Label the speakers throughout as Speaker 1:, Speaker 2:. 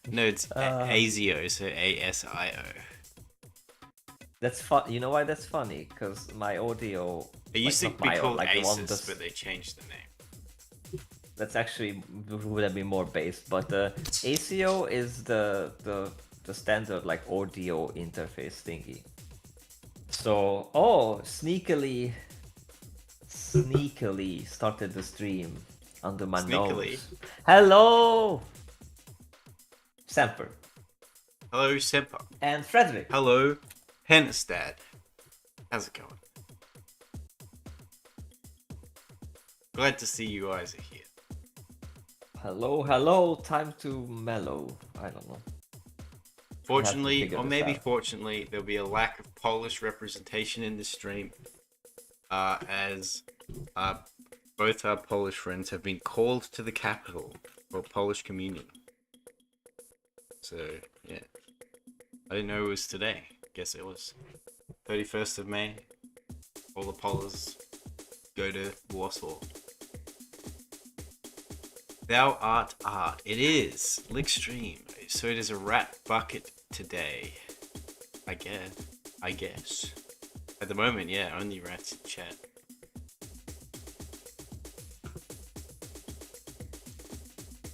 Speaker 1: No, it's ASIO, so ASIO.
Speaker 2: That's fun. You know why that's funny? Because my audio,
Speaker 1: It used to
Speaker 2: not
Speaker 1: be
Speaker 2: my,
Speaker 1: called
Speaker 2: like the one
Speaker 1: ASUS,
Speaker 2: that's
Speaker 1: but they changed the name.
Speaker 2: that's actually would have been more based. But ACO is the standard like audio interface thingy. So sneakily started the stream under my
Speaker 1: Sneakily.
Speaker 2: nose. Hello, Semper
Speaker 1: Hello, Semper.
Speaker 2: and Frederick.
Speaker 1: Hello, Hennestad. How's it going? Glad to see you guys are here.
Speaker 2: Hello. Time to mellow. I don't know.
Speaker 1: Fortunately,
Speaker 2: figure
Speaker 1: or
Speaker 2: this
Speaker 1: maybe
Speaker 2: out.
Speaker 1: fortunately, there'll be a lack of Polish representation in this stream, as both our Polish friends have been called to the capital for Polish communion. So, yeah. I didn't know it was today. Guess it was 31st of May. All the Poles go to Warsaw. Thou art art. It is Lickstream. So it is a rat bucket today. I guess. At the moment, yeah, only rats in chat.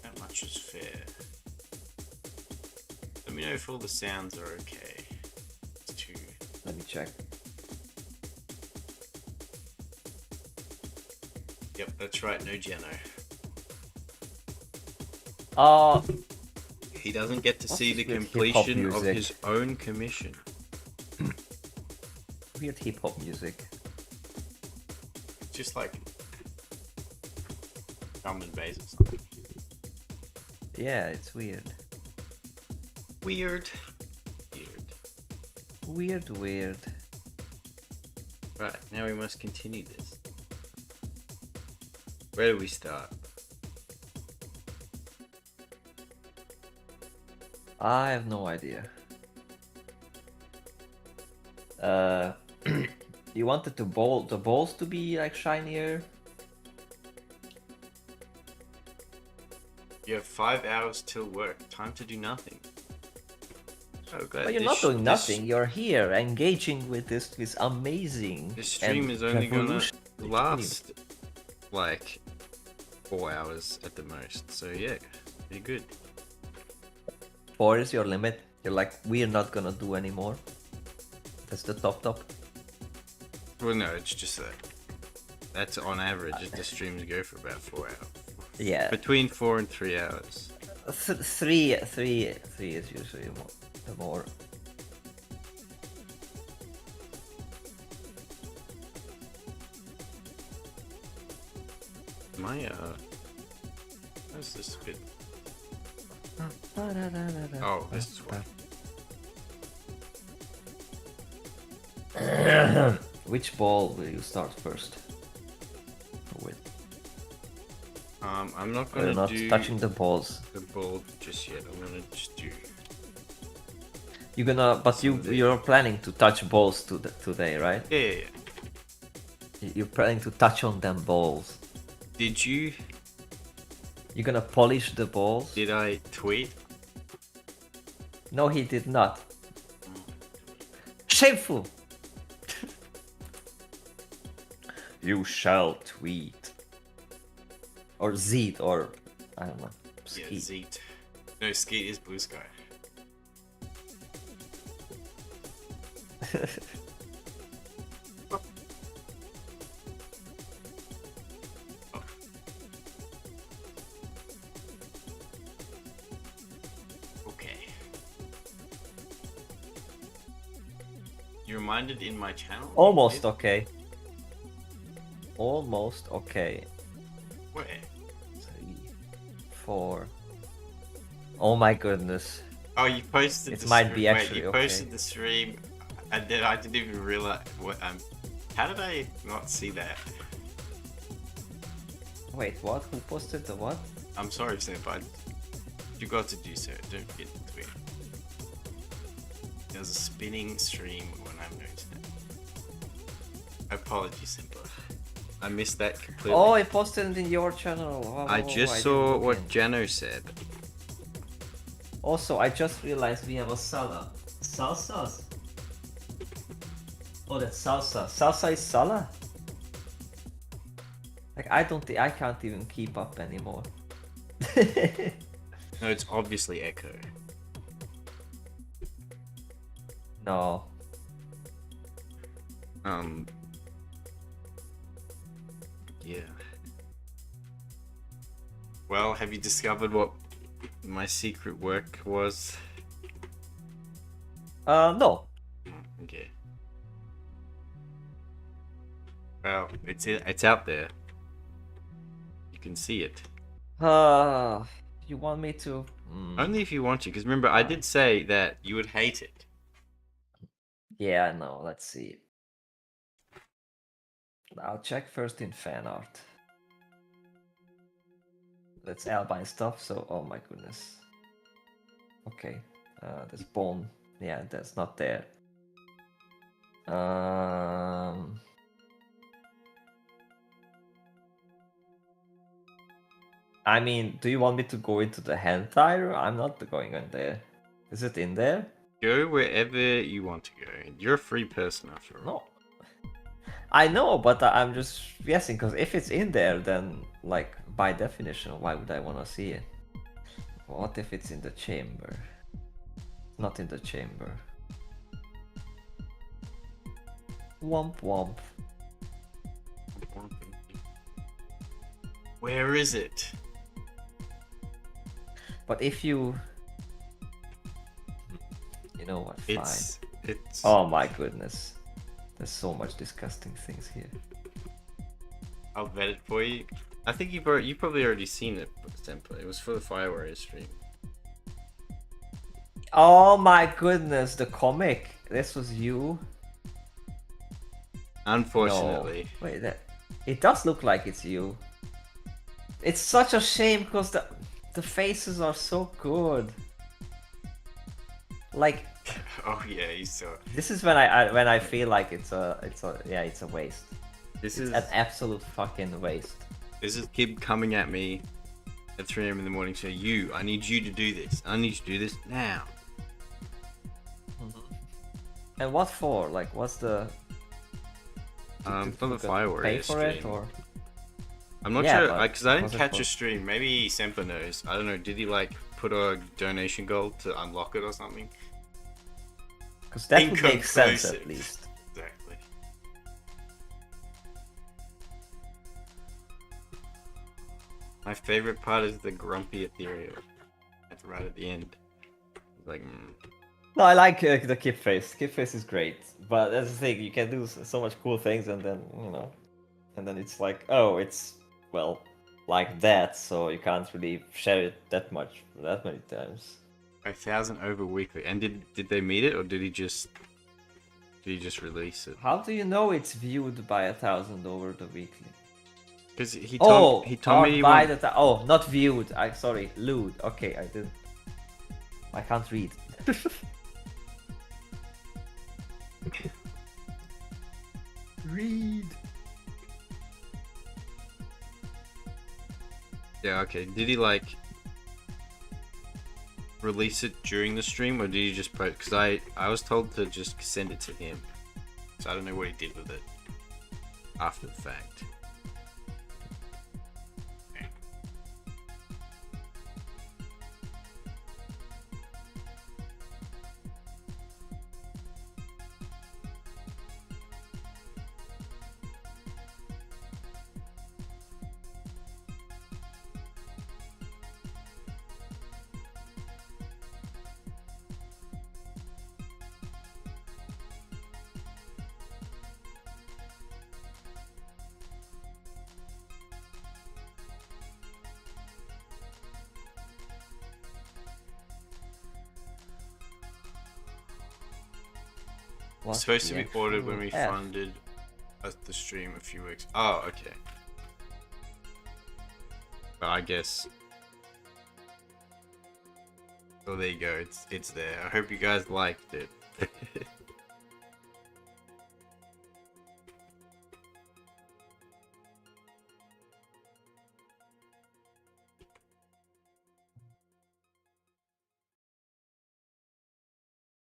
Speaker 1: How much is fair? Let me know if all the sounds are okay. It's too...
Speaker 2: Let me check.
Speaker 1: Yep, that's right, no Geno. He doesn't get to
Speaker 2: What's
Speaker 1: see the
Speaker 2: this weird
Speaker 1: completion
Speaker 2: hip-hop
Speaker 1: of
Speaker 2: music?
Speaker 1: his own commission.
Speaker 2: Weird hip hop music.
Speaker 1: Just like drum and bass or something.
Speaker 2: Yeah, it's weird.
Speaker 1: Weird.
Speaker 2: Weird.
Speaker 1: Right, now we must continue this. Where do we start?
Speaker 2: I have no idea. You wanted the balls to be like shinier?
Speaker 1: You have 5 hours till work. Time to do nothing. Oh, glad
Speaker 2: But you're not doing nothing. You're here engaging with this amazing.
Speaker 1: This stream
Speaker 2: and
Speaker 1: is only gonna
Speaker 2: revolutionary
Speaker 1: last like 4 hours at the most. So yeah, pretty good.
Speaker 2: 4 is your limit. You're like, we're not gonna do anymore. That's the top.
Speaker 1: Well, no, it's just that. That's on average. The streams go for about 4 hours.
Speaker 2: Yeah.
Speaker 1: Between 4 and 3 hours.
Speaker 2: Three is usually the more.
Speaker 1: My what's this bit? Oh, this is why.
Speaker 2: Which ball will you start first with?
Speaker 1: I'm not
Speaker 2: You're
Speaker 1: gonna
Speaker 2: not
Speaker 1: do
Speaker 2: touching the balls.
Speaker 1: the ball just yet. I'm gonna just do.
Speaker 2: You're planning to touch balls today, right?
Speaker 1: Yeah.
Speaker 2: You're planning to touch on them balls.
Speaker 1: Did you?
Speaker 2: You're gonna polish the balls?
Speaker 1: Did I tweet?
Speaker 2: No, he did not. Shameful! You shall tweet. Or Zeet, or I don't know.
Speaker 1: Yeah,
Speaker 2: Skeet.
Speaker 1: Zeet. No, Skeet is Blue Sky. Okay. You reminded in my channel?
Speaker 2: Almost okay. Almost okay.
Speaker 1: Where?
Speaker 2: 3, 4. Oh my goodness.
Speaker 1: Oh, you posted.
Speaker 2: It
Speaker 1: the
Speaker 2: might
Speaker 1: stream.
Speaker 2: be
Speaker 1: Wait,
Speaker 2: actually
Speaker 1: you
Speaker 2: okay.
Speaker 1: posted the stream, and then I didn't even realize what. How did I not see that?
Speaker 2: Wait, what? Who posted the what?
Speaker 1: I'm sorry, Sam, but you got to do so. Don't forget to tweet. There's a spinning stream when I'm noticing it. Apologies, Simba. I missed that completely.
Speaker 2: Oh, I posted it in your channel. Oh,
Speaker 1: I just
Speaker 2: I
Speaker 1: saw
Speaker 2: didn't look
Speaker 1: what
Speaker 2: in.
Speaker 1: Jano said.
Speaker 2: Also, I just realized we have a Sala. Salsas? Oh, that's salsa. Salsa is Sala? Like, I don't think I can't even keep up anymore.
Speaker 1: No, it's obviously Echo.
Speaker 2: No.
Speaker 1: Yeah. Well, have you discovered what my secret work was?
Speaker 2: No.
Speaker 1: Okay. Well, it's out there. You can see it.
Speaker 2: You want me to?
Speaker 1: Only if you want to, because remember, I did say that you would hate it.
Speaker 2: Yeah, no, let's see. I'll check first in fan art. That's Albine stuff, so oh my goodness. Okay, there's bone. Yeah, that's not there. I mean, do you want me to go into the hentai? I'm not going in there. Is it in there?
Speaker 1: Go wherever you want to go. You're a free person after all.
Speaker 2: No. I know, but I'm just guessing, because if it's in there, then, like, by definition, why would I want to see it? What if it's in the chamber? Not in the chamber. Womp womp.
Speaker 1: Where is it?
Speaker 2: But if you... You know what, fine.
Speaker 1: It's...
Speaker 2: Oh my goodness. There's so much disgusting things here.
Speaker 1: I'll vet it for you. I think you probably already seen it, Temple. It was for the Fire Warrior stream.
Speaker 2: Oh my goodness, the comic. This was you?
Speaker 1: Unfortunately.
Speaker 2: No. Wait, it does look like it's you. It's such a shame because the faces are so good. Like,
Speaker 1: oh yeah, you saw it.
Speaker 2: this is when I feel like it's a waste.
Speaker 1: This
Speaker 2: It's
Speaker 1: is
Speaker 2: an absolute fucking waste.
Speaker 1: This is kid coming at me at 3 a.m. in the morning saying, I need you to do this. I need you to do this now.
Speaker 2: And what for? Like, what's the...
Speaker 1: From the Fire Warrior
Speaker 2: pay for
Speaker 1: stream.
Speaker 2: it, or...
Speaker 1: I'm not
Speaker 2: Yeah,
Speaker 1: sure,
Speaker 2: but
Speaker 1: because I didn't
Speaker 2: what's it
Speaker 1: catch
Speaker 2: for?
Speaker 1: a stream. Maybe Semper knows. I don't know. Did he like put a donation goal to unlock it or something?
Speaker 2: Because that would make sense
Speaker 1: Inconclusive.
Speaker 2: at least.
Speaker 1: Exactly. My favorite part is the grumpy ethereal. That's right at the end. It's like,
Speaker 2: No, I like the Kip face. Kip face is great, but that's the thing. You can do so much cool things, and then and then it's like, oh, it's well, like that. So you can't really share it that many times.
Speaker 1: 1,000 over weekly. And did they meet it, or did he just release it?
Speaker 2: How do you know it's viewed by 1,000 over the weekly?
Speaker 1: Because he
Speaker 2: Oh,
Speaker 1: told me he
Speaker 2: by
Speaker 1: want...
Speaker 2: oh, not viewed. Sorry, lewd. Okay, I didn't. I can't read. Read.
Speaker 1: Yeah, okay. Did he like release it during the stream, or did he just post? Because I was told to just send it to him, so I don't know what he did with it after the fact. It's supposed to be ordered when we funded the stream a few weeks. Oh, okay. But I guess. Oh, there you go. It's there. I hope you guys liked it.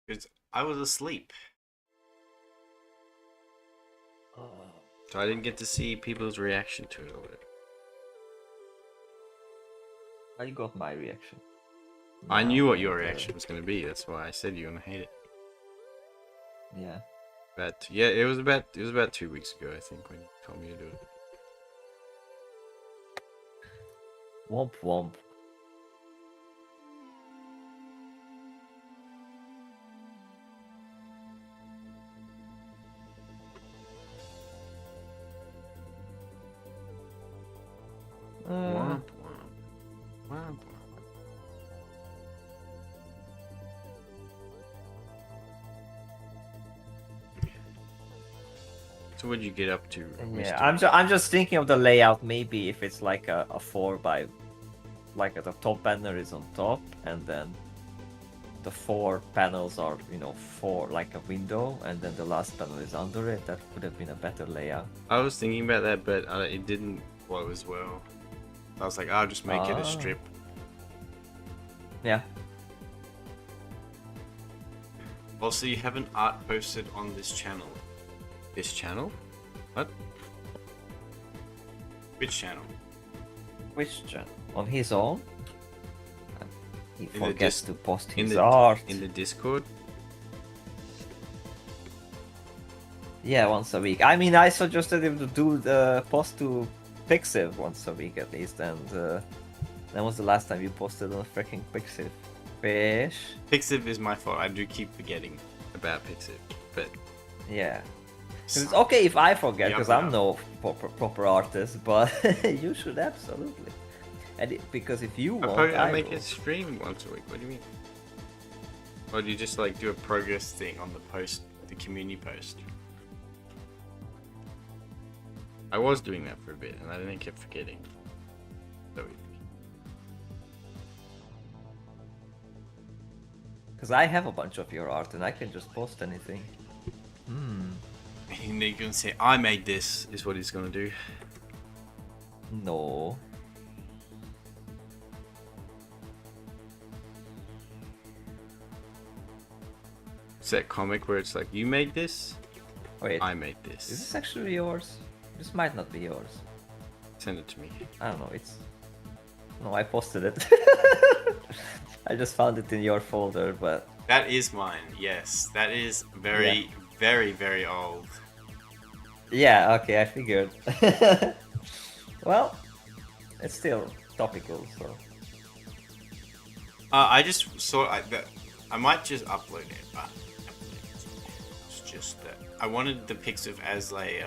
Speaker 1: Because I was asleep.
Speaker 2: Oh.
Speaker 1: So I didn't get to see people's reaction to it or whatever.
Speaker 2: I got my reaction.
Speaker 1: I knew what
Speaker 2: No,
Speaker 1: your reaction was going to be. That's why I said you're going to hate it.
Speaker 2: Yeah.
Speaker 1: But yeah, it was about 2 weeks ago, I think, when you told me to do it.
Speaker 2: Womp womp.
Speaker 1: Womp womp. Womp womp. So what'd you get up to,
Speaker 2: Yeah,
Speaker 1: Mr.
Speaker 2: I'm just thinking of the layout. Maybe if it's like a 4 by, like the top banner is on top, and then the 4 panels are, you know, 4 like a window, and then the last panel is under it. That would have been a better layout.
Speaker 1: I was thinking about that, but it didn't flow as well. I was like, I'll just make it a strip.
Speaker 2: Yeah.
Speaker 1: Also, you have an art posted on this channel. This channel? What? Which channel?
Speaker 2: Which channel? On his own? He
Speaker 1: the
Speaker 2: forgets
Speaker 1: dis-
Speaker 2: to post
Speaker 1: In
Speaker 2: his
Speaker 1: the
Speaker 2: art.
Speaker 1: in the Discord?
Speaker 2: Yeah, once a week. I mean, I suggested him to do the post to Pixiv once a week at least, and when was the last time you posted on freaking Pixiv? Fish?
Speaker 1: Pixiv is my fault. I do keep forgetting about Pixiv, but
Speaker 2: Yeah. 'Cause it's okay if I forget,
Speaker 1: Yeah,
Speaker 2: because
Speaker 1: yeah.
Speaker 2: I'm no proper artist, but you should absolutely. And because if you want,
Speaker 1: I
Speaker 2: I
Speaker 1: make
Speaker 2: will.
Speaker 1: a stream once a week. What do you mean? Or do you just like do a progress thing on the post, the community post? I was doing that for a bit, and I then kept forgetting. So
Speaker 2: Because I have a bunch of your art, and I can just post anything.
Speaker 1: and you're gonna say, "I made this," is what he's gonna do.
Speaker 2: No.
Speaker 1: It's that comic where it's like, "You made this,
Speaker 2: Wait,
Speaker 1: I made
Speaker 2: is
Speaker 1: this."
Speaker 2: this actually yours? This might not be yours.
Speaker 1: Send it to me.
Speaker 2: I don't know, it's... No, I posted it. I just found it in your folder, but...
Speaker 1: That is mine. Yes, that is very, very, very old.
Speaker 2: Yeah, okay, I figured. Well, it's still topical, so...
Speaker 1: I just saw I might just upload it, but it's just that I wanted the Pixiv as a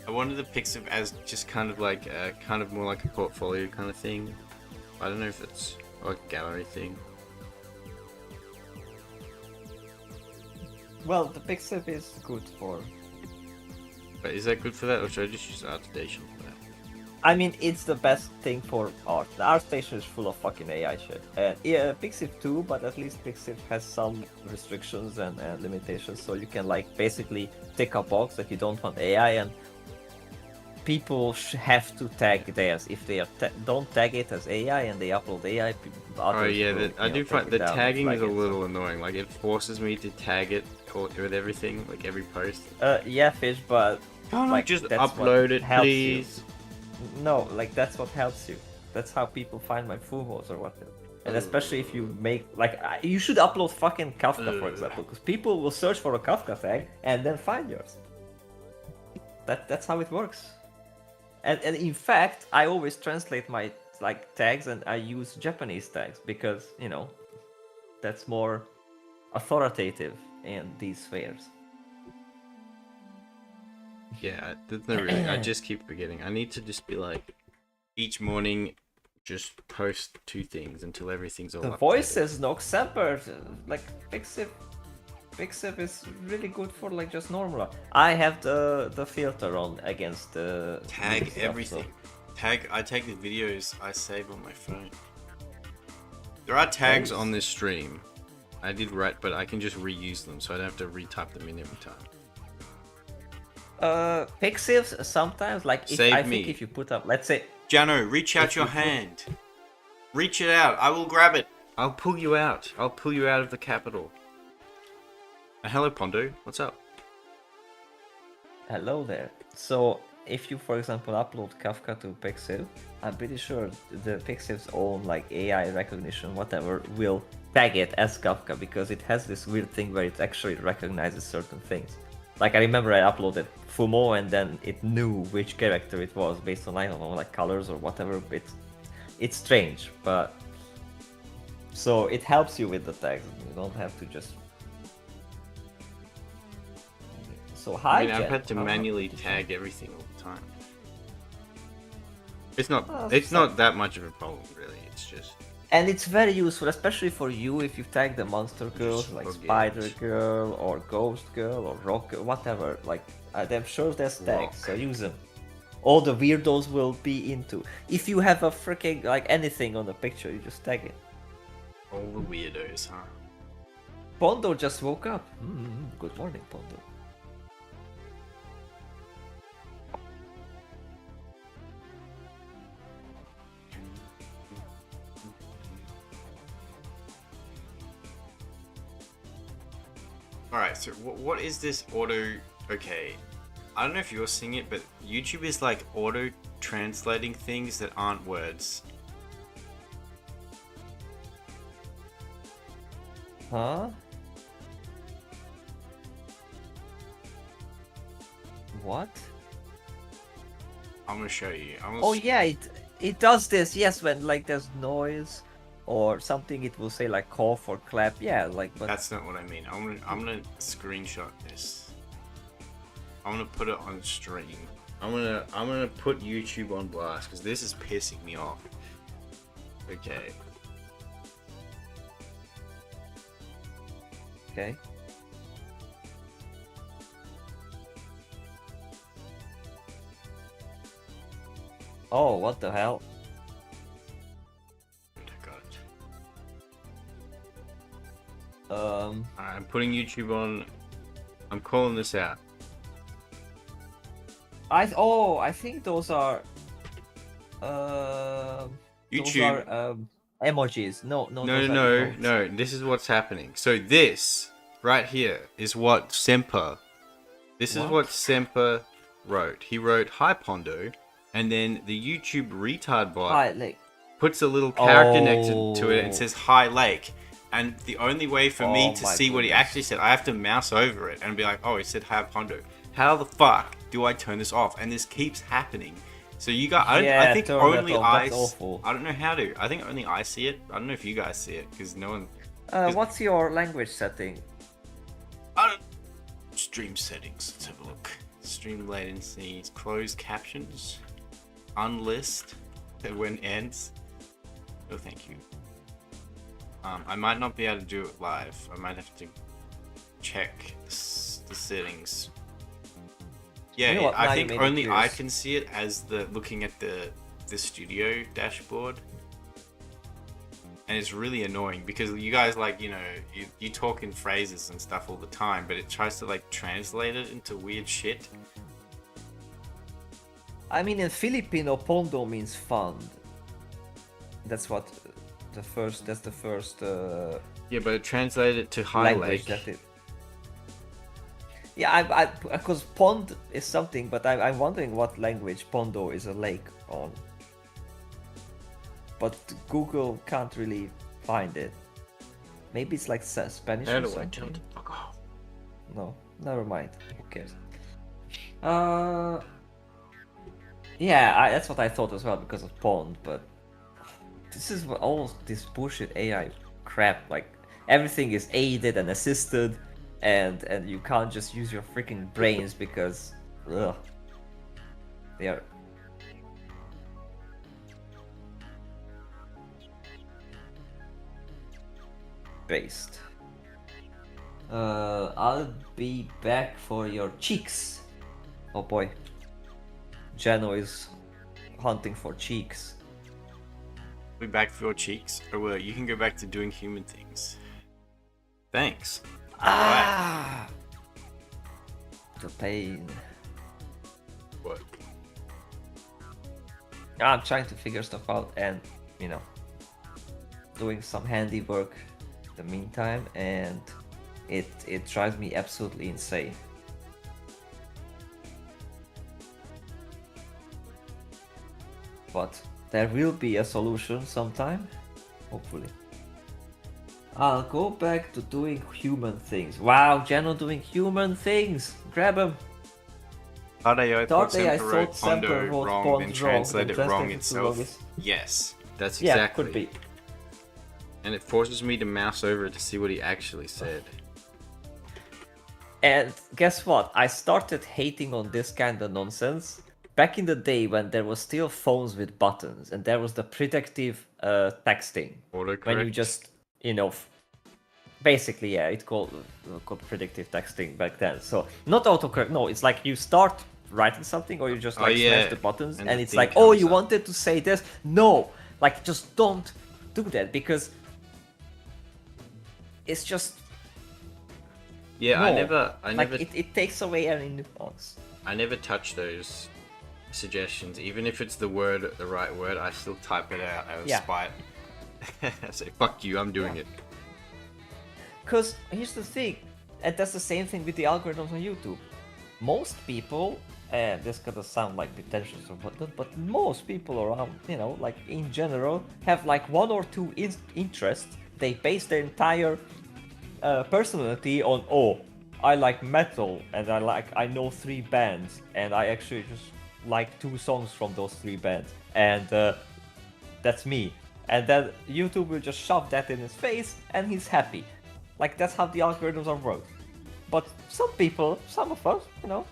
Speaker 1: I wanted the Pixiv as just kind of like kind of more like a portfolio kind of thing. I don't know if it's like a gallery thing.
Speaker 2: Well, the Pixiv is good for...
Speaker 1: But is that good for that, or should I just use ArtStation for that?
Speaker 2: I mean, it's the best thing for art. The ArtStation is full of fucking AI shit. And yeah, Pixiv too, but at least Pixiv has some restrictions and limitations, so you can like basically tick a box that you don't want AI, and people have to tag theirs. If they don't tag it as AI and they upload AI,
Speaker 1: Oh yeah,
Speaker 2: will,
Speaker 1: I
Speaker 2: you know,
Speaker 1: do find
Speaker 2: take
Speaker 1: the
Speaker 2: it down,
Speaker 1: tagging
Speaker 2: flag
Speaker 1: is a
Speaker 2: it.
Speaker 1: little annoying. Like it forces me to tag it with everything, like every post.
Speaker 2: Yeah, Fish, but
Speaker 1: Can't I
Speaker 2: like,
Speaker 1: just
Speaker 2: that's what
Speaker 1: upload it,
Speaker 2: helps you.
Speaker 1: please?
Speaker 2: No, like that's what helps you. That's how people find my Fumos or whatever. And especially if you make like you should upload fucking Kafka, for example, because people will search for a Kafka tag and then find yours. That's how it works. And in fact, I always translate my like tags and I use Japanese tags because you know that's more authoritative in these spheres.
Speaker 1: Yeah, there's no really. I just keep forgetting. I need to just be like, each morning, just post 2 things until everything's all
Speaker 2: The
Speaker 1: updated.
Speaker 2: voices, Nox Semper, like Pixiv is really good for like just normal. I have the filter on against the
Speaker 1: Tag
Speaker 2: stuff,
Speaker 1: everything. I tag the videos I save on my phone. There are tags
Speaker 2: Nice.
Speaker 1: on this stream. I did write, but I can just reuse them, so I don't have to retype them in every time.
Speaker 2: Pixivs sometimes like if,
Speaker 1: Save
Speaker 2: I think
Speaker 1: me.
Speaker 2: if you put up, let's say
Speaker 1: Jano, reach out
Speaker 2: If
Speaker 1: your
Speaker 2: you put-
Speaker 1: hand. Reach it out. I will grab it. I'll pull you out. I'll pull you out of the capital. Hello, Pondo. What's up?
Speaker 2: Hello there. So if you, for example, upload Kafka to Pixel, I'm pretty sure the Pixel's own like AI recognition, whatever, will tag it as Kafka because it has this weird thing where it actually recognizes certain things. Like I remember I uploaded Fumo and then it knew which character it was based on, I don't know, like colors or whatever. It's strange, but so it helps you with the tags. You don't have to just. So hi.
Speaker 1: I mean, I've
Speaker 2: Jen.
Speaker 1: had to
Speaker 2: How-
Speaker 1: manually tag everything all the time. It's not.
Speaker 2: Oh,
Speaker 1: It's
Speaker 2: so-
Speaker 1: not that much of a problem, really. It's just.
Speaker 2: And it's very useful, especially for you if you tag the monster girls like
Speaker 1: forget.
Speaker 2: Spider Girl or Ghost Girl or Rock Girl, whatever. Like I'm sure there's tags, so
Speaker 1: Rock.
Speaker 2: use them. All the weirdos will be into. If you have a freaking like anything on the picture, you just tag it.
Speaker 1: All the weirdos, huh?
Speaker 2: Pondo just woke up. Good morning, Pondo.
Speaker 1: Alright, so what is this auto... Okay, I don't know if you're seeing it, but YouTube is like auto-translating things that aren't words.
Speaker 2: Huh? What?
Speaker 1: I'm gonna show you.
Speaker 2: Oh yeah, it does this. Yes, when like there's noise or something, it will say like cough or clap. Yeah, like but
Speaker 1: That's not what I mean. I'm gonna screenshot this. I'm gonna put it on stream. I'm gonna put YouTube on blast because this is pissing me off. Okay.
Speaker 2: okay. Oh, what the hell?
Speaker 1: I got it.
Speaker 2: Um,
Speaker 1: Alright, I'm putting YouTube on. I'm calling this out.
Speaker 2: I think those are
Speaker 1: YouTube.
Speaker 2: Those are emojis. No,
Speaker 1: No,
Speaker 2: those are
Speaker 1: no,
Speaker 2: emotes.
Speaker 1: no. This is what's happening. So this right here is what Semper. This is
Speaker 2: What?
Speaker 1: what Semper wrote. He wrote "Hi Pondo," and then the YouTube retard bot
Speaker 2: Hi, like
Speaker 1: puts a little character next to it and
Speaker 2: Oh.
Speaker 1: says "Hi Lake." And the only way for me
Speaker 2: Oh
Speaker 1: to
Speaker 2: my
Speaker 1: see what he
Speaker 2: goodness.
Speaker 1: actually said, I have to mouse over it and be like, "Oh, he said Hi Pondo." How the fuck do I turn this off? And this keeps happening. So you guys, I
Speaker 2: Yeah,
Speaker 1: think
Speaker 2: turn that
Speaker 1: only
Speaker 2: off.
Speaker 1: I.
Speaker 2: That's awful.
Speaker 1: I don't know how to. I think only I see it. I don't know if you guys see it because no one.
Speaker 2: what's your language setting?
Speaker 1: I don't. Stream settings. Let's have a look. Stream latency. Closed captions. Unlist. When ends. Oh, thank you. I might not be able to do it live. I might have to check the settings. Yeah,
Speaker 2: You know what, now
Speaker 1: I
Speaker 2: you
Speaker 1: think
Speaker 2: made me
Speaker 1: only I
Speaker 2: curious.
Speaker 1: can see it as the looking at the studio dashboard. And it's really annoying because you guys like, you talk in phrases and stuff all the time, but it tries to like translate it into weird shit.
Speaker 2: I mean, in Filipino, pondo means fund. That's what that's the first
Speaker 1: Yeah, but it translated it to high
Speaker 2: language
Speaker 1: lake.
Speaker 2: that it. Yeah, because pond is something, but I'm wondering what language pondo is a lake on. But Google can't really find it. Maybe it's like Spanish
Speaker 1: How
Speaker 2: or
Speaker 1: do I
Speaker 2: something.
Speaker 1: tell it to fuck off?
Speaker 2: No, never mind. Who cares? Yeah, that's what I thought as well because of pond, but this is what all this bullshit AI crap. Like everything is aided and assisted, and you can't just use your freaking brains because they are. Based. I'll be back for your cheeks. Oh boy. Jano is hunting for cheeks.
Speaker 1: Be back for your cheeks, or well, you can go back to doing human things. Thanks.
Speaker 2: Ah! The pain.
Speaker 1: What?
Speaker 2: I'm trying to figure stuff out and, you know, doing some handiwork in the meantime, and it drives me absolutely insane. But there will be a solution sometime, hopefully. I'll go back to doing human things. Wow, Geno doing human things! Grab him!
Speaker 1: Tadeo thought
Speaker 2: Thought I
Speaker 1: Semper
Speaker 2: thought
Speaker 1: wrote
Speaker 2: Semper
Speaker 1: Pondo
Speaker 2: wrote
Speaker 1: wrong,
Speaker 2: Pond
Speaker 1: then
Speaker 2: wrong,
Speaker 1: translated
Speaker 2: then
Speaker 1: wrong
Speaker 2: translated to
Speaker 1: itself.
Speaker 2: wrong.
Speaker 1: Yes, that's
Speaker 2: Yeah,
Speaker 1: exactly.
Speaker 2: could be.
Speaker 1: And it forces me to mouse over to see what he actually said.
Speaker 2: And guess what? I started hating on this kind of nonsense back in the day when there was still phones with buttons and there was the predictive texting. When you
Speaker 1: Autocorrect?
Speaker 2: just, you know, basically, yeah, it's called predictive texting back then. So not autocorrect. No, it's like you start writing something or you just like smash the buttons
Speaker 1: and
Speaker 2: and
Speaker 1: the
Speaker 2: it's
Speaker 1: thing
Speaker 2: like, oh,
Speaker 1: comes
Speaker 2: you
Speaker 1: up.
Speaker 2: wanted to say this. No, like just don't do that because it's just
Speaker 1: Yeah,
Speaker 2: no.
Speaker 1: I
Speaker 2: like
Speaker 1: never,
Speaker 2: it takes away any nuance.
Speaker 1: I never touch those suggestions. Even if it's the right word, I still type it out out of
Speaker 2: Yeah.
Speaker 1: spite. I say, fuck you, I'm doing it.
Speaker 2: Because here's the thing, and that's the same thing with the algorithms on YouTube. Most people, and this gonna sound like pretentious or whatnot, but most people around, you know, like in general, have like one or two interests. They base their entire personality on, oh, I like metal, and I know 3 bands, and I actually just like 2 songs from those 3 bands, and that's me. And then YouTube will just shove that in his face, and he's happy. Like that's how the algorithms are worked. But some people, some of us, you know,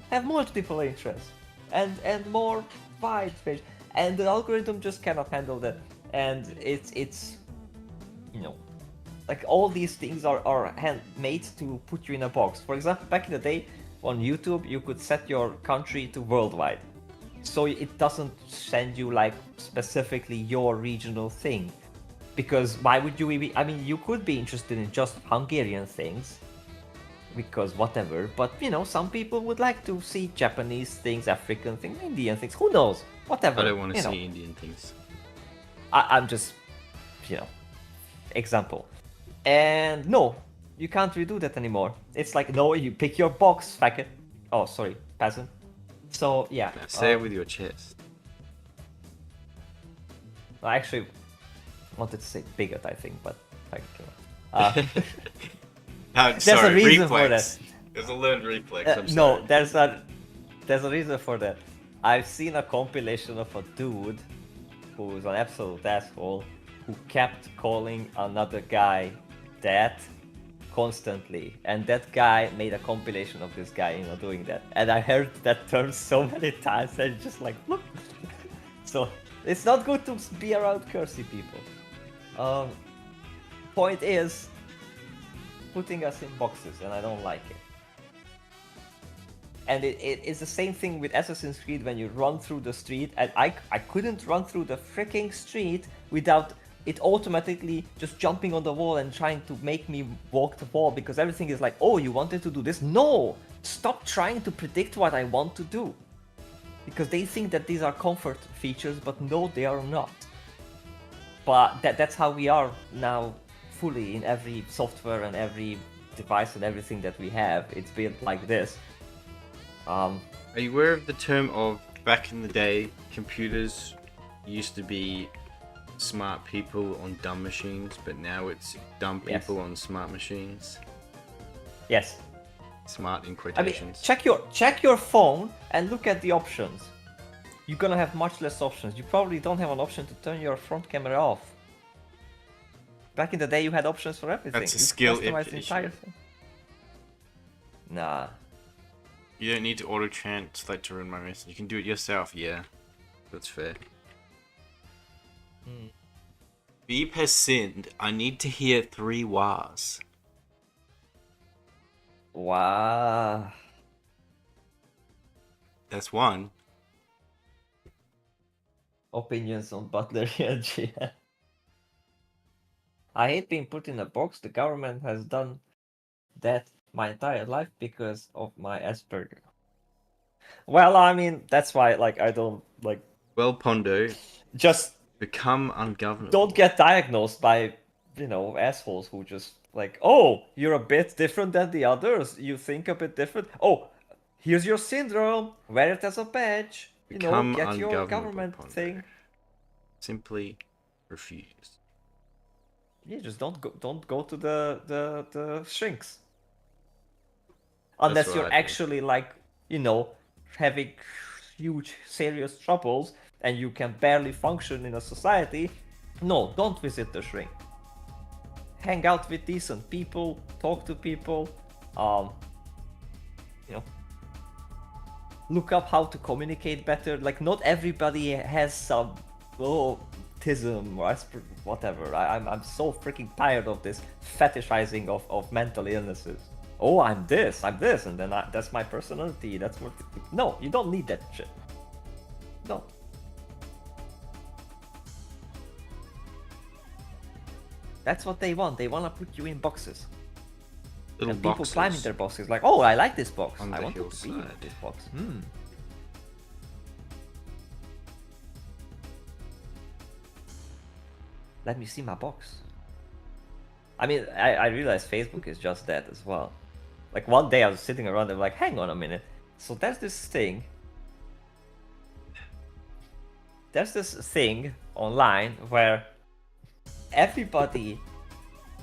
Speaker 2: have multiple interests and more wide range, and the algorithm just cannot handle that. And it's you know, like all these things are made to put you in a box. For example, back in the day on YouTube, you could set your country to worldwide, so it doesn't send you like specifically your regional thing. Because why would you be? I mean, you could be interested in just Hungarian things, because whatever. But you know, some people would like to see Japanese things, African things, Indian things. Who knows? Whatever.
Speaker 1: I don't want to
Speaker 2: you know.
Speaker 1: see Indian things.
Speaker 2: I'm just, you know, example. And no, you can't redo that anymore. It's like, no, you pick your box, faggot. Oh, sorry, peasant. So yeah.
Speaker 1: Now say it with your chest.
Speaker 2: I actually wanted to say bigot, I think, but faggot.
Speaker 1: There's
Speaker 2: a reason for
Speaker 1: reflex. There's a learned reflex. I'm
Speaker 2: No,
Speaker 1: sorry.
Speaker 2: there's a reason for that. I've seen a compilation of a dude who was an absolute asshole who kept calling another guy that constantly, and that guy made a compilation of this guy, you know, doing that. And I heard that term so many times, and just like, look. So it's not good to be around cursy people. Point is putting us in boxes, and I don't like it. And it is the same thing with Assassin's Creed when you run through the street, and I couldn't run through the freaking street without it automatically just jumping on the wall and trying to make me walk the wall, because everything is like, oh, you wanted to do this? No! Stop trying to predict what I want to do. Because they think that these are comfort features, but no, they are not. But that's how we are now, fully in every software and every device and everything that we have. It's built like this.
Speaker 1: Are you aware of the term of back in the day, computers used to be smart people on dumb machines, but now it's dumb people on smart machines?
Speaker 2: Yes.
Speaker 1: Smart in
Speaker 2: I mean,
Speaker 1: quotations.
Speaker 2: check your phone and look at the options. You're gonna have much less options. You probably don't have an option to turn your front camera off. Back in the day, you had options for everything.
Speaker 1: That's a
Speaker 2: You could
Speaker 1: skill
Speaker 2: customize the
Speaker 1: issue.
Speaker 2: entire thing. Nah.
Speaker 1: You don't need to auto translate to run my message. You can do it yourself. Yeah, that's fair. Beep has sinned. I need to hear 3 wahs.
Speaker 2: Wow.
Speaker 1: That's one.
Speaker 2: Opinions on Butler and GM. I hate being put in a box. The government has done that my entire life because of my Asperger. Well, I mean, that's why, like, I don't, like,
Speaker 1: Well, Pondo,
Speaker 2: Just
Speaker 1: become ungovernable.
Speaker 2: don't get diagnosed by, assholes who just like, oh, you're a bit different than the others. You think a bit different. Oh, here's your syndrome. Wear it as a badge.
Speaker 1: Become
Speaker 2: Get your
Speaker 1: ungovernable,
Speaker 2: government
Speaker 1: Pondo.
Speaker 2: thing.
Speaker 1: Simply refuse.
Speaker 2: Yeah, just don't go to the shrinks. Unless
Speaker 1: what
Speaker 2: you're
Speaker 1: I do.
Speaker 2: actually like, having huge serious troubles and you can barely function in a society. No, don't visit the shrink. Hang out with decent people, talk to people, you know, look up how to communicate better. Like, not everybody has some autism or whatever. I'm so freaking tired of this fetishizing of mental illnesses. Oh, I'm this, and then that's my personality. That's what. No, you don't need that shit. No. That's what they want. They want to put you in boxes.
Speaker 1: Little
Speaker 2: And people
Speaker 1: boxes
Speaker 2: climb in their boxes like, oh, I like this box.
Speaker 1: on
Speaker 2: I
Speaker 1: the
Speaker 2: want to be in
Speaker 1: hillside.
Speaker 2: this box. Let me see my box. I mean, I realize Facebook is just that as well. Like, one day I was sitting around and like, hang on a minute. So there's this thing. There's this thing online where everybody,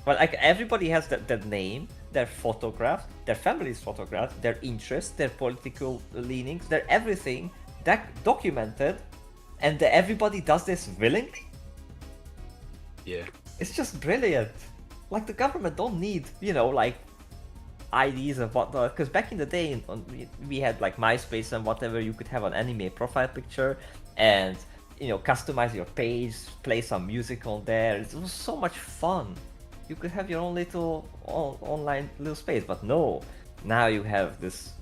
Speaker 2: well, like, everybody has their name, their photograph, their family's photograph, their interests, their political leanings, their everything documented, and everybody does this willingly.
Speaker 1: Yeah.
Speaker 2: It's just brilliant. Like, the government don't need, like, IDs and whatnot. Because back in the day, we had like MySpace and whatever. You could have an anime profile picture and, customize your page, play some music on there. It was so much fun. You could have your own little online little space. But no, now you have this,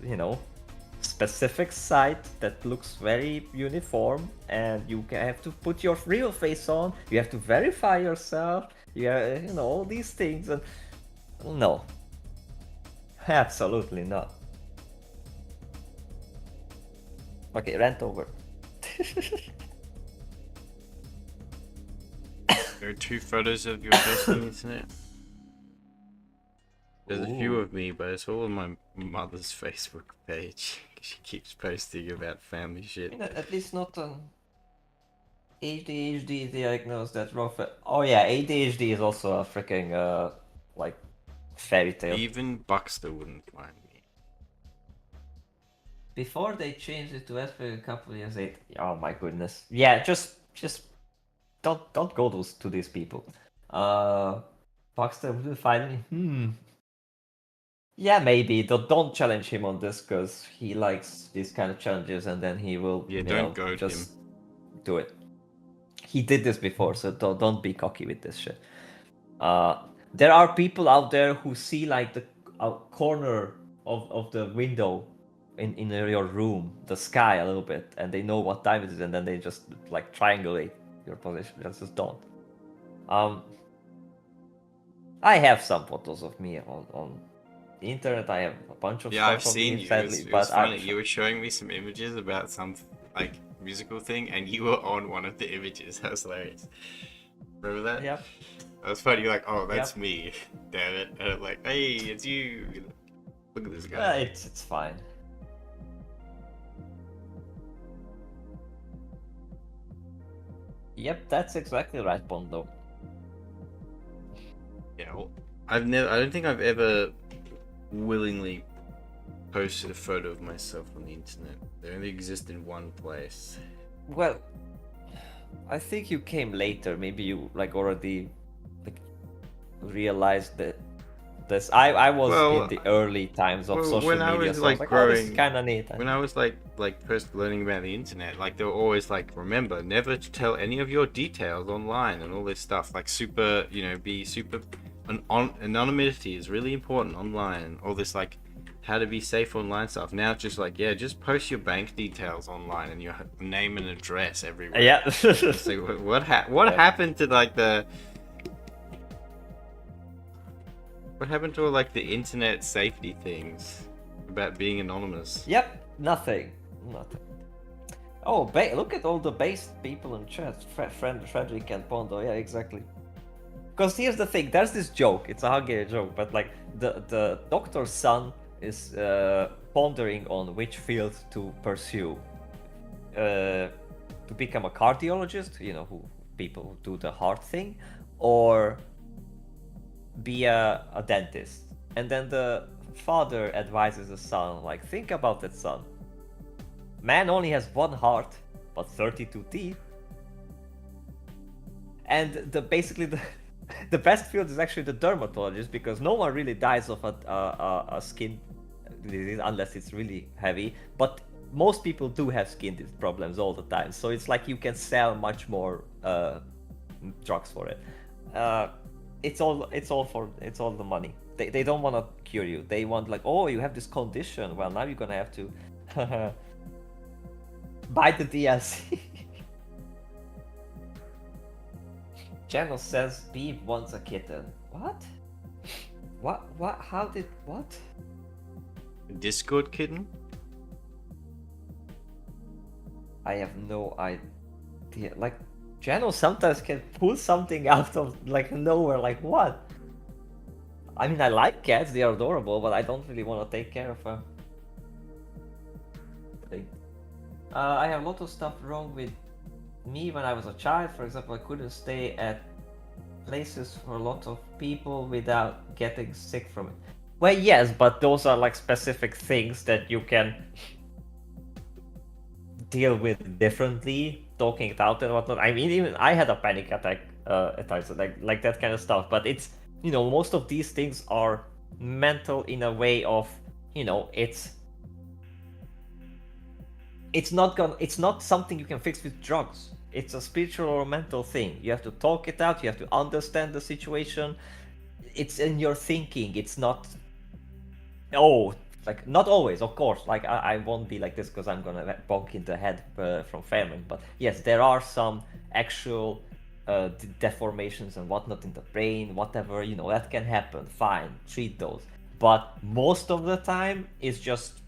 Speaker 2: specific site that looks very uniform, and you have to put your real face on. You have to verify yourself. You have, all these things, and no, absolutely not. Okay, rant over.
Speaker 1: There are 2 photos of your face on the internet. There's a few
Speaker 2: Ooh.
Speaker 1: of me, but it's all on my mother's Facebook page. She keeps posting about family shit.
Speaker 2: At least not an ADHD diagnosed that wrong. Oh yeah, ADHD is also a freaking like fairy tale.
Speaker 1: Even Buxter wouldn't find me.
Speaker 2: Before they changed it to Asperger a couple of years later. Oh my goodness. Yeah, just don't go to these people. Buxter wouldn't find me. Yeah, maybe. Don't challenge him on this because he likes these kind of challenges, and then he will.
Speaker 1: Yeah, don't goad
Speaker 2: just do it. He did this before, so don't be cocky with this shit. There are people out there who see like the corner of the window in your room, the sky a little bit, and they know what time it is, and then they just like triangulate your position. Just don't. I have some photos of me on the internet. I have a bunch of
Speaker 1: Yeah,
Speaker 2: stuff
Speaker 1: I've
Speaker 2: of
Speaker 1: seen
Speaker 2: me,
Speaker 1: you.
Speaker 2: sadly,
Speaker 1: It was
Speaker 2: but
Speaker 1: funny. You were showing me some images about some like musical thing, and you were on one of the images. That was hilarious. Remember that?
Speaker 2: Yep.
Speaker 1: That was funny. You're like, oh, that's
Speaker 2: Yep.
Speaker 1: me. Damn it. And I'm like, hey, it's you. Look at this guy.
Speaker 2: It's fine. Yep, that's exactly right, Bondo.
Speaker 1: Yeah, well, I don't think I've ever willingly posted a photo of myself on the internet. They only exist in one place.
Speaker 2: Well, I think you came later. Maybe you like already like realized that this. I was
Speaker 1: Well,
Speaker 2: in the early times of
Speaker 1: well,
Speaker 2: social
Speaker 1: when
Speaker 2: media,
Speaker 1: I was
Speaker 2: so
Speaker 1: like
Speaker 2: I was like, oh, this is
Speaker 1: growing,
Speaker 2: kind of neat.
Speaker 1: when I was like first learning about the internet, like they were always like, remember, never to tell any of your details online and all this stuff. Like super, be super. Anonymity is really important online, and all this like how to be safe online stuff. Now it's just like, yeah, just post your bank details online and your name and address everywhere.
Speaker 2: Yeah.
Speaker 1: It's like, what happened to like what happened to like the internet safety things about being anonymous?
Speaker 2: Yep. Nothing. Oh, look at all the based people in chat. Frederick and Pondo. Yeah, exactly. Because here's the thing. There's this joke. It's a Hungarian joke, but like the doctor's son is pondering on which field to pursue. To become a cardiologist, you know, who people who do the heart thing, or be a dentist. And then the father advises the son, like, think about it, son. Man only has one heart, but 32 teeth. And basically the best field is actually the dermatologist, because no one really dies of a skin disease unless it's really heavy. But most people do have skin problems all the time, so it's like you can sell much more drugs for it. It's all the money. They don't want to cure you. They want, like, oh, you have this condition. Well, now you're gonna have to buy the DLC. Channel says Beeb wants a kitten. What? What? How did what?
Speaker 1: Discord kitten?
Speaker 2: I have no idea. Like, Channel sometimes can pull something out of like nowhere. Like, what? I mean, I like cats; they are adorable, but I don't really want to take care of them. I have a lot of stuff wrong with me when I was a child. For example, I couldn't stay at places for a lot of people without getting sick from it. Well, yes, but those are like specific things that you can deal with differently, talking it out and whatnot. I mean, even I had a panic attack at times, like that kind of stuff. But it's, you know, most of these things are mental in a way of, you know, it's not something you can fix with drugs. It's a spiritual or mental thing. You have to talk it out. You have to understand the situation. It's in your thinking. It's not. Oh, like, not always, of course. Like, I won't be like this because I'm gonna bonk in the head from famine. But yes, there are some actual deformations and whatnot in the brain, whatever, you know, that can happen. Fine, treat those. But most of the time, it's just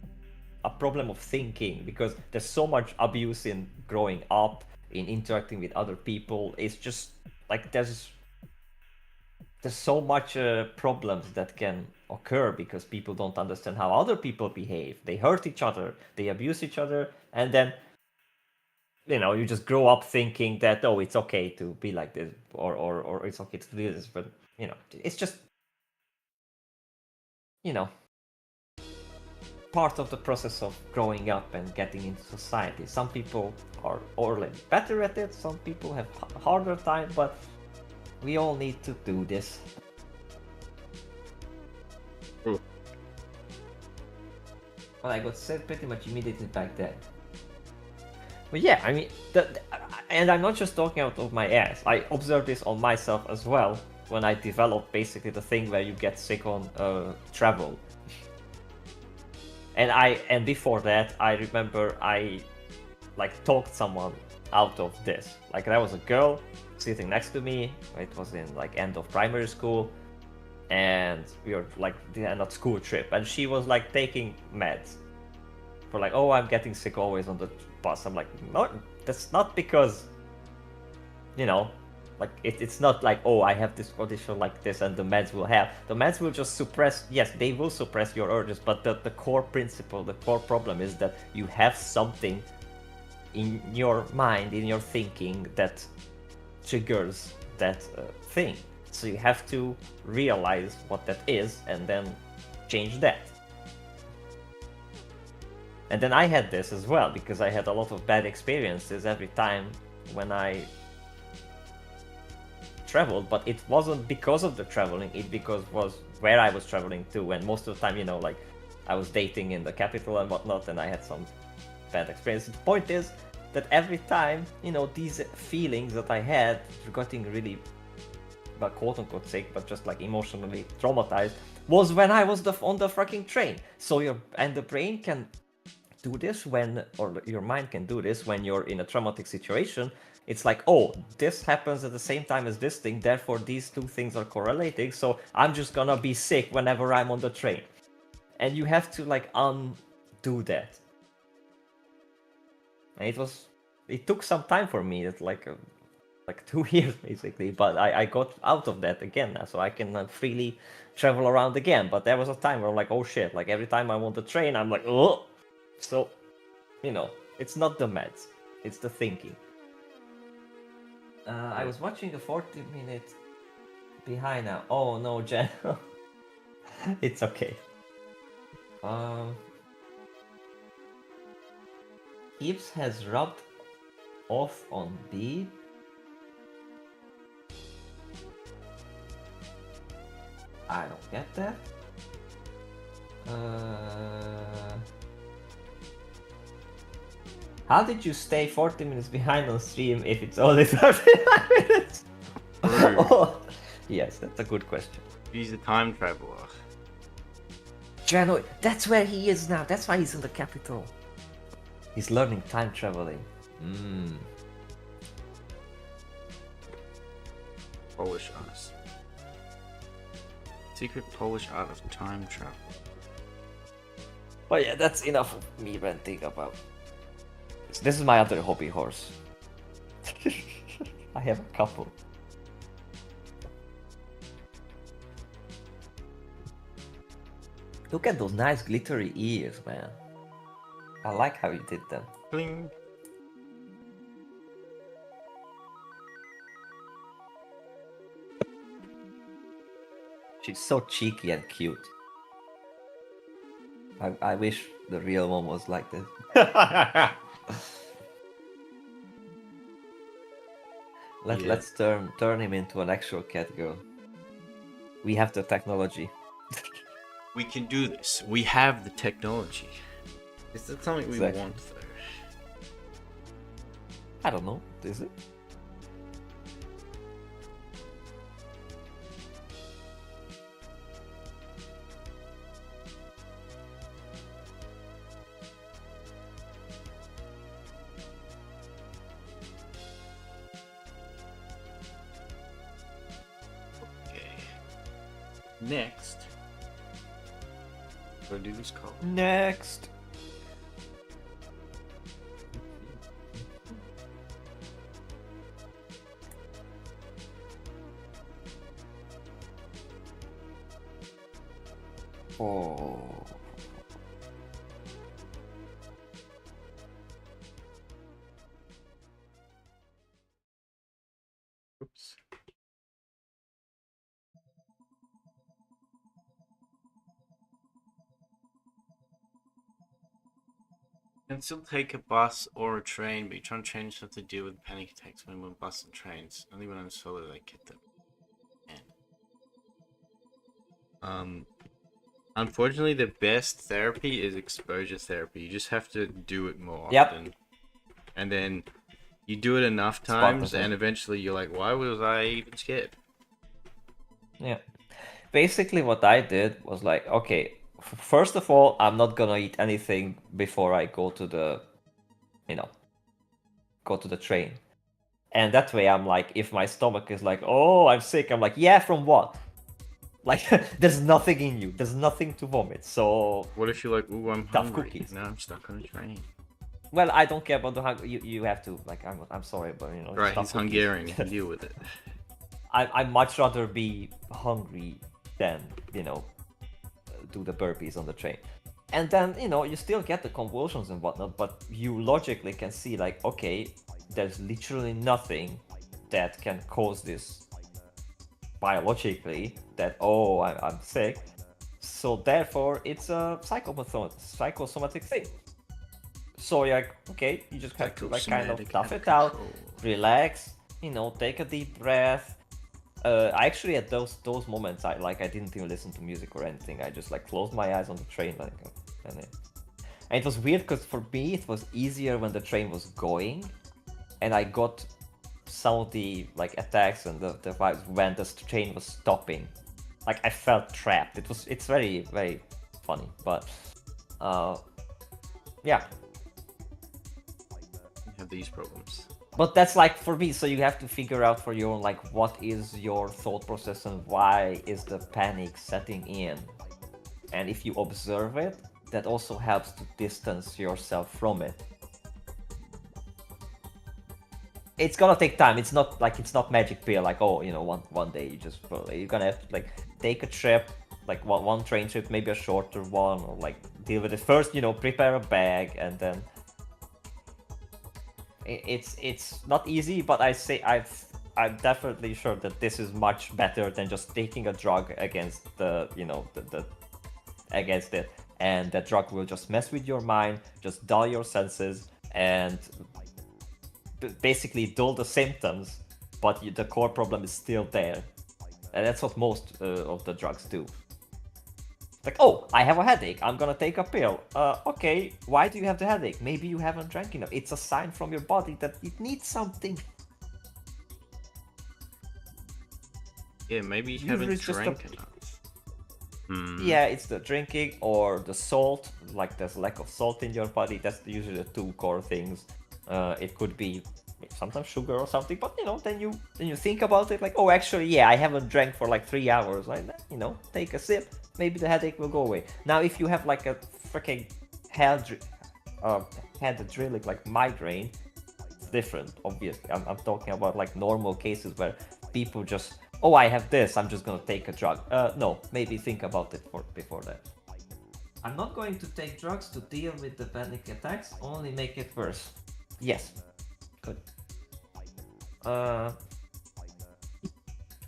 Speaker 2: a problem of thinking, because there's so much abuse in growing up, in interacting with other people. It's just like there's so much problems that can occur because people don't understand how other people behave. They hurt each other, they abuse each other, and then, you know, you just grow up thinking that, oh, it's okay to be like this, or it's okay to do this. But, you know, it's just, you know, part of the process of growing up and getting into society. Some people are already better at it, some people have harder time, but we all need to do this.
Speaker 1: Ooh.
Speaker 2: Well, I got sick pretty much immediately back then. But yeah, I mean, and I'm not just talking out of my ass. I observed this on myself as well when I developed basically the thing where you get sick on travel. And before that, I remember I like talked someone out of this. Like, there was a girl sitting next to me. It was in like end of primary school, and we were like the end of school trip, and she was like taking meds for like, oh, I'm getting sick always on the bus. I'm like, no, that's not because, you know, like it's not like, oh, I have this condition like this and the meds will help. The meds will just suppress, yes, they will suppress your urges, but the core principle, the core problem is that you have something in your mind, in your thinking, that triggers that thing. So you have to realize what that is and then change that. And then I had this as well, because I had a lot of bad experiences every time when I traveled, but it wasn't because of the traveling, it was where I was traveling to, and most of the time, you know, like, I was dating in the capital and whatnot, and I had some bad experiences. The point is that every time, you know, these feelings that I had, getting really, but quote-unquote sick, but just like emotionally traumatized, was when I was on the fucking train. So the brain can do this when, or your mind can do this when you're in a traumatic situation. It's like, oh, this happens at the same time as this thing, therefore these two things are correlating, so I'm just gonna be sick whenever I'm on the train. And you have to like undo that. And it was it took some time for me. It's like 2 years basically, but I got out of that again now, so I can freely travel around again. But there was a time where I'm like, oh shit, like every time I'm on the train, I'm like, oh. So, it's not the meds, it's the thinking. I was watching a 40-minute behind now. Oh no, Jen. It's okay. Gibbs has rubbed off on B. I don't get that. How did you stay 40 minutes behind on stream if it's only 35 minutes?
Speaker 1: True.
Speaker 2: Oh, yes, that's a good question.
Speaker 1: He's a time traveler.
Speaker 2: Jano, that's where he is now. That's why he's in the capital. He's learning time traveling.
Speaker 1: Polish artist. Secret Polish art of time travel.
Speaker 2: But yeah, that's enough of me ranting about. This is my other hobby horse. I have a couple. Look at those nice glittery ears, man. I like how you did them.
Speaker 1: Bling.
Speaker 2: She's so cheeky and cute. I wish the real one was like this. Let's turn him into an actual cat girl. We have the technology.
Speaker 1: We can do this. We have the technology. Is that something we
Speaker 2: Exactly.
Speaker 1: want, though?
Speaker 2: I don't know. Is it?
Speaker 1: Okay. Next. Go do this call.
Speaker 2: Next. Oh.
Speaker 1: Oops. Can still take a bus or a train, but you're trying to change stuff to deal with panic attacks when we're on bus and trains. Only when I'm solo I get them. Unfortunately, the best therapy is exposure therapy. You just have to do it more
Speaker 2: Yep.
Speaker 1: often. And then you do it enough
Speaker 2: Spot
Speaker 1: times,
Speaker 2: the thing.
Speaker 1: and eventually you're like, why was I even scared?
Speaker 2: Yeah. Basically, what I did was like, okay, first of all, I'm not gonna eat anything before I go to the, go to the train. And that way, I'm like, if my stomach is like, oh, I'm sick, I'm like, yeah, from what? Like, there's nothing in you. There's nothing to vomit. So,
Speaker 1: What if you're like, ooh, I'm
Speaker 2: Tough
Speaker 1: hungry?
Speaker 2: cookies.
Speaker 1: No, I'm stuck on a train.
Speaker 2: well, I don't care about the hunger. You have to, like, I'm sorry, but
Speaker 1: Right,
Speaker 2: stuff
Speaker 1: he's
Speaker 2: cookies.
Speaker 1: Hungarian. He can deal with it.
Speaker 2: I'd much rather be hungry than, do the burpees on the train. And then, you still get the convulsions and whatnot, but you logically can see, like, okay, there's literally nothing that can cause this biologically, that, oh, I'm sick. So therefore, it's a psychosomatic thing. So you're like, okay, you just have to, like, kind of
Speaker 1: Psychosomatic
Speaker 2: tough
Speaker 1: out of
Speaker 2: it out,
Speaker 1: control.
Speaker 2: relax, take a deep breath. I actually, at those moments, I didn't even listen to music or anything. I just like closed my eyes on the train, like, and it was weird because for me it was easier when the train was going, and I got some of the like attacks and the vibes when the train was stopping. Like I felt trapped. It's very, very funny, but yeah.
Speaker 1: You have these problems.
Speaker 2: But that's like for me, so you have to figure out for your own, like, what is your thought process and why is the panic setting in. And if you observe it, that also helps to distance yourself from it. it's gonna take time. It's not magic pill. Like, oh, one day you just you're gonna have to like take a trip, like one train trip, maybe a shorter one, or like deal with it first. Prepare a bag, and then it's not easy. But I'm definitely sure that this is much better than just taking a drug against the against it, and that drug will just mess with your mind, just dull your senses, and basically dull the symptoms, but the core problem is still there. And that's what most of the drugs do. Like, oh, I have a headache, I'm gonna take a pill. Okay, why do you have the headache? Maybe you haven't drank enough. It's a sign from your body that it needs something.
Speaker 1: Yeah, maybe you
Speaker 2: Usually
Speaker 1: haven't
Speaker 2: it's just
Speaker 1: drank enough.
Speaker 2: Yeah, it's the drinking or the salt. Like, there's lack of salt in your body. That's usually the two core things. It could be sometimes sugar or something, but then you think about it, like, oh, actually, yeah, I haven't drank for like 3 hours. Like, take a sip, maybe the headache will go away. Now, if you have like a freaking head drilling, like migraine, it's different. Obviously, I'm talking about like normal cases where people just, oh, I have this, I'm just gonna take a drug. No, maybe think about it before that. I'm not going to take drugs to deal with the panic attacks, only make it worse. Yes. Good. I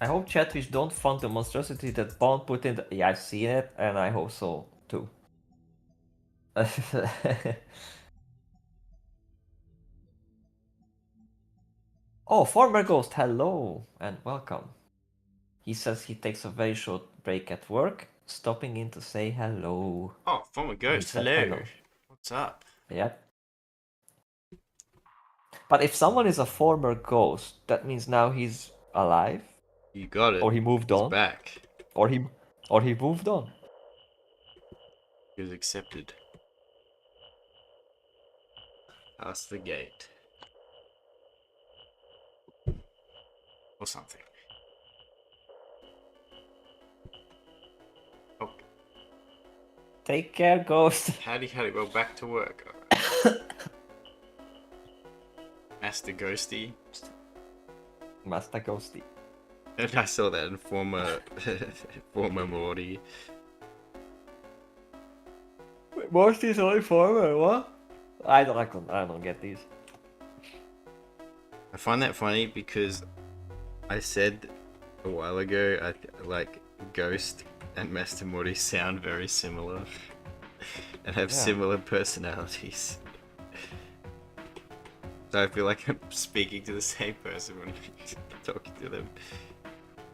Speaker 2: hope Chatfish don't fund the monstrosity that Bond put in the... Yeah, I've seen it, and I hope so, too. Oh, former ghost, hello, and welcome. He says he takes a very short break at work, stopping in to say hello.
Speaker 1: Oh, former ghost, hello. What's up?
Speaker 2: Yep. But if someone is a former ghost, that means now he's alive?
Speaker 1: You got it.
Speaker 2: Or he moved
Speaker 1: He's
Speaker 2: on?
Speaker 1: back.
Speaker 2: Or he moved on?
Speaker 1: He was accepted. Past the gate. Or something. Oh.
Speaker 2: Take care, ghost.
Speaker 1: Howdy, well, back to work. Master Ghosty.
Speaker 2: Master Ghosty.
Speaker 1: And I saw that in former Morty.
Speaker 2: Wait, Morty's only former, what? I don't get these.
Speaker 1: I find that funny because I said a while ago, like Ghost and Master Morty sound very similar and have similar personalities. So I feel like I'm speaking to the same person when I'm talking to them.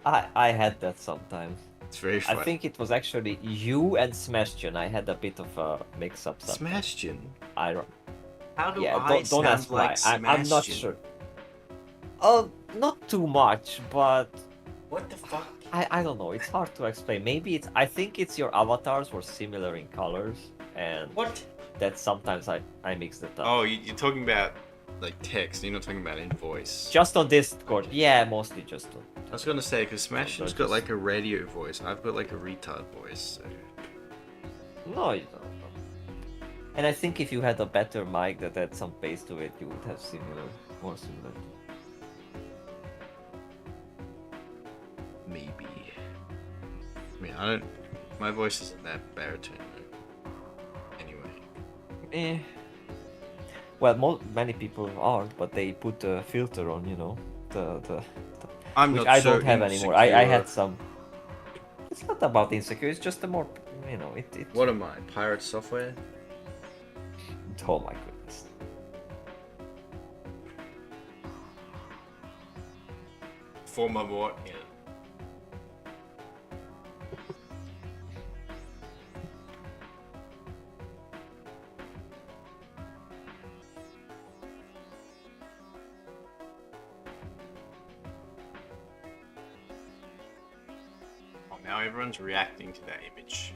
Speaker 2: I had that sometimes.
Speaker 1: It's very funny.
Speaker 2: I think it was actually you and Smashtion. I had a bit of a mix-up.
Speaker 1: Smashtion?
Speaker 2: I don't.
Speaker 1: How do
Speaker 2: Yeah,
Speaker 1: I
Speaker 2: don't ask
Speaker 1: like
Speaker 2: why. I'm not sure. Not too much, but
Speaker 1: what the fuck?
Speaker 2: I don't know. It's hard to explain. Maybe it's. I think it's your avatars were similar in colors, and
Speaker 1: What?
Speaker 2: that sometimes I mix it up.
Speaker 1: Oh, you're talking about like text. You're not talking about in voice.
Speaker 2: Just on Discord. Yeah, mostly just on.
Speaker 1: I was gonna say because Smashion's got like a radio voice. I've got like a retard voice. So.
Speaker 2: No, you don't. And I think if you had a better mic that had some bass to it, you would have more similar.
Speaker 1: Maybe. I mean, I don't. My voice isn't that baritone though. Anyway.
Speaker 2: Well, many people are, but they put a filter on, the
Speaker 1: I'm
Speaker 2: which
Speaker 1: not
Speaker 2: I
Speaker 1: so
Speaker 2: don't have anymore. I had some. It's not about insecure. It's just a more, it.
Speaker 1: What am I? Pirate software?
Speaker 2: Oh my goodness.
Speaker 1: Former what? Yeah. Oh, now everyone's reacting to that image.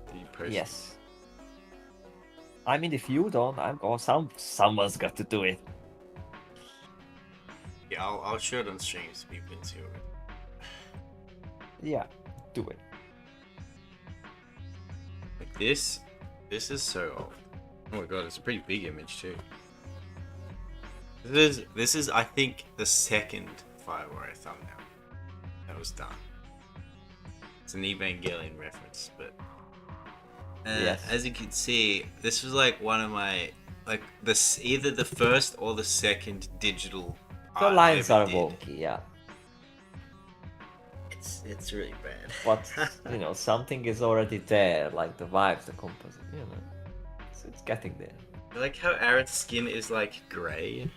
Speaker 1: That you posted.
Speaker 2: Yes. I mean, if you don't, someone's got to do it.
Speaker 1: Yeah, I'll show it on stream so people can see it.
Speaker 2: Yeah, do it.
Speaker 1: Like this is so old. Oh my god, it's a pretty big image too. This is I think the second Fire Warrior thumbnail that was done. It's an Evangelion reference, but
Speaker 2: Yes.
Speaker 1: as you can see, this was like one of my this either the first or the second digital.
Speaker 2: The
Speaker 1: art I
Speaker 2: lines
Speaker 1: ever
Speaker 2: are
Speaker 1: did.
Speaker 2: wonky, yeah.
Speaker 1: It's really bad.
Speaker 2: But something is already there, like the vibes, the composition, So it's getting there.
Speaker 1: I like how Aerith's skin is like grey.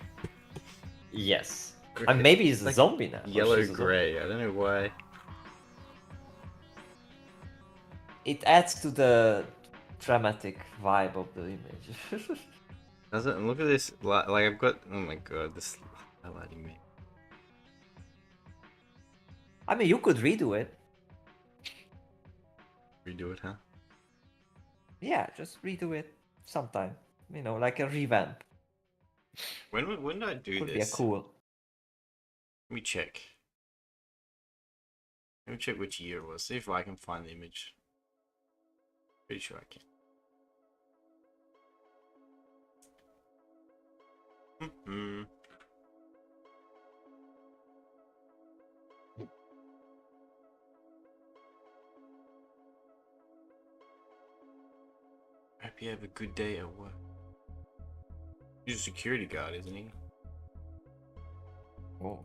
Speaker 2: Yes. And maybe he's a
Speaker 1: Like
Speaker 2: zombie now. or
Speaker 1: Yellow
Speaker 2: she's a zombie.
Speaker 1: grey. I don't know why.
Speaker 2: It adds to the dramatic vibe of the image.
Speaker 1: Doesn't look at this like I've got. Oh my god, this highlighting me.
Speaker 2: I mean, you could redo it.
Speaker 1: Redo it, huh?
Speaker 2: Yeah, just redo it sometime. Like a revamp.
Speaker 1: When did I do
Speaker 2: Could be a
Speaker 1: this?
Speaker 2: cool.
Speaker 1: Let me check. Let me check which year it was. See if I can find the image. Pretty sure I can. Hope you have a good day at work. He's a security guard, isn't he?
Speaker 2: Oh.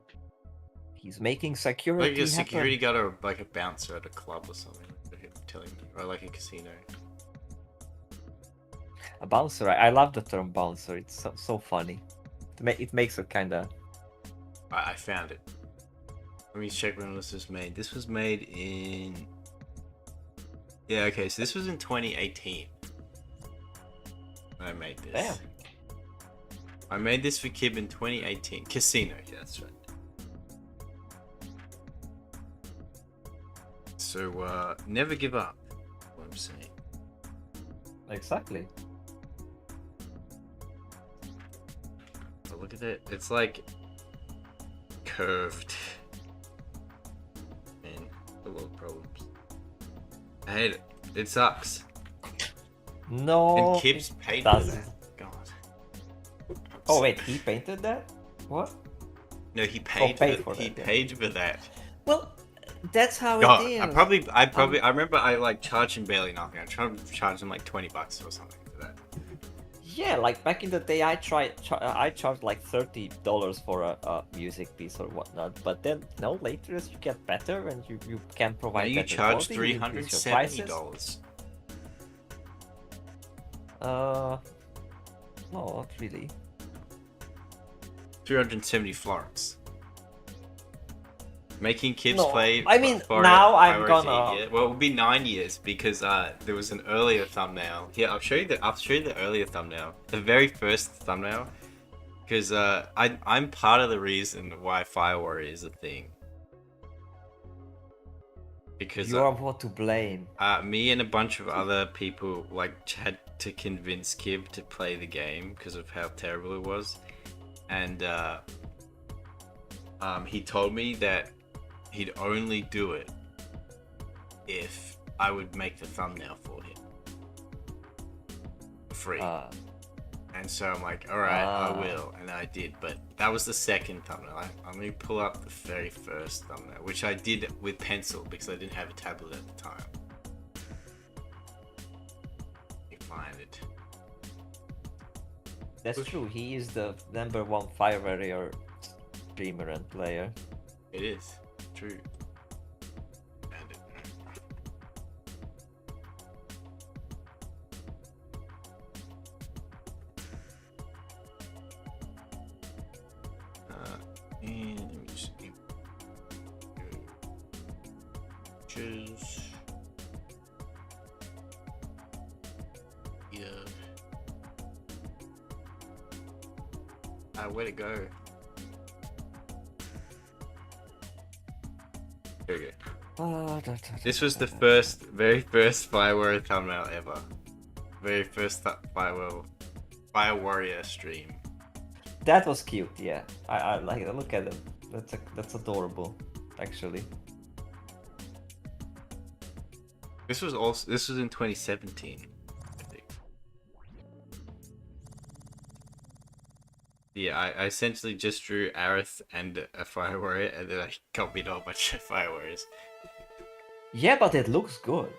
Speaker 2: He's making security
Speaker 1: Like a security
Speaker 2: happen.
Speaker 1: guard or like a bouncer at a club or something. Telling me, or like a casino.
Speaker 2: A bouncer. I love the term bouncer. It's so funny. It makes it kind of.
Speaker 1: I found it. Let me check when this was made. This was made in. Yeah, okay, so this was in 2018. When I made this.
Speaker 2: Damn.
Speaker 1: I made this for Kib in 2018. Casino, yeah, that's right. So, never give up. What I'm saying.
Speaker 2: Exactly.
Speaker 1: But look at it. It's like curved. Man, a lot of problems. I hate it. It sucks.
Speaker 2: No.
Speaker 1: And Kib's
Speaker 2: it
Speaker 1: paid for
Speaker 2: doesn't.
Speaker 1: that. God.
Speaker 2: Oh wait, he painted that? What?
Speaker 1: No, he paid.
Speaker 2: paid
Speaker 1: for,
Speaker 2: for
Speaker 1: he
Speaker 2: that, yeah.
Speaker 1: paid for that.
Speaker 2: Well, that's how
Speaker 1: God,
Speaker 2: it is.
Speaker 1: I remember I like charged him barely nothing. I tried to charge him like $20 or something for that.
Speaker 2: Yeah, like back in the day, I charged like $30 for a music piece or whatnot. But then, no, later as you get better and you can
Speaker 1: Now
Speaker 2: provide.
Speaker 1: you
Speaker 2: better
Speaker 1: charge
Speaker 2: quality, you increase your
Speaker 1: $370.
Speaker 2: No, not really.
Speaker 1: 370 florins. Making Kibs
Speaker 2: No,
Speaker 1: play.
Speaker 2: I mean,
Speaker 1: for
Speaker 2: now I'm
Speaker 1: priority
Speaker 2: gonna-
Speaker 1: year. Well, it would be 9 years because there was an earlier thumbnail. Here, I'll show you the earlier thumbnail, the very first thumbnail, because I'm part of the reason why Fire Warrior is a thing. Because
Speaker 2: You are what to blame.
Speaker 1: me and a bunch of other people like had to convince Kib to play the game because of how terrible it was, and he told me that he'd only do it if I would make the thumbnail for him for free. And so I'm like, all right, I will, and I did. But that was the second thumbnail. I'm gonna pull up the very first thumbnail, which I did with pencil because I didn't have a tablet at the time. Let me find it.
Speaker 2: That's true. He is the #1 Fire Warrior streamer and player.
Speaker 1: It is true. Found it. And let me just choose. Yeah. Where'd it go? Here we go. This was the very first Fire Warrior thumbnail ever. Very first Fire Warrior stream.
Speaker 2: That was cute. Yeah, I like it. Look at it. That's adorable, actually.
Speaker 1: This was in 2017, I think. Yeah, I essentially just drew Aerith and a Fire Warrior, and then I copied a whole bunch of Fire Warriors.
Speaker 2: Yeah, but it looks good.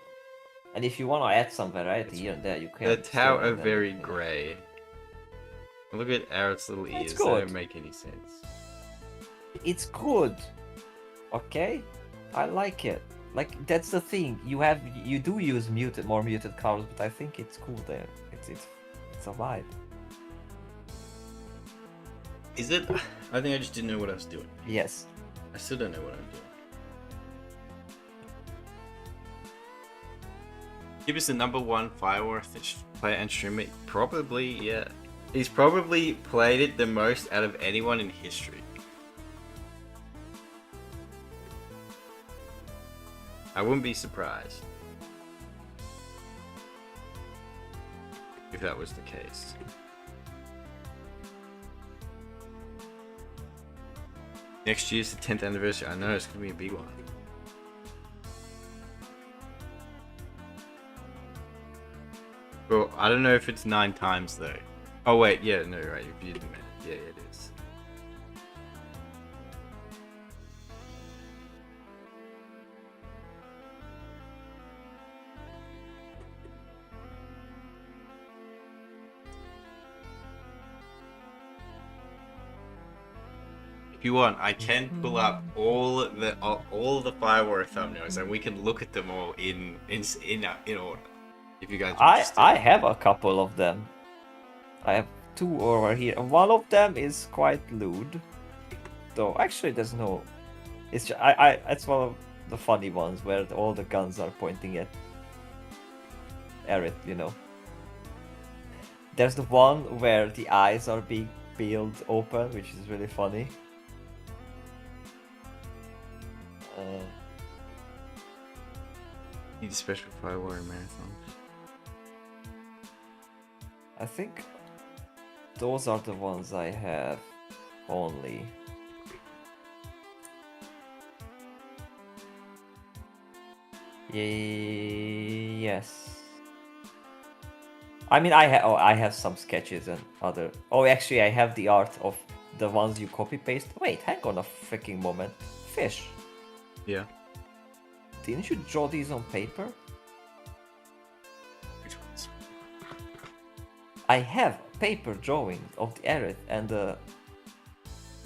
Speaker 2: And if you want to add some variety here and there, you
Speaker 1: The
Speaker 2: can
Speaker 1: Tau
Speaker 2: still.
Speaker 1: are
Speaker 2: And then,
Speaker 1: very grey. Look at Aerith's little
Speaker 2: It's
Speaker 1: ears, they don't
Speaker 2: good.
Speaker 1: make any sense.
Speaker 2: It's good. Okay, I like it. Like that's the thing. You do use more muted colors, but I think it's cool there. It's a vibe.
Speaker 1: Is it? I think I just didn't know what I was doing.
Speaker 2: Yes.
Speaker 1: I still don't know what I'm doing. Give us the #1 Fire Warrior player and streamer. Probably, yeah. He's probably played it the most out of anyone in history. I wouldn't be surprised if that was the case. Next year's the 10th anniversary. I know it's gonna be a big one. Well, I don't know if it's 9 times though. Oh wait, yeah, no, right. If you did the math, yeah, it is. If you want, I can pull up all the Fire Warrior thumbnails, and we can look at them all in order. If you guys are interested.
Speaker 2: I have a couple of them. I have 2 over here. One of them is quite lewd, though. Actually, there's no. It's just, it's one of the funny ones where all the guns are pointing at Aerith. You know. There's the one where the eyes are being peeled open, which is really funny.
Speaker 1: Need a special Fire Warrior marathon.
Speaker 2: I think those are the ones I have only. Yes. I mean, I have some sketches and other. Oh, actually, I have the art of the ones you copy paste. Wait, hang on a freaking moment. Fish,
Speaker 1: Yeah.
Speaker 2: didn't you draw these on paper?
Speaker 1: Which ones?
Speaker 2: I have paper drawings of the Aerith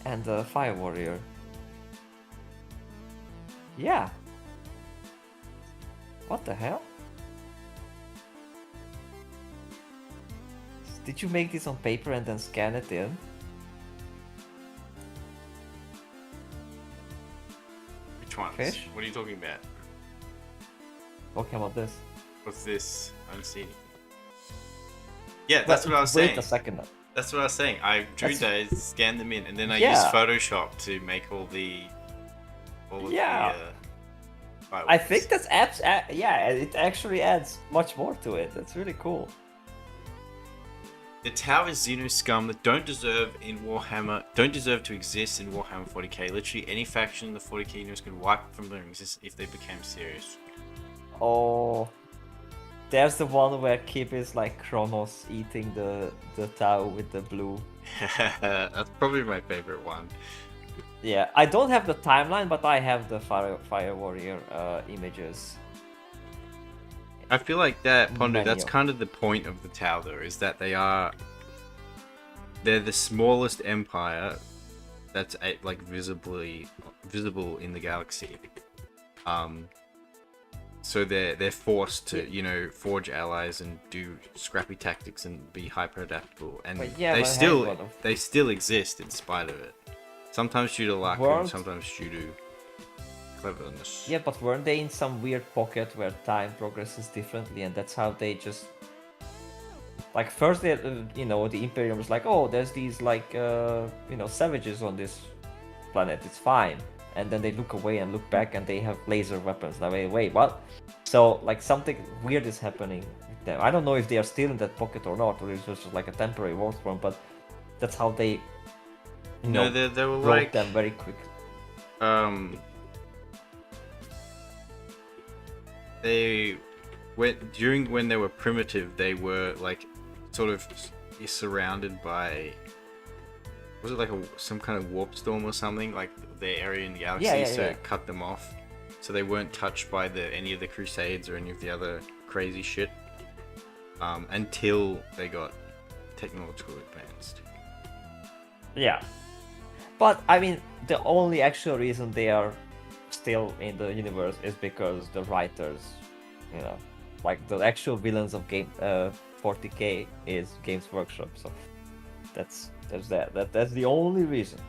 Speaker 2: and the Fire Warrior. Yeah. What the hell? Did you make this on paper and then scan it in?
Speaker 1: Which ones?
Speaker 2: Fish?
Speaker 1: What are you talking about?
Speaker 2: Talking about this.
Speaker 1: What's this? I don't see anything. Yeah, that's what I was saying.
Speaker 2: Wait a second.
Speaker 1: That's what I was saying. I drew
Speaker 2: That's-
Speaker 1: those, scanned them in, and then I
Speaker 2: Yeah.
Speaker 1: used Photoshop to make all of
Speaker 2: Yeah.
Speaker 1: the
Speaker 2: I
Speaker 1: fireworks.
Speaker 2: think that's yeah, it actually adds much more to it. That's really cool.
Speaker 1: The Tower is Xeno scum that don't deserve to exist in Warhammer 40k. Literally any faction in the 40k universe could wipe from their existence if they became serious.
Speaker 2: Oh, there's the one where Kip is like Kronos eating the Tau with the blue.
Speaker 1: That's probably my favorite one.
Speaker 2: Yeah, I don't have the timeline, but I have the Fire Warrior images.
Speaker 1: I feel like that, Pondo, that's
Speaker 2: Manual.
Speaker 1: kind of the point of the Tau, though, is that they're the smallest empire that's like visible in the galaxy. So they're forced to forge allies and do scrappy tactics and be hyper adaptable, and
Speaker 2: But yeah,
Speaker 1: they
Speaker 2: but
Speaker 1: still
Speaker 2: hang on.
Speaker 1: they still exist in spite of it. Sometimes due to luck, and
Speaker 2: Weren't-
Speaker 1: sometimes due to cleverness.
Speaker 2: Yeah, but weren't they in some weird pocket where time progresses differently, and that's how they just like first they, the Imperium was like, oh, there's these like savages on this planet, it's fine, and then they look away and look back and they have laser weapons. Like, wait, what? So like something weird is happening with them. I don't know if they are still in that pocket or not, or it's just like a temporary war form, but that's how they
Speaker 1: No, they were
Speaker 2: broke
Speaker 1: like
Speaker 2: them very quick.
Speaker 1: They went when they were primitive. They were like sort of surrounded by was it like some kind of warp storm or something, like their area in the galaxy,
Speaker 2: Yeah, yeah,
Speaker 1: so
Speaker 2: yeah.
Speaker 1: it cut them off, so they weren't touched by any of the Crusades or any of the other crazy shit, until they got technological advanced.
Speaker 2: Yeah. But I mean, the only actual reason they are still in the universe is because the writers, you know, like the actual villains of game 40k is Games Workshop. So that's that's the only reason.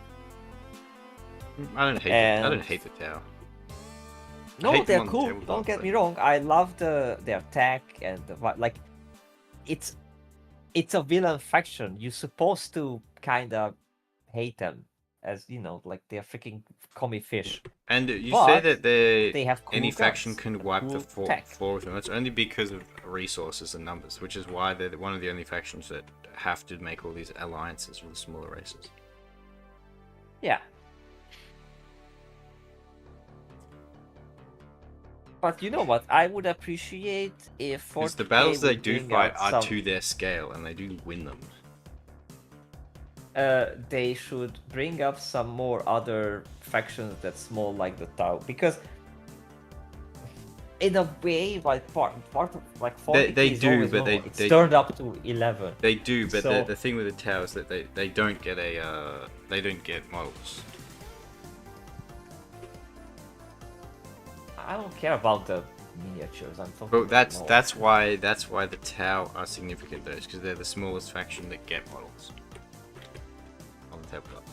Speaker 1: I don't hate it. I don't
Speaker 2: And
Speaker 1: hate the Tau. I
Speaker 2: no,
Speaker 1: hate them
Speaker 2: they're
Speaker 1: on the
Speaker 2: cool.
Speaker 1: tabletop,
Speaker 2: Don't get
Speaker 1: but-
Speaker 2: me wrong. I love their tech and like it's a villain faction. You're supposed to kind of hate them, as you know, like they're freaking commie fish.
Speaker 1: And you
Speaker 2: But
Speaker 1: say that
Speaker 2: they have cool
Speaker 1: any faction
Speaker 2: guns,
Speaker 1: can wipe the
Speaker 2: cool tech.
Speaker 1: floor with them. It's only because of resources and numbers, which is why they're one of the only factions that have to make all these alliances with smaller races.
Speaker 2: Yeah. But you know what? I would appreciate if
Speaker 1: Because the
Speaker 2: 40K
Speaker 1: battles they
Speaker 2: would
Speaker 1: do
Speaker 2: bring
Speaker 1: fight
Speaker 2: out
Speaker 1: are
Speaker 2: some-
Speaker 1: to their scale, and they do win them.
Speaker 2: They should bring up some more other factions that's more like the Tau, because in a way, like part of like 40K
Speaker 1: They
Speaker 2: is
Speaker 1: do,
Speaker 2: always
Speaker 1: but
Speaker 2: normal. It's
Speaker 1: they-
Speaker 2: turned up to 11.
Speaker 1: They do, but
Speaker 2: So-
Speaker 1: the thing with the Tau is that they don't get they don't get models.
Speaker 2: I don't care about the miniatures. I'm talking
Speaker 1: But
Speaker 2: about
Speaker 1: that's
Speaker 2: models.
Speaker 1: that's why the Tau are significant, though, because they're the smallest faction that get models on the tabletop.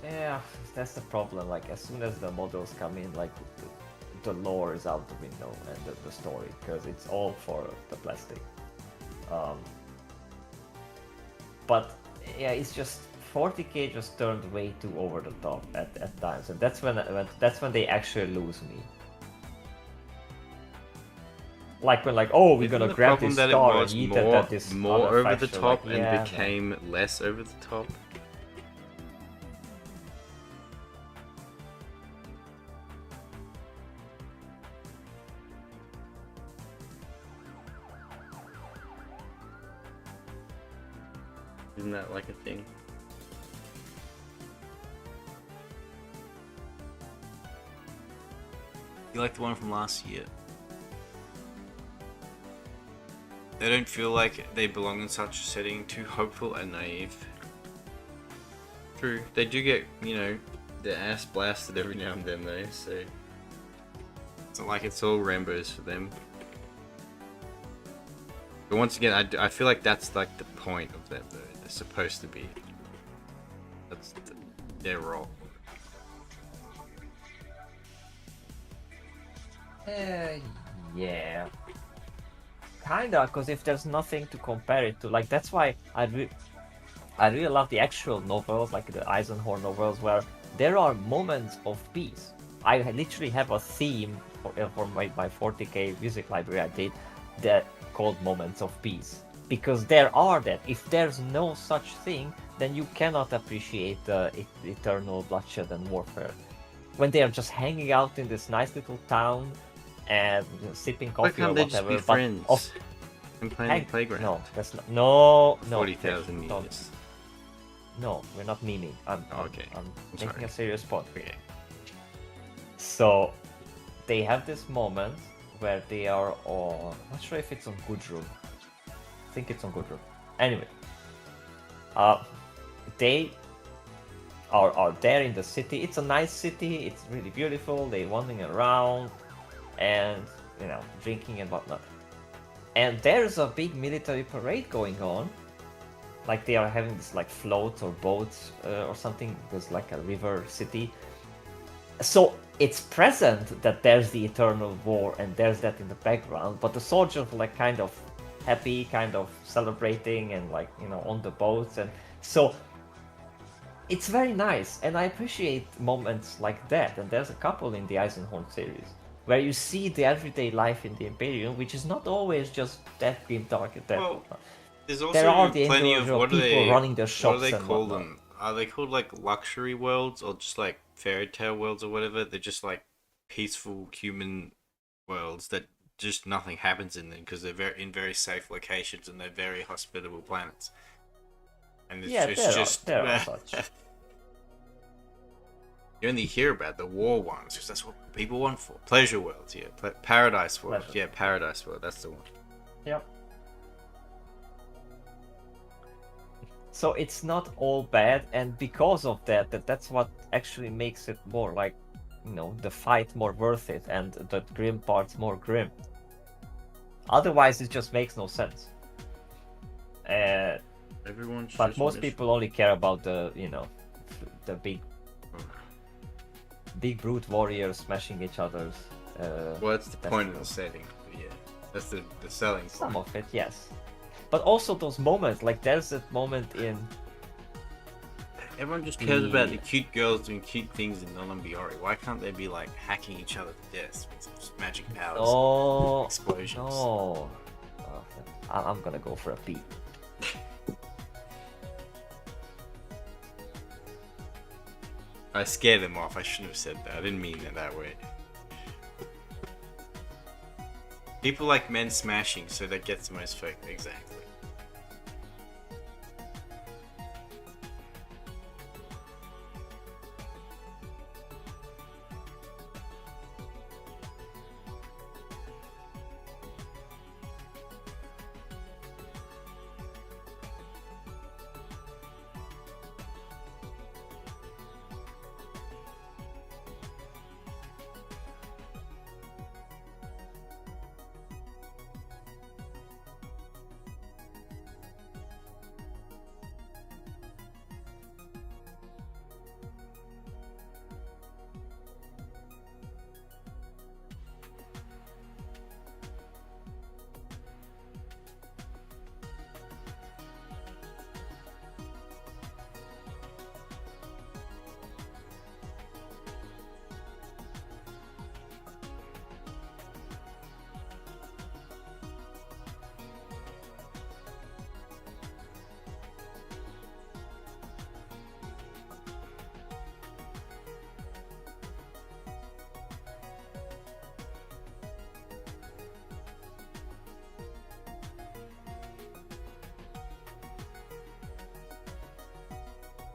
Speaker 2: Yeah, that's the problem. Like as soon as the models come in, like the lore is out the window and the story, because it's all for the plastic. But yeah, it's just 40k just turned way too over the top at times, and that's when they actually lose me. Like when oh we're
Speaker 1: Isn't
Speaker 2: gonna
Speaker 1: the
Speaker 2: grab
Speaker 1: problem
Speaker 2: this
Speaker 1: that it
Speaker 2: star and
Speaker 1: was
Speaker 2: eat it
Speaker 1: more
Speaker 2: at this
Speaker 1: more
Speaker 2: other
Speaker 1: over the
Speaker 2: faction,
Speaker 1: top
Speaker 2: like,
Speaker 1: and
Speaker 2: yeah,
Speaker 1: became less over the top? Isn't that like a thing? You like the one from last year? They don't feel like they belong in such a setting, too hopeful and naive. True, they do get, you know, their ass blasted every now and then though, so... It's not like it's all Rambos for them. But once again, I feel like that's like the point of them though. They're supposed to be. That's their role.
Speaker 2: Yeah. Kinda, because if there's nothing to compare it to, like that's why I really love the actual novels, like the Eisenhorn novels, where there are moments of peace. I literally have a theme for my 40k music library I did that called Moments of Peace. Because there are that. If there's no such thing, then you cannot appreciate the eternal bloodshed and warfare. When they are just hanging out in this nice little town and sipping
Speaker 1: Why
Speaker 2: coffee or
Speaker 1: can't they just
Speaker 2: whatever,
Speaker 1: be
Speaker 2: but
Speaker 1: friends and play on the playground?
Speaker 2: no, that's not. No,
Speaker 1: 40,000
Speaker 2: don't.
Speaker 1: years.
Speaker 2: No, we're not memeing. I'm
Speaker 1: Okay.
Speaker 2: I'm
Speaker 1: I'm
Speaker 2: making
Speaker 1: sorry.
Speaker 2: a serious point.
Speaker 1: Okay.
Speaker 2: So they have this moment where they are on. Not sure if it's on Gudrun. I think it's on Gudrun. Anyway, they are there in the city. It's a nice city. It's really beautiful. They're wandering around, and you know, drinking and whatnot. And there's a big military parade going on. Like they are having this like floats or boats or something. There's like a river city. So it's present that there's the eternal war and there's that in the background, but the soldiers are like kind of happy, kind of celebrating and like, you know, on the boats. And so it's very nice, and I appreciate moments like that. And there's a couple in the Eisenhorn series where you see the everyday life in the Imperium, which is not always just that grim dark and that.
Speaker 1: Well, there's also
Speaker 2: There are the
Speaker 1: plenty of
Speaker 2: individual
Speaker 1: what do
Speaker 2: people
Speaker 1: they
Speaker 2: running their
Speaker 1: what do
Speaker 2: shops
Speaker 1: they
Speaker 2: and
Speaker 1: call
Speaker 2: whatnot.
Speaker 1: them? Are they called like luxury worlds or just like fairy tale worlds or whatever? They're just like peaceful human worlds that just nothing happens in them because they're in very safe locations and they're very hospitable planets. and
Speaker 2: Yeah,
Speaker 1: it's just
Speaker 2: there are such.
Speaker 1: you only hear about the war ones because that's what people want for pleasure worlds. Yeah, Paradise World.
Speaker 2: Pleasure.
Speaker 1: Yeah, Paradise World. That's the one.
Speaker 2: Yep. So it's not all bad, and because of that's what actually makes it more like, the fight more worth it, and the grim parts more grim. Otherwise, it just makes no sense.
Speaker 1: Everyone's
Speaker 2: But
Speaker 1: just
Speaker 2: most people only care about the the big brute warriors smashing each other's.
Speaker 1: Well, that's the point of the
Speaker 2: testicles.
Speaker 1: setting. But yeah, that's the selling point.
Speaker 2: Some of it, yes. But also those moments, like there's that moment in.
Speaker 1: Everyone just cares about
Speaker 2: The-
Speaker 1: the cute girls doing cute things in Non-Biori. Why can't they be like hacking each other to death with magic powers,
Speaker 2: Oh,
Speaker 1: explosions?
Speaker 2: no. I'm gonna go for a pee.
Speaker 1: I scared them off. I shouldn't have said that. I didn't mean it that way. People like men smashing, so that gets the most folk. Exactly.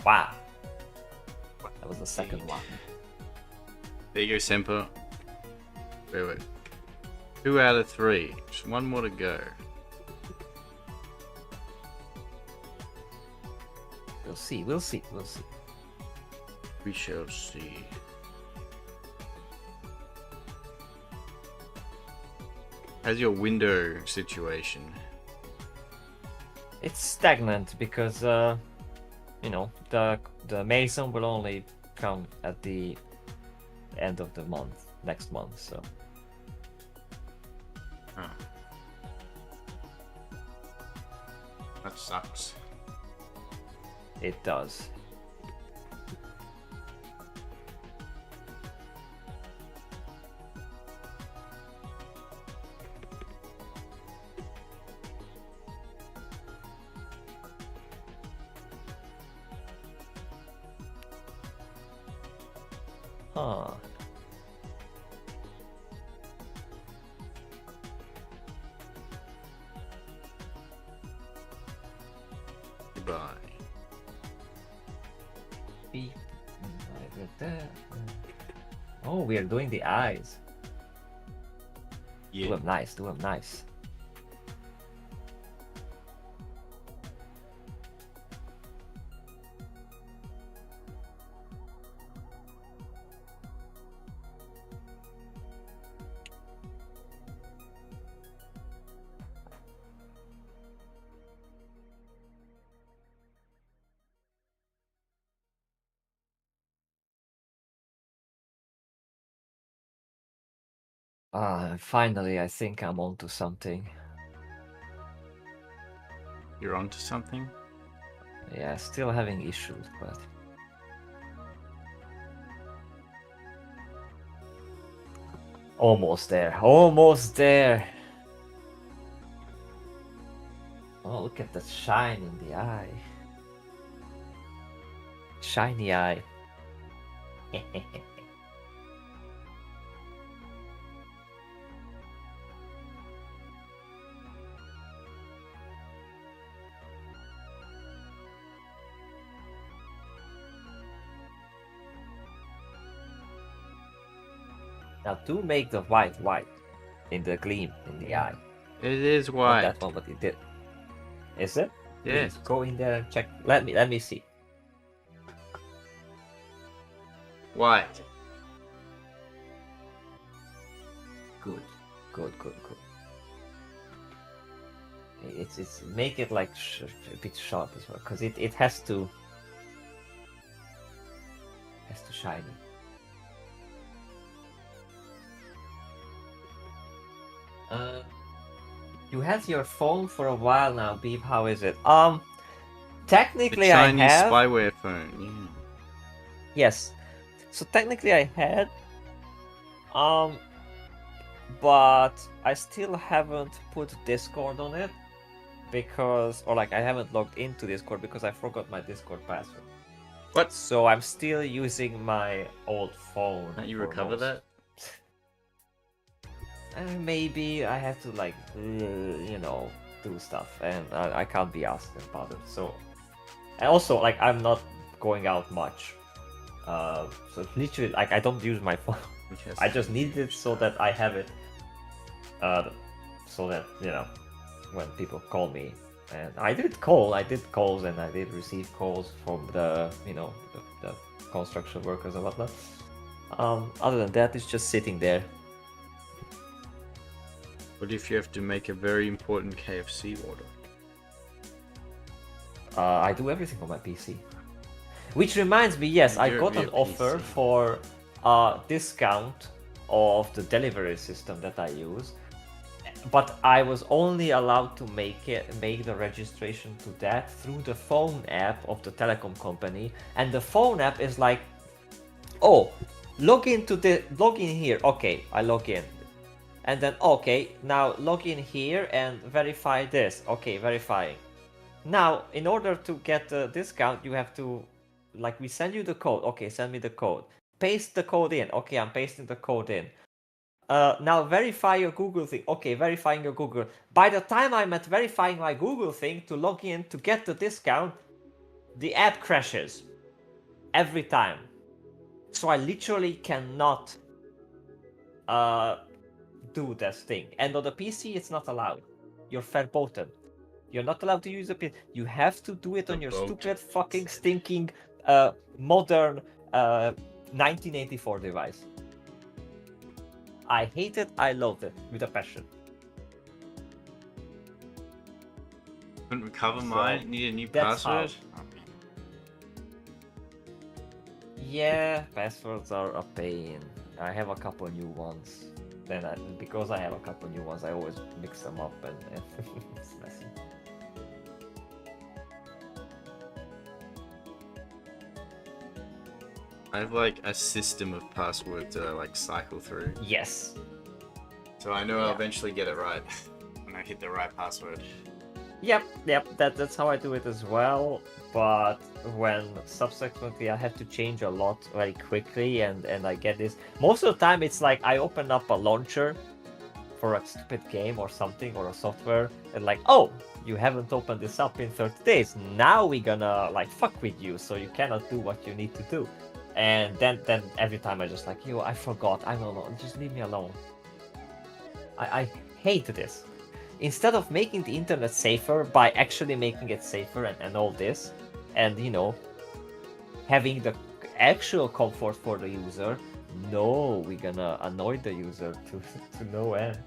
Speaker 2: Wow. That was the second one.
Speaker 1: There you go, Semper. Wait. 2 out of 3. Just one more to go.
Speaker 2: We'll see.
Speaker 1: We shall see. How's your window situation?
Speaker 2: It's stagnant because the Mason will only come at the end of the month, next month, so.
Speaker 1: Huh. That sucks.
Speaker 2: It does. Huh.
Speaker 1: Goodbye.
Speaker 2: Beep. Right there. Oh, we are doing the eyes. Do
Speaker 1: Yeah.
Speaker 2: them nice. Do them nice. Finally, I think I'm onto something.
Speaker 1: You're onto something?
Speaker 2: Yeah, still having issues, but almost there. Almost there. Oh, look at that shine in the eye. Shiny eye. Now to make the white white in the gleam in the eye.
Speaker 1: It is
Speaker 2: Not
Speaker 1: white.
Speaker 2: that one, but it did. Is it?
Speaker 1: Yes.
Speaker 2: Please go in there and check. Let me see.
Speaker 1: White.
Speaker 2: Good. It's make it like a bit sharp as well, because it has to shine. You had your phone for a while now, Beep. How is it?
Speaker 1: The
Speaker 2: Technically I
Speaker 1: Chinese
Speaker 2: have.
Speaker 1: spyware phone. Yeah.
Speaker 2: Yes. So technically I had. But I still haven't put Discord on it because, or like I haven't logged into Discord because I forgot my Discord password.
Speaker 1: What?
Speaker 2: So I'm still using my old phone.
Speaker 1: Can't you
Speaker 2: for
Speaker 1: recover
Speaker 2: most.
Speaker 1: that?
Speaker 2: Maybe I have to like, do stuff, and I can't be asked about it. So, and also like I'm not going out much. So literally like I don't use my phone.
Speaker 1: Yes.
Speaker 2: I just need it so that I have it. So that when people call me, and I did calls, and I did receive calls from the the construction workers and whatnot. Other than that, it's just sitting there.
Speaker 1: What if you have to make a very important KFC order?
Speaker 2: I do everything on my PC. Which reminds me, yes, I got an offer for a discount of the delivery system that I use, but I was only allowed to make the registration to that through the phone app of the telecom company, and the phone app is like, oh, log in here. Okay, I log in, and then okay, now log in here and verify this. Okay, verifying. Now, in order to get the discount, you have to, like, we send you the code. Okay, send me the code. Paste the code in. Okay, I'm pasting the code in. Now verify your Google thing. Okay, verifying your Google. By the time I'm at verifying my Google thing to log in to get the discount, the app crashes. Every time. So I literally cannot do this thing. And on the PC, it's not allowed. You're verboten. You're not allowed to use a PC. You have to do it on your stupid, fucking, stinking, modern 1984 device. I hate it. I love it with a passion.
Speaker 1: Couldn't recover
Speaker 2: So,
Speaker 1: mine. Need a new
Speaker 2: that's
Speaker 1: password.
Speaker 2: Yeah, passwords are a pain. I have a couple new ones. Then because I have a couple new ones, I always mix them up and it's messy.
Speaker 1: I have like a system of passwords that I like cycle through.
Speaker 2: Yes.
Speaker 1: So I know I'll
Speaker 2: Yeah.
Speaker 1: eventually get it right when I hit the right password.
Speaker 2: Yep. That's how I do it as well. But when subsequently I have to change a lot very quickly, and I get this. Most of the time, it's like I open up a launcher for a stupid game or something or a software, and like, oh, you haven't opened this up in 30 days. Now we're gonna like fuck with you, so you cannot do what you need to do. And then every time I just like, yo, I forgot. I'm alone. Just leave me alone. I hate this. Instead of making the internet safer by actually making it safer and all this, and having the actual comfort for the user, no, we're gonna annoy the user to no end.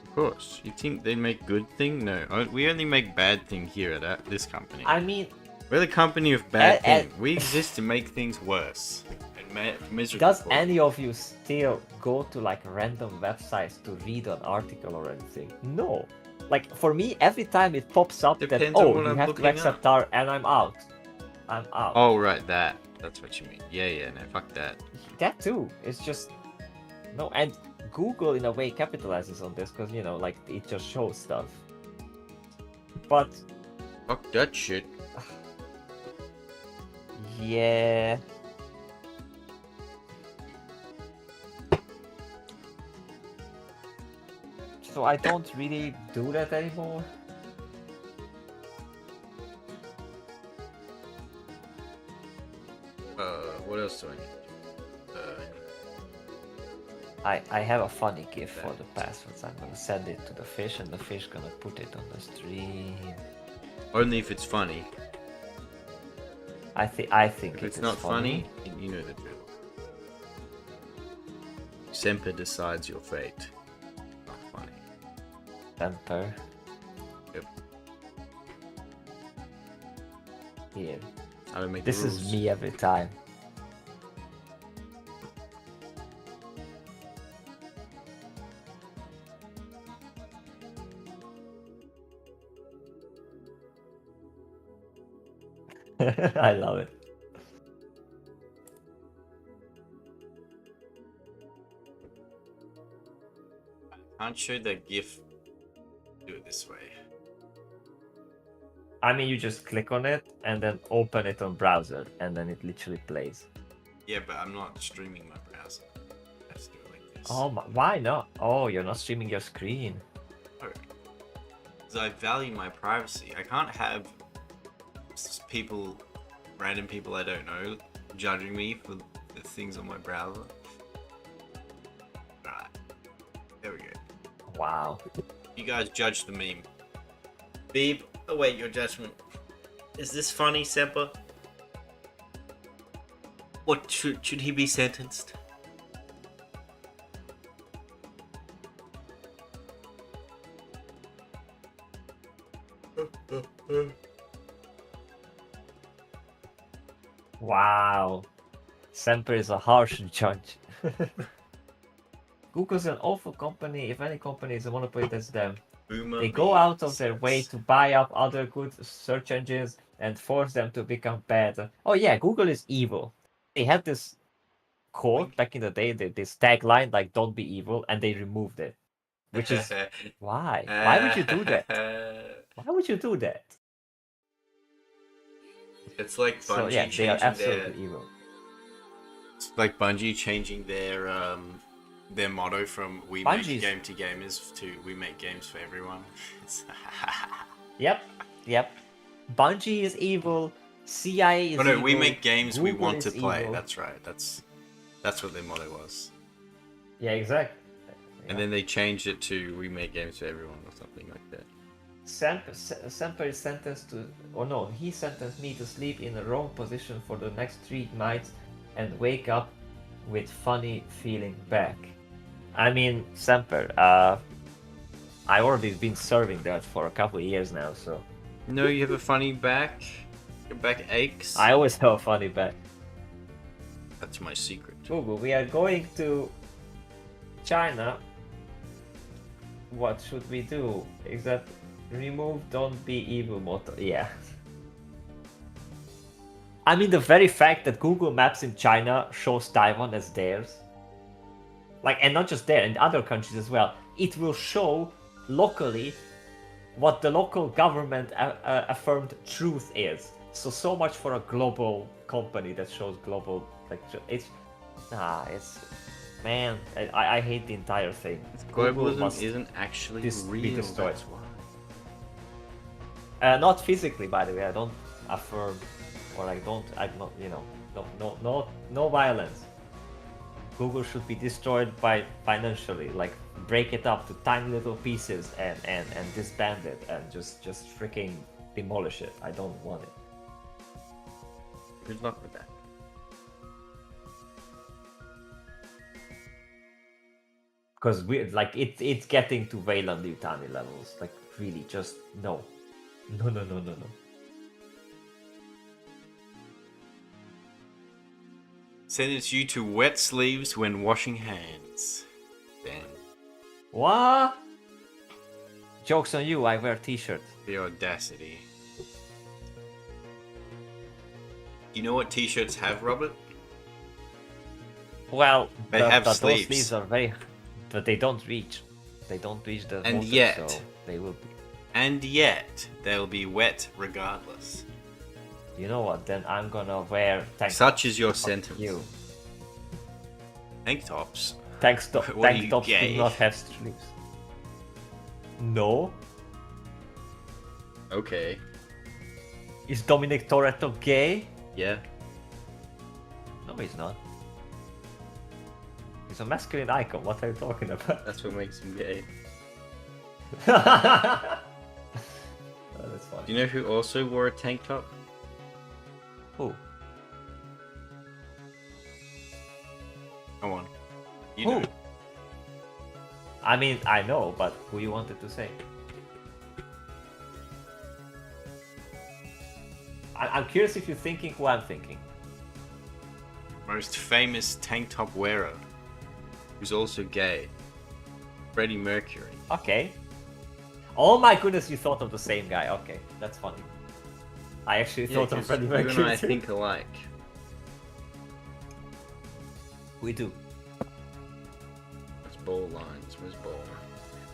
Speaker 1: Of course. You think they make good thing? No, we only make bad thing here at this company.
Speaker 2: I mean,
Speaker 1: We're the company of bad
Speaker 2: and-
Speaker 1: thing. We exist to make things worse and miserable.
Speaker 2: does
Speaker 1: for them.
Speaker 2: any of you still go to like random websites to read an article or anything? No. Like for me, every time it pops up
Speaker 1: Depends
Speaker 2: that
Speaker 1: on
Speaker 2: oh,
Speaker 1: what
Speaker 2: you
Speaker 1: I'm
Speaker 2: have to
Speaker 1: looking
Speaker 2: accept our, and I'm out. I'm out.
Speaker 1: Oh right, that's what you mean. Yeah, no, fuck that.
Speaker 2: That too. It's just no, and Google in a way capitalizes on this because like it just shows stuff. But
Speaker 1: Fuck that shit.
Speaker 2: yeah. So I don't really do that anymore.
Speaker 1: What else do I need?
Speaker 2: I have a funny gift for the passwords. I'm gonna send it to the fish, and the fish gonna put it on the stream.
Speaker 1: Only if it's funny.
Speaker 2: I think
Speaker 1: If
Speaker 2: it
Speaker 1: it's
Speaker 2: is
Speaker 1: not funny, you know the drill. Semper decides your fate. Not funny.
Speaker 2: Temper.
Speaker 1: Yep.
Speaker 2: Here.
Speaker 1: I don't make
Speaker 2: This
Speaker 1: the
Speaker 2: is
Speaker 1: rules.
Speaker 2: me every time. I love it.
Speaker 1: Can't show that GIF. Do it this way.
Speaker 2: I mean, you just click on it and then open it on browser, and then it literally plays.
Speaker 1: Yeah, but I'm not streaming my browser. Let's do it like this.
Speaker 2: Oh, why not? Oh, you're not streaming your screen.
Speaker 1: Because I value my privacy. I can't have people, random people I don't know, judging me for the things on my browser. Alright. There we go.
Speaker 2: Wow.
Speaker 1: You guys judge the meme. Beeb, await your judgment. Is this funny, Semper? What should he be sentenced?
Speaker 2: Wow. Semper is a harsh judge. Google's an awful company. If any company is a monopoly, that's them.
Speaker 1: Boomer
Speaker 2: They go out of their
Speaker 1: memes.
Speaker 2: way to buy up other good search engines and force them to become bad. Oh yeah, Google is evil. They had this quote back in the day, this tagline like "Don't be evil," and they removed it. Which is why? Why would you do that? Why would you do that?
Speaker 1: It's like Bungie
Speaker 2: So yeah, they are
Speaker 1: changing
Speaker 2: absolutely
Speaker 1: their.
Speaker 2: evil.
Speaker 1: It's like Bungie changing their motto from "We
Speaker 2: Bungie's-
Speaker 1: make game to gamers" to "We make games for everyone." It's
Speaker 2: Yep. Bungie is evil. CIA is
Speaker 1: oh no,
Speaker 2: evil.
Speaker 1: we make games we
Speaker 2: Google
Speaker 1: want to
Speaker 2: is
Speaker 1: play.
Speaker 2: evil.
Speaker 1: That's right. That's what their motto was.
Speaker 2: Yeah, exactly.
Speaker 1: And then they changed it to "We make games for everyone" or something like that.
Speaker 2: Semper is sentenced to, or no, he sentenced me to sleep in the wrong position for the next 3 nights and wake up with funny feeling back. I mean, Semper, I already been serving that for a couple of years now, so
Speaker 1: No, you have a funny back. Your back aches.
Speaker 2: I always have a funny back.
Speaker 1: That's my secret.
Speaker 2: Google, we are going to China. What should we do? Is that remove "Don't be evil" motto? Yeah. I mean, the very fact that Google Maps in China shows Taiwan as theirs, like, and not just there, in other countries as well, it will show locally what the local government affirmed truth is. So much for a global company that shows global, like, it's man, I hate the entire thing. Google
Speaker 1: Globalism
Speaker 2: must
Speaker 1: isn't actually
Speaker 2: be
Speaker 1: real.
Speaker 2: destroyed.
Speaker 1: That's why.
Speaker 2: Not physically, by the way. I don't affirm, or I'm not, no violence. Google should be destroyed by financially, like break it up to tiny little pieces and disband it and just freaking demolish it. I don't want it.
Speaker 1: Good luck with that.
Speaker 2: Because we like it's getting to Wayland Yutani levels. Like really, just no. No.
Speaker 1: Sentence you to wet sleeves when washing hands. Damn.
Speaker 2: What? Joke's on you, I wear t-shirt.
Speaker 1: The audacity. You know what t-shirts have, Robert?
Speaker 2: Well,
Speaker 1: They have
Speaker 2: those
Speaker 1: sleeves.
Speaker 2: sleeves are very, but they don't reach. They don't reach the
Speaker 1: And
Speaker 2: water,
Speaker 1: yet-
Speaker 2: so they will be.
Speaker 1: And yet, they'll be wet regardless.
Speaker 2: You know what? Then I'm gonna wear tank.
Speaker 1: Such is your
Speaker 2: Fuck
Speaker 1: sentence.
Speaker 2: You
Speaker 1: Tank tops.
Speaker 2: tank
Speaker 1: What are
Speaker 2: tank
Speaker 1: you,
Speaker 2: tops
Speaker 1: gay?
Speaker 2: do not have sleeves. No,
Speaker 1: Okay.
Speaker 2: is Dominic Toretto gay?
Speaker 1: Yeah.
Speaker 2: No, he's not. He's a masculine icon. What are you talking about?
Speaker 1: That's what makes him gay.
Speaker 2: Oh, that's funny.
Speaker 1: Do you know who also wore a tank top?
Speaker 2: Who?
Speaker 1: Come on. You
Speaker 2: Who?
Speaker 1: know.
Speaker 2: I mean, I know, but who you wanted to say? I'm curious if you're thinking who I'm thinking.
Speaker 1: Most famous tank top wearer, who's also gay. Freddie Mercury.
Speaker 2: Okay. Oh my goodness, you thought of the same guy. Okay, that's funny. I actually thought of
Speaker 1: 'cause
Speaker 2: Freddie
Speaker 1: you
Speaker 2: Mercury.
Speaker 1: and I
Speaker 2: too.
Speaker 1: think alike.
Speaker 2: We do.
Speaker 1: Where's ball lines? Where's ball?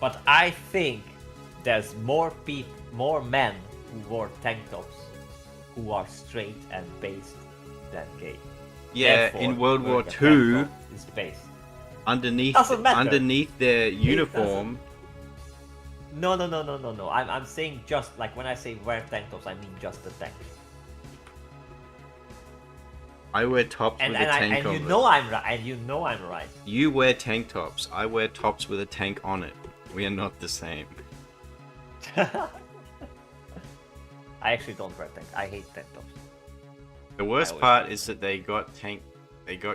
Speaker 2: But I think there's more men who wore tank tops who are straight and based than gay.
Speaker 1: Yeah,
Speaker 2: Therefore,
Speaker 1: in World War
Speaker 2: wearing a tank
Speaker 1: II,
Speaker 2: top is based.
Speaker 1: underneath
Speaker 2: Doesn't matter.
Speaker 1: their
Speaker 2: doesn't.
Speaker 1: uniform,
Speaker 2: No. I'm saying just like when I say wear tank tops, I mean just the tank.
Speaker 1: I wear tops
Speaker 2: And
Speaker 1: with a tank
Speaker 2: and
Speaker 1: on
Speaker 2: you
Speaker 1: it.
Speaker 2: know I'm right. And you know I'm right.
Speaker 1: You wear tank tops. I wear tops with a tank on it. We are not the same.
Speaker 2: I actually don't wear tank. I hate tank tops.
Speaker 1: The worst
Speaker 2: always
Speaker 1: part
Speaker 2: do.
Speaker 1: is that they got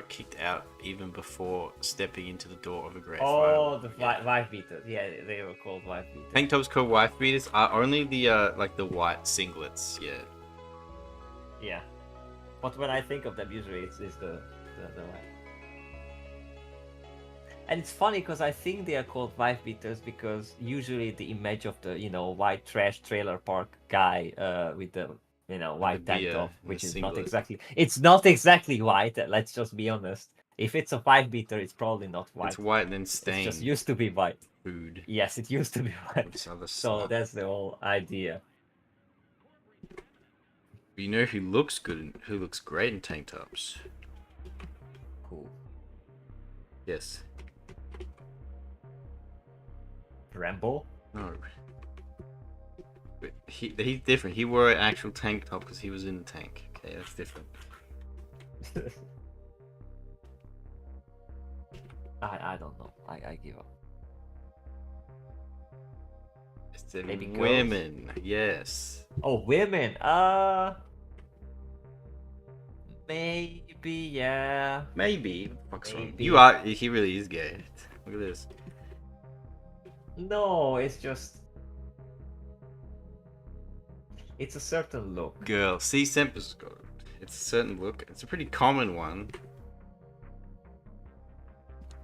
Speaker 1: kicked out even before stepping into the door of a great
Speaker 2: Oh,
Speaker 1: fire.
Speaker 2: the wife beaters. Yeah, they were called wife beaters.
Speaker 1: Tank tops called wife beaters are only the like the white singlets. Yeah.
Speaker 2: Yeah. But when I think of them, usually it's the wife. And it's funny because I think they are called wife beaters because usually the image of the white trash trailer park guy with the white tank
Speaker 1: beer
Speaker 2: top,
Speaker 1: and
Speaker 2: which
Speaker 1: the
Speaker 2: is not
Speaker 1: singlet.
Speaker 2: exactly white. Let's just be honest. If it's a wife beater, it's probably not white.
Speaker 1: It's white and then
Speaker 2: It
Speaker 1: stained.
Speaker 2: just used to be white.
Speaker 1: Food.
Speaker 2: Yes, it used to be white.
Speaker 1: This other
Speaker 2: So
Speaker 1: stuff.
Speaker 2: that's the whole idea.
Speaker 1: You know who looks good and who looks great in tank tops?
Speaker 2: Cool.
Speaker 1: Yes.
Speaker 2: Rambo.
Speaker 1: No. But he's different. He wore an actual tank top because he was in the tank. Okay, that's different.
Speaker 2: I don't know. I give up.
Speaker 1: It's the
Speaker 2: Maybe girls?
Speaker 1: women. Yes.
Speaker 2: Oh, women. Maybe, yeah.
Speaker 1: Maybe. Fuck's wrong.
Speaker 2: Maybe.
Speaker 1: You are. He really is gay. Look at this.
Speaker 2: No, it's just. It's a certain look.
Speaker 1: Girl. See, Semper's got it. It's a certain look. It's a pretty common one.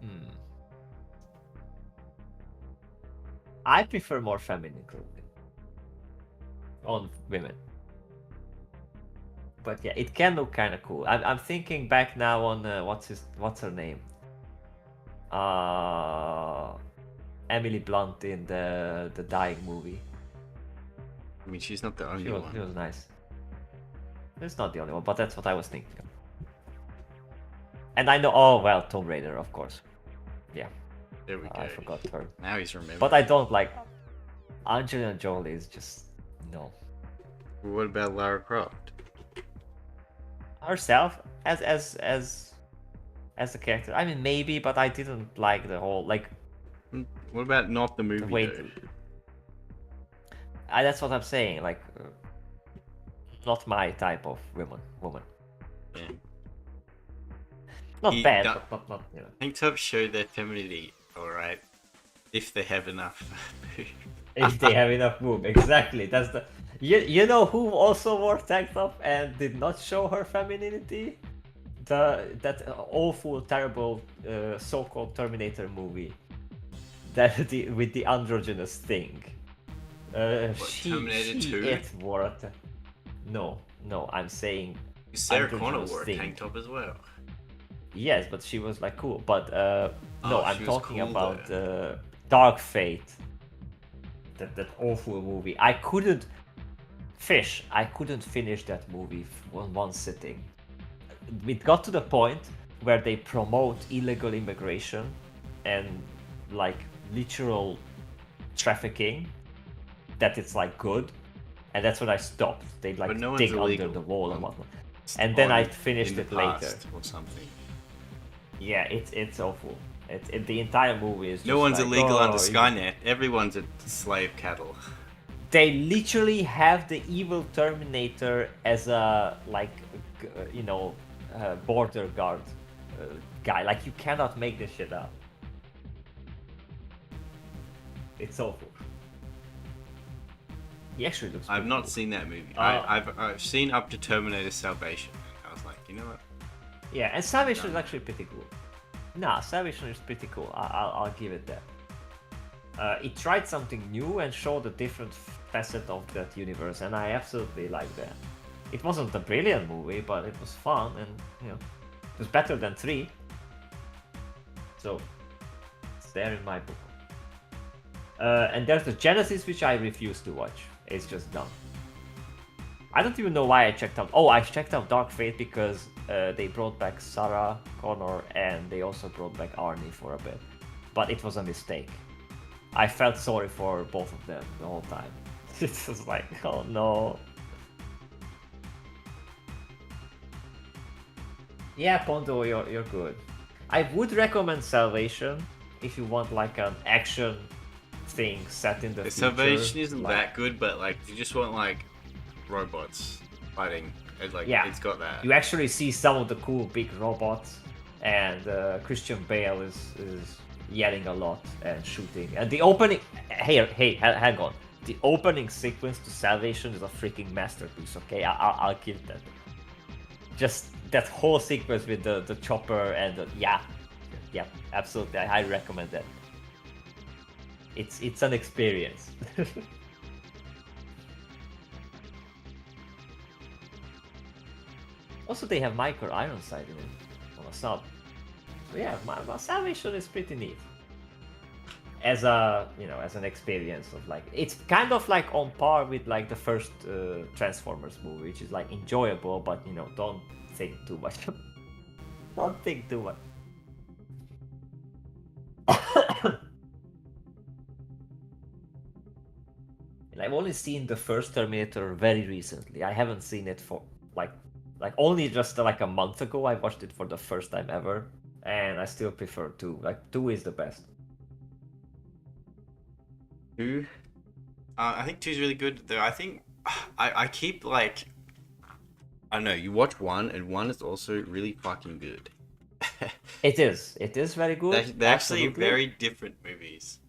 Speaker 2: Hmm. I prefer more feminine clothing on women. But yeah, it can look kind of cool. I'm thinking back now on what's her name? Emily Blunt in the Dying movie.
Speaker 1: I mean, she's not the only
Speaker 2: She
Speaker 1: one.
Speaker 2: was nice. It's not the only one, but that's what I was thinking of. And I know, oh well, Tomb Raider, of course. Yeah,
Speaker 1: There we go.
Speaker 2: I forgot her.
Speaker 1: Now he's remembered.
Speaker 2: But I don't like Angelina Jolie. Is just no.
Speaker 1: What about Lara Croft?
Speaker 2: Herself as a character. I mean, maybe, but I didn't like the whole like
Speaker 1: What about not the movie?
Speaker 2: the way.
Speaker 1: though?
Speaker 2: That's what I'm saying. Like, not my type of woman.
Speaker 1: Yeah.
Speaker 2: Not
Speaker 1: He
Speaker 2: bad,
Speaker 1: do-
Speaker 2: but not
Speaker 1: Tank tops show their femininity, alright? If they have enough.
Speaker 2: if they have enough boom. Exactly. That's the. You know who also wore tank top and did not show her femininity? That awful, terrible, so-called Terminator movie. With the androgynous thing.
Speaker 1: Terminator 2?
Speaker 2: It wore a No, I'm saying
Speaker 1: Sarah Connor
Speaker 2: androgynous
Speaker 1: wore a
Speaker 2: thing.
Speaker 1: tank top as well.
Speaker 2: Yes, but she was like cool. But no,
Speaker 1: Oh,
Speaker 2: I'm
Speaker 1: she was
Speaker 2: talking
Speaker 1: cool,
Speaker 2: about Dark Fate. That awful movie. I couldn't finish that movie on one sitting. It got to the point where they promote illegal immigration and like literal trafficking. That it's like good, and that's when I stopped. They like
Speaker 1: But no one's
Speaker 2: dig
Speaker 1: illegal.
Speaker 2: under the wall and
Speaker 1: Um,
Speaker 2: whatnot. And then I
Speaker 1: On-
Speaker 2: finished
Speaker 1: in the
Speaker 2: it later.
Speaker 1: past or something.
Speaker 2: Yeah, it's awful. The entire movie is just
Speaker 1: No one's
Speaker 2: like,
Speaker 1: illegal
Speaker 2: oh,
Speaker 1: under Skynet. Everyone's a slave cattle.
Speaker 2: They literally have the evil Terminator as a border guard guy. Like, you cannot make this shit up. It's awful. He actually looks.
Speaker 1: I've
Speaker 2: pretty
Speaker 1: not
Speaker 2: cool.
Speaker 1: seen that movie.
Speaker 2: Uh,
Speaker 1: I've seen up to Terminator Salvation. I was like, you know what?
Speaker 2: Yeah, and Salvation is actually pretty cool. Nah, Salvation is pretty cool. I'll give it that. It tried something new and showed a different facet of that universe, and I absolutely like that. It wasn't a brilliant movie, but it was fun, and it was better than 3. So it's there in my book. And there's the Genesis, which I refuse to watch. It's just dumb. I don't even know why I checked out. Oh, I checked out Dark Fate because they brought back Sarah Connor and they also brought back Arnie for a bit. But it was a mistake. I felt sorry for both of them the whole time. It was like, oh no. Yeah, Pondo, you're good. I would recommend Salvation if you want like an action thing set in the future.
Speaker 1: Salvation isn't
Speaker 2: like,
Speaker 1: that good, but like you just want like robots fighting. It's like
Speaker 2: Yeah.
Speaker 1: it's got that.
Speaker 2: You actually see some of the cool big robots, and Christian Bale is yelling a lot and shooting. And the opening, hang on. The opening sequence to Salvation is a freaking masterpiece. Okay, I'll give that. Just that whole sequence with the chopper and yeah, absolutely. I recommend that. It's an experience. Also, they have Michael Ironside in it on a sub. So yeah, my Salvation is pretty neat. As as an experience of like, it's kind of like on par with like the first Transformers movie, which is like enjoyable, but don't think too much. Don't think too much. And I've only seen the first Terminator very recently. I haven't seen it for like only just like a month ago. I watched it for the first time ever, and I still prefer 2. Like 2 is the best.
Speaker 1: 2. I think 2 is really good. Though I think I keep like, I don't know. You watch 1, and 1 is also really fucking good.
Speaker 2: It is very good.
Speaker 1: They're actually
Speaker 2: absolutely.
Speaker 1: very different movies.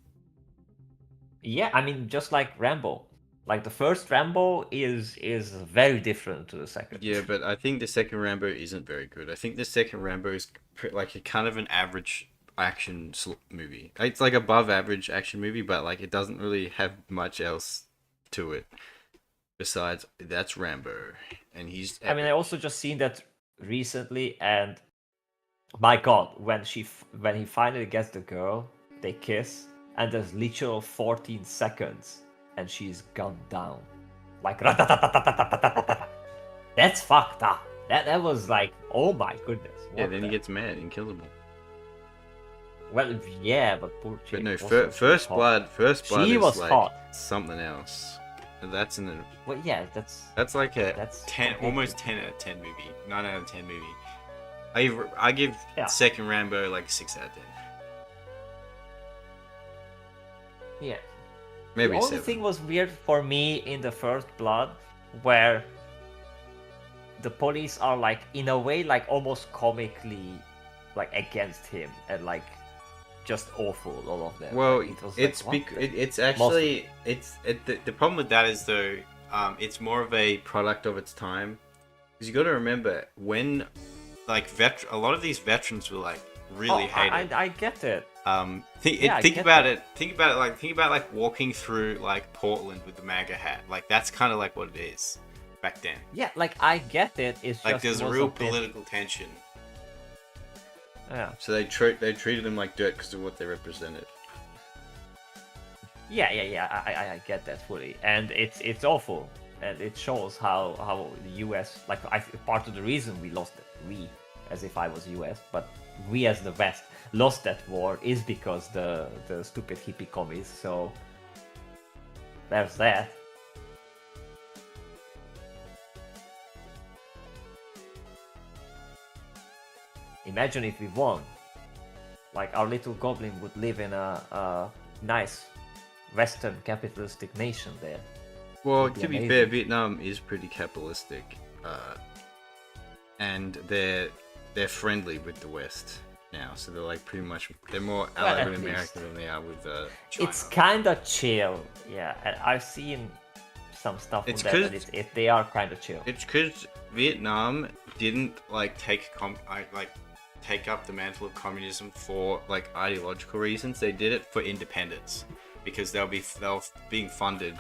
Speaker 2: Yeah, I mean, just like Rambo. Like the first Rambo is very different to the second.
Speaker 1: Yeah, but I think the second Rambo isn't very good. I think the second Rambo is like a kind of an average action movie. It's like above average action movie, but like it doesn't really have much else to it besides that's Rambo, and he's.
Speaker 2: I mean, I also just seen that recently, and my God, when he finally gets the girl, they kiss, and there's literal 14 seconds, and she's gunned down, like that's fucked up. That was like, oh my goodness.
Speaker 1: Yeah, then he gets mad and kills them all.
Speaker 2: Well, yeah, but poor chick.
Speaker 1: But no,
Speaker 2: also
Speaker 1: First
Speaker 2: hot.
Speaker 1: Blood. First Blood
Speaker 2: She
Speaker 1: is
Speaker 2: was
Speaker 1: like
Speaker 2: hot.
Speaker 1: something else. That's in the.
Speaker 2: Well, yeah, that's
Speaker 1: That's like a
Speaker 2: That's
Speaker 1: 10,
Speaker 2: completely-
Speaker 1: almost 10 out of 10 movie. 9 out of 10 movie. I give
Speaker 2: Yeah.
Speaker 1: second Rambo like 6 out of 10.
Speaker 2: yeah.
Speaker 1: Maybe
Speaker 2: The only
Speaker 1: 7.
Speaker 2: thing was weird for me in the First Blood, where the police are like, in a way, like almost comically, like against him and like just awful, all of them.
Speaker 1: Well,
Speaker 2: Like, it was
Speaker 1: it's
Speaker 2: like, what the-
Speaker 1: it's actually the problem with that is though, it's more of a product of its time, because you got to remember when, like a lot of these veterans were like really hated.
Speaker 2: I get it.
Speaker 1: Think
Speaker 2: Yeah, I
Speaker 1: think
Speaker 2: get
Speaker 1: about
Speaker 2: that.
Speaker 1: it. Think about like walking through like Portland with the MAGA hat. Like that's kind of like what it is back then.
Speaker 2: Yeah, like I get it. It's
Speaker 1: Like
Speaker 2: just
Speaker 1: there's a
Speaker 2: was
Speaker 1: real
Speaker 2: bit-
Speaker 1: political tension.
Speaker 2: Yeah.
Speaker 1: So they treated them like dirt because of what they represented.
Speaker 2: Yeah. I get that fully, and it's awful, and it shows how the U.S. like part of the reason we lost it. We, as if I was U.S., but we as the West lost that war is because the stupid hippie commies. So there's that. Imagine if we won. like our little goblin would live in a nice Western capitalistic nation there.
Speaker 1: Well,
Speaker 2: Would be
Speaker 1: to be
Speaker 2: amazing.
Speaker 1: fair, Vietnam is pretty capitalistic, and they're friendly with the West now. So they're like pretty much they're more
Speaker 2: Well,
Speaker 1: allied
Speaker 2: at
Speaker 1: with America
Speaker 2: least.
Speaker 1: than they are with China.
Speaker 2: It's kind of chill, yeah. And I've seen some stuff
Speaker 1: It's
Speaker 2: on that,
Speaker 1: 'cause-
Speaker 2: and they are kind of chill.
Speaker 1: It's because Vietnam didn't like take up the mantle of communism for like ideological reasons. They did it for independence because they were being funded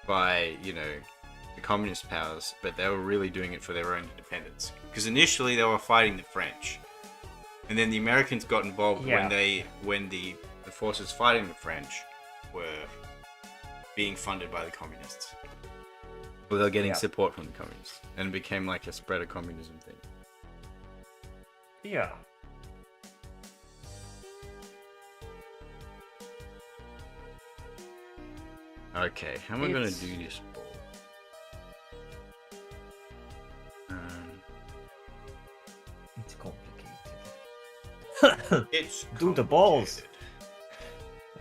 Speaker 1: by the communist powers, but they were really doing it for their own independence. Because initially they were fighting the French, and then the Americans got involved when the forces fighting the French were being funded by the communists. Well, they were getting support from the communists, and it became like a spread of communism thing.
Speaker 2: Yeah.
Speaker 1: Okay, how am I gonna
Speaker 2: It's-
Speaker 1: do this ball?
Speaker 2: It's complicated.
Speaker 1: It's
Speaker 2: Do the balls.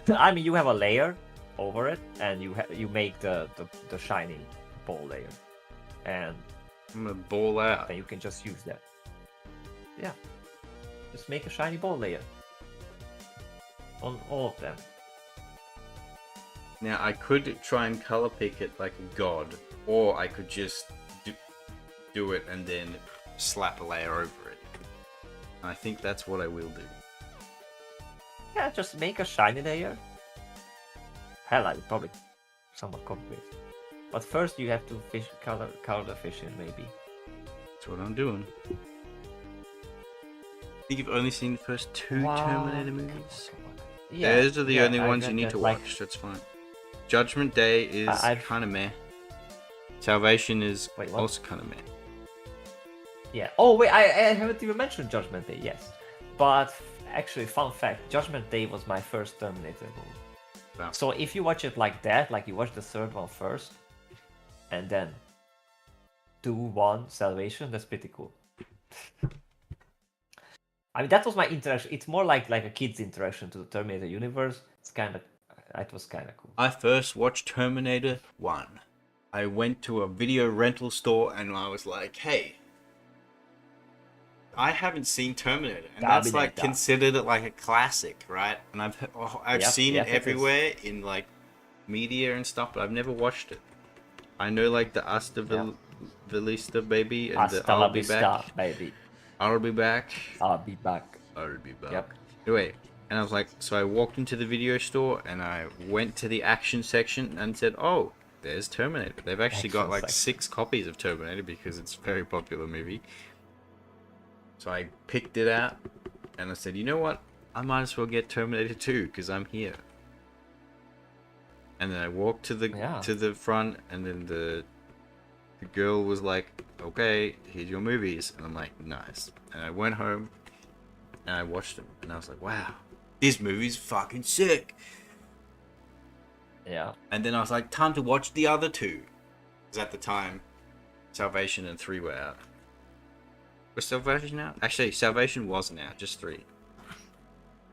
Speaker 1: complicated.
Speaker 2: I mean, you have a layer over it, and you make the shiny ball layer, and
Speaker 1: I'm gonna ball out.
Speaker 2: then you can just use that. Yeah, just make a shiny ball layer on all of them.
Speaker 1: Now I could try and color pick it like a god, or I could just do it and then slap a layer over it. I think that's what I will do.
Speaker 2: Yeah, just make a shiny layer. Hell, I would probably somewhat complicated. But first you have to color the fish in, maybe.
Speaker 1: That's what I'm doing. I think you've only seen the first two Terminator movies.
Speaker 2: Yeah,
Speaker 1: Those are the only
Speaker 2: I
Speaker 1: ones you
Speaker 2: read
Speaker 1: need
Speaker 2: that,
Speaker 1: to
Speaker 2: like,
Speaker 1: watch. That's fine. Judgment Day is kind of meh. Salvation is
Speaker 2: Wait, what?
Speaker 1: also kind of meh.
Speaker 2: Yeah. Oh wait, I haven't even mentioned Judgment Day. Yes, but actually, fun fact: Judgment Day was my first Terminator movie.
Speaker 1: Wow.
Speaker 2: So if you watch it like that, like you watch the third one first, and then 2-1 Salvation, that's pretty cool. I mean, that was my interaction. It's more like a kid's interaction to the Terminator universe. It was kind of cool.
Speaker 1: I first watched Terminator 1. I went to a video rental store and I was like, hey, I haven't seen Terminator. And that's like
Speaker 2: Terminator.
Speaker 1: considered like a classic, right? And I've
Speaker 2: Yep,
Speaker 1: seen
Speaker 2: yep,
Speaker 1: it
Speaker 2: it is.
Speaker 1: everywhere in like media and stuff, but I've never watched it. I know like the Hasta Vista baby and the
Speaker 2: Hasta la
Speaker 1: I'll be
Speaker 2: vista,
Speaker 1: back.
Speaker 2: baby.
Speaker 1: I'll be back.
Speaker 2: I'll be back.
Speaker 1: I'll be back.
Speaker 2: Yep.
Speaker 1: Anyway, and I was like, so I walked into the video store and I went to the action section and said, oh, there's Terminator. They've actually got
Speaker 2: Action
Speaker 1: like
Speaker 2: section.
Speaker 1: 6 copies of Terminator because it's a very popular movie. So I picked it out and I said, you know what? I might as well get Terminator 2 because I'm here. And then I walked to the front, and then the girl was like, okay, here's your movies. And I'm like, nice. And I went home and I watched them and I was like, wow, this movie's fucking sick.
Speaker 2: Yeah.
Speaker 1: And then I was like, time to watch the other 2. Because at the time, Salvation and 3 were out. Was Salvation out? Actually, Salvation wasn't out, just 3.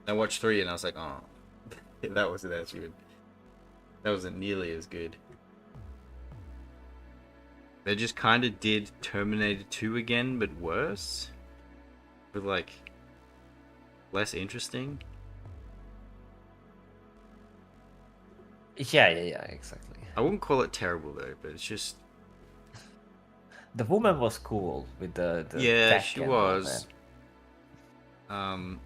Speaker 1: I watched 3 and I was like, oh, that wasn't as good. That wasn't nearly as good. They just kind of did Terminator 2 again, but worse. But like, less interesting.
Speaker 2: Yeah, exactly.
Speaker 1: I wouldn't call it terrible though, but it's just...
Speaker 2: The woman was cool with the
Speaker 1: yeah,
Speaker 2: tech
Speaker 1: she
Speaker 2: and all
Speaker 1: was. And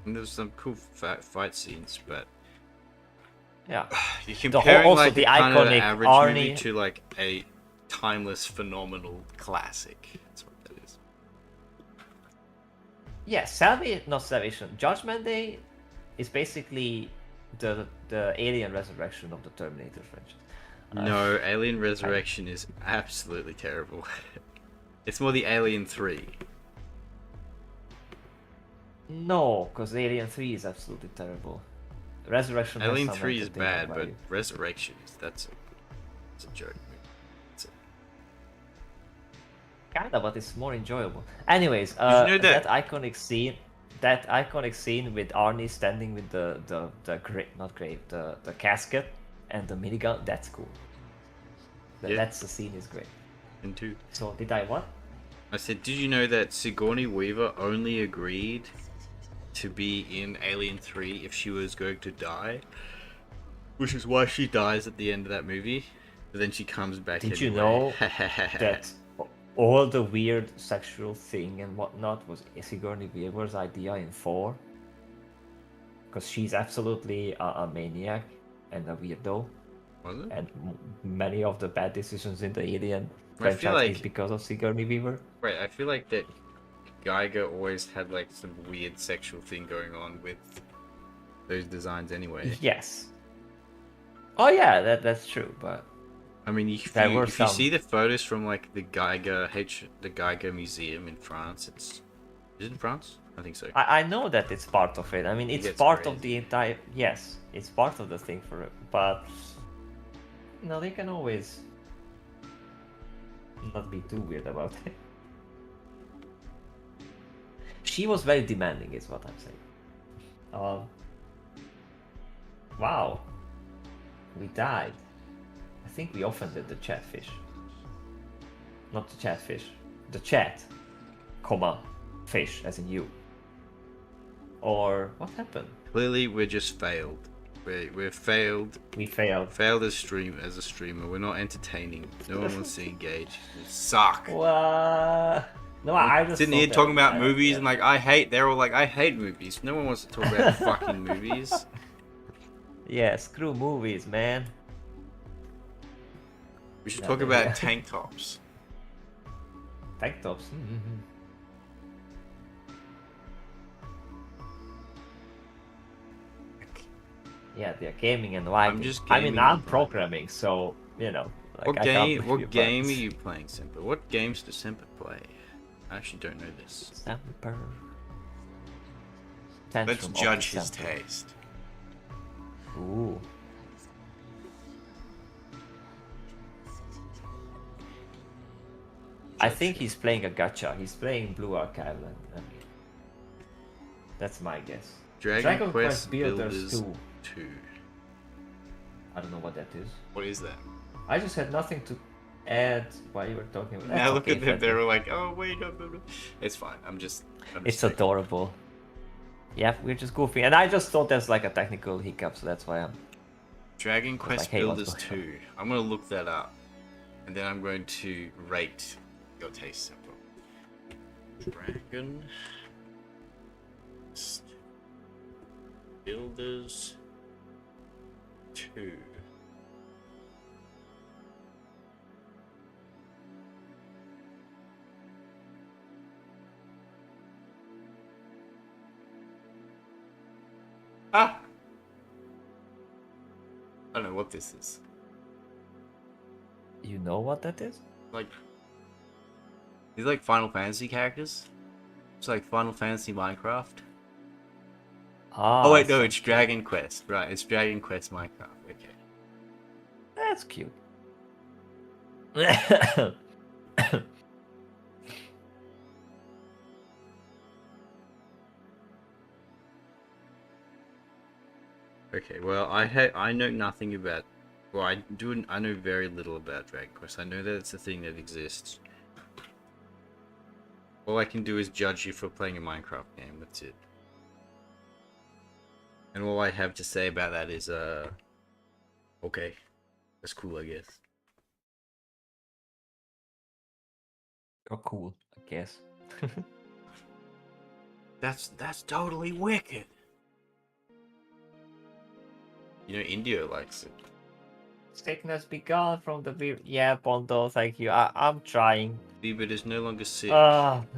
Speaker 1: there was some cool fight scenes, but
Speaker 2: that. Yeah.
Speaker 1: you're comparing
Speaker 2: also
Speaker 1: like
Speaker 2: the
Speaker 1: a kind of
Speaker 2: iconic
Speaker 1: average movie
Speaker 2: Arnie-
Speaker 1: to like a timeless, phenomenal classic. That's what that is.
Speaker 2: Yeah, not Salvation. Judgment Day is basically the alien resurrection of the Terminator franchise.
Speaker 1: No, Alien Resurrection is absolutely terrible. It's more the Alien 3.
Speaker 2: No, because Alien 3 is absolutely terrible. Resurrection. has
Speaker 1: Alien
Speaker 2: some
Speaker 1: 3 is bad,
Speaker 2: entertainment
Speaker 1: but
Speaker 2: value.
Speaker 1: Resurrection that's a joke.
Speaker 2: Kinda, but it's more enjoyable. Anyways,
Speaker 1: you know
Speaker 2: that
Speaker 1: that-
Speaker 2: iconic scene. that iconic scene with Arnie standing with the casket and the minigun, that's cool.
Speaker 1: Yeah.
Speaker 2: That's the scene is great.
Speaker 1: And two.
Speaker 2: So did I what?
Speaker 1: I said, did you know that Sigourney Weaver only agreed to be in Alien 3 if she was going to die? Which is why she dies at the end of that movie. But then she comes back
Speaker 2: Did you
Speaker 1: anyway.
Speaker 2: know that all the weird sexual thing and whatnot was Sigourney Weaver's idea in 4? Because she's absolutely a maniac and a weirdo.
Speaker 1: Was it?
Speaker 2: And many of the bad decisions in the Alien
Speaker 1: I feel
Speaker 2: franchise is
Speaker 1: like-
Speaker 2: because of Sigourney Weaver.
Speaker 1: Right, I feel like that Geiger always had like some weird sexual thing going on with those designs anyway.
Speaker 2: Yes. Oh yeah, that's true, but
Speaker 1: I mean, if
Speaker 2: There
Speaker 1: you,
Speaker 2: were
Speaker 1: if you
Speaker 2: some.
Speaker 1: see the photos from like the Geiger Museum in France, is it in France? I think so.
Speaker 2: I know that it's part of it. I mean, it's
Speaker 1: gets
Speaker 2: part of
Speaker 1: crazy.
Speaker 2: the entire. Yes, it's part of the thing for it, but no, they can always not be too weird about it. She was very demanding, is what I'm saying. Wow, we died. I think we offended the chatfish. Not the chatfish, the chat, comma, fish, as in you. Or what happened?
Speaker 1: Clearly, we're just failed. We're failed.
Speaker 2: We failed.
Speaker 1: Failed as a streamer. We're not entertaining. No one wants to engage. We suck.
Speaker 2: What? No, I just
Speaker 1: Sitting
Speaker 2: thought
Speaker 1: here
Speaker 2: that-
Speaker 1: talking about
Speaker 2: I-
Speaker 1: movies
Speaker 2: yeah.
Speaker 1: and like they're all like I hate movies. No one wants to talk about fucking movies.
Speaker 2: Yeah, screw movies, man.
Speaker 1: We should
Speaker 2: Yeah,
Speaker 1: talk
Speaker 2: yeah.
Speaker 1: about tank tops.
Speaker 2: Tank tops. Mm-hmm. Yeah, they're gaming and lighting.
Speaker 1: just
Speaker 2: I mean,
Speaker 1: gaming
Speaker 2: I'm
Speaker 1: and
Speaker 2: programming, so you know. Like,
Speaker 1: What
Speaker 2: I can't
Speaker 1: game?
Speaker 2: with
Speaker 1: What
Speaker 2: you,
Speaker 1: game are
Speaker 2: but-
Speaker 1: you playing, Semper? What games does Semper play? I actually don't know this.
Speaker 2: Semper.
Speaker 1: Let's
Speaker 2: Tantrum of
Speaker 1: judge
Speaker 2: the
Speaker 1: his
Speaker 2: Semper.
Speaker 1: taste.
Speaker 2: Ooh. I think he's playing a gacha. He's playing Blue Archive. That's my guess.
Speaker 1: Dragon Quest
Speaker 2: Builders
Speaker 1: Builders
Speaker 2: 2.
Speaker 1: 2.
Speaker 2: I don't know what that is.
Speaker 1: What is that?
Speaker 2: I just had nothing to add while you were talking about.
Speaker 1: Now look
Speaker 2: okay,
Speaker 1: at them.
Speaker 2: Freddy.
Speaker 1: They were like, "Oh wait, no, no, no." It's fine. I'm just
Speaker 2: It's
Speaker 1: taking-
Speaker 2: adorable. Yeah, we're just goofy, and I just thought there's like a technical hiccup, so that's why I'm.
Speaker 1: Dragon Quest
Speaker 2: like, hey, what's
Speaker 1: Builders
Speaker 2: going
Speaker 1: 2. I'm gonna look that up, and then I'm going to rate your taste sample. Dragon Quest Builders 2. Ah! I don't know what this is.
Speaker 2: You know what that is?
Speaker 1: Like, these are like Final Fantasy characters. It's like Final Fantasy Minecraft.
Speaker 2: Ah.
Speaker 1: Oh wait, no,
Speaker 2: so-
Speaker 1: it's Dragon Quest. Right, it's Dragon Quest Minecraft. Okay.
Speaker 2: That's cute.
Speaker 1: Okay. Well, I know nothing about. Well, I know very little about Dragon Quest. I know that it's a thing that exists. All I can do is judge you for playing a Minecraft game. That's it. And all I have to say about that is, okay, that's cool, I guess.
Speaker 2: You're cool, I guess.
Speaker 1: That's totally wicked. You know, India likes it.
Speaker 2: Sickness be gone from the beer. Yeah, Bondo, thank you. I'm trying.
Speaker 1: Bieber is no longer sick.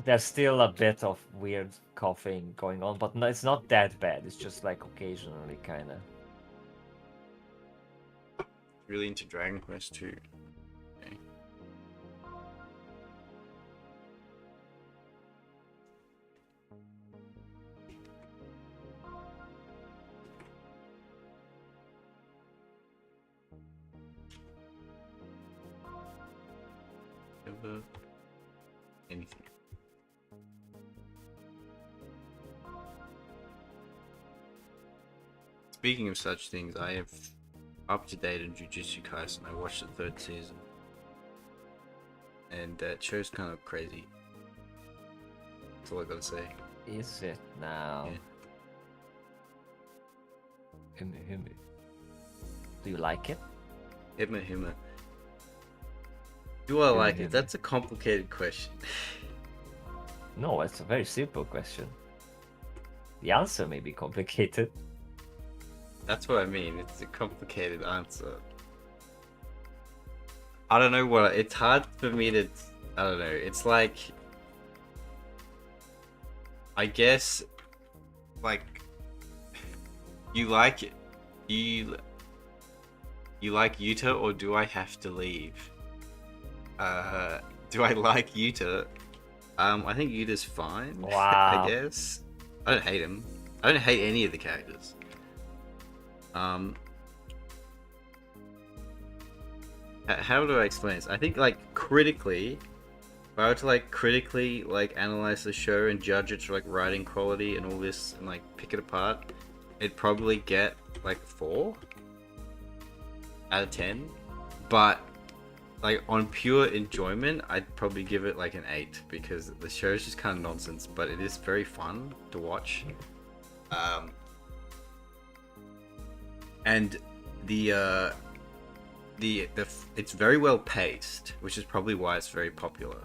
Speaker 2: There's still a bit of weird coughing going on, but no, it's not that bad. It's just like occasionally, kind of.
Speaker 1: Really into Dragon Quest 2. Okay. Ever anything. speaking of such things, I have up to date on Jujutsu Kaisen. I watched the third season, and that show's kind of crazy. That's all I gotta say.
Speaker 2: Is it now?
Speaker 1: Yeah.
Speaker 2: Hime. Do you like it?
Speaker 1: Hima. Do I like
Speaker 2: Hime.
Speaker 1: it? That's a complicated question.
Speaker 2: No, it's a very simple question. The answer may be complicated.
Speaker 1: That's what I mean. It's a complicated answer. I don't know what. It's hard for me to. I don't know. It's like. I guess. Like. You like it. You like Yuta, or do I have to leave? Do I like Yuta? I think Yuta's fine.
Speaker 2: Wow.
Speaker 1: I guess. I don't hate him. I don't hate any of the characters. How do I explain this? I think like critically, if I were to like critically like analyze the show and judge its like writing quality and all this and like pick it apart, it'd probably get like 4 out of 10. But like on pure enjoyment, I'd probably give it like an 8 because the show is just kind of nonsense, but it is very fun to watch. And the it's very well paced, which is probably why it's very popular.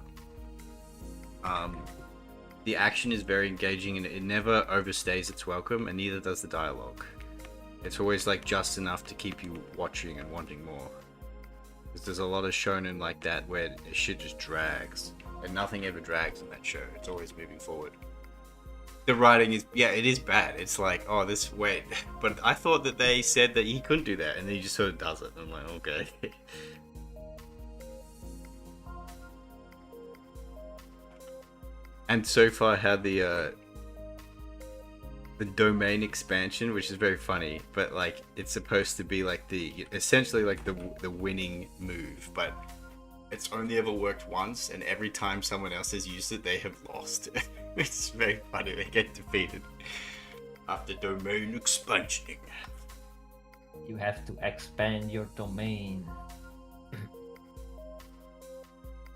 Speaker 1: The action is very engaging and it never overstays its welcome, and neither does the dialogue. It's always like just enough to keep you watching and wanting more. Because there's a lot of shonen like that where shit just drags, and nothing ever drags in that show. It's always moving forward. The writing is, yeah, it is bad. It's like, oh, wait, but I thought that they said that he couldn't do that, and then he just sort of does it. I'm like, okay. And so far had the domain expansion, which is very funny, but like it's supposed to be like essentially like the winning move, but it's only ever worked once, and every time someone else has used it, they have lost. It's very funny. They get defeated after domain expansion.
Speaker 2: You have to expand your domain.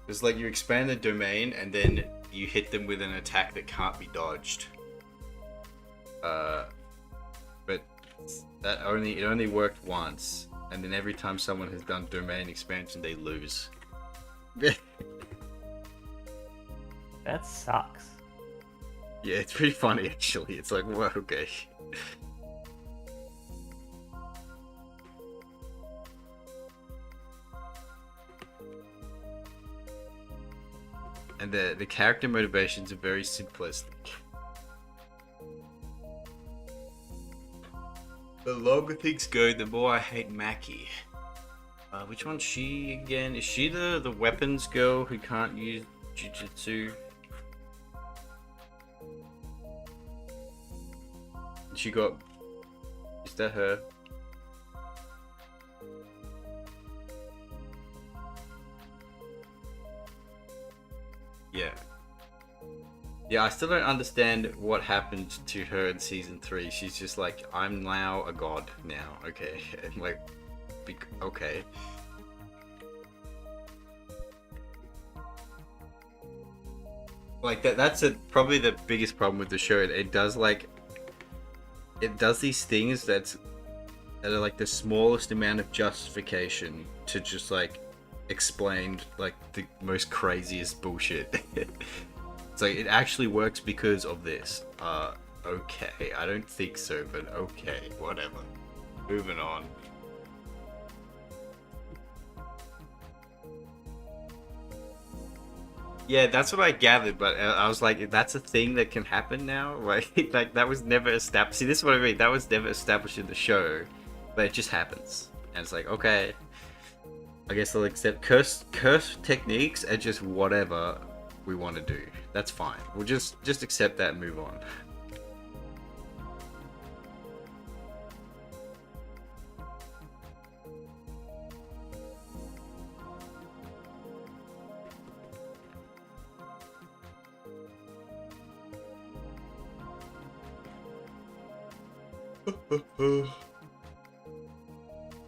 Speaker 1: It's like you expand the domain, and then you hit them with an attack that can't be dodged. But it only worked once, and then every time someone has done domain expansion, they lose.
Speaker 2: That sucks.
Speaker 1: Yeah, it's pretty funny actually. It's like, whoa, okay. And the character motivations are very simplistic. The longer things go, the more I hate Maki. Which one's she again? Is she the weapons girl who can't use Jujutsu? She got... Is that her? Yeah. Yeah, I still don't understand what happened to her in season 3. She's just like, I'm now a god now, okay. And like, okay. Like that's probably the biggest problem with the show. It does these things that are like the smallest amount of justification to just like explain like the most craziest bullshit. It's like it actually works because of this. Okay, I don't think so, but okay, whatever. Moving on. Yeah, that's what I gathered, but I was like, that's a thing that can happen now? Like that was never established. See, this is what I mean. That was never established in the show, but it just happens. And it's like, okay, I guess I'll accept curse techniques are just whatever we want to do. That's fine. We'll just accept that and move on.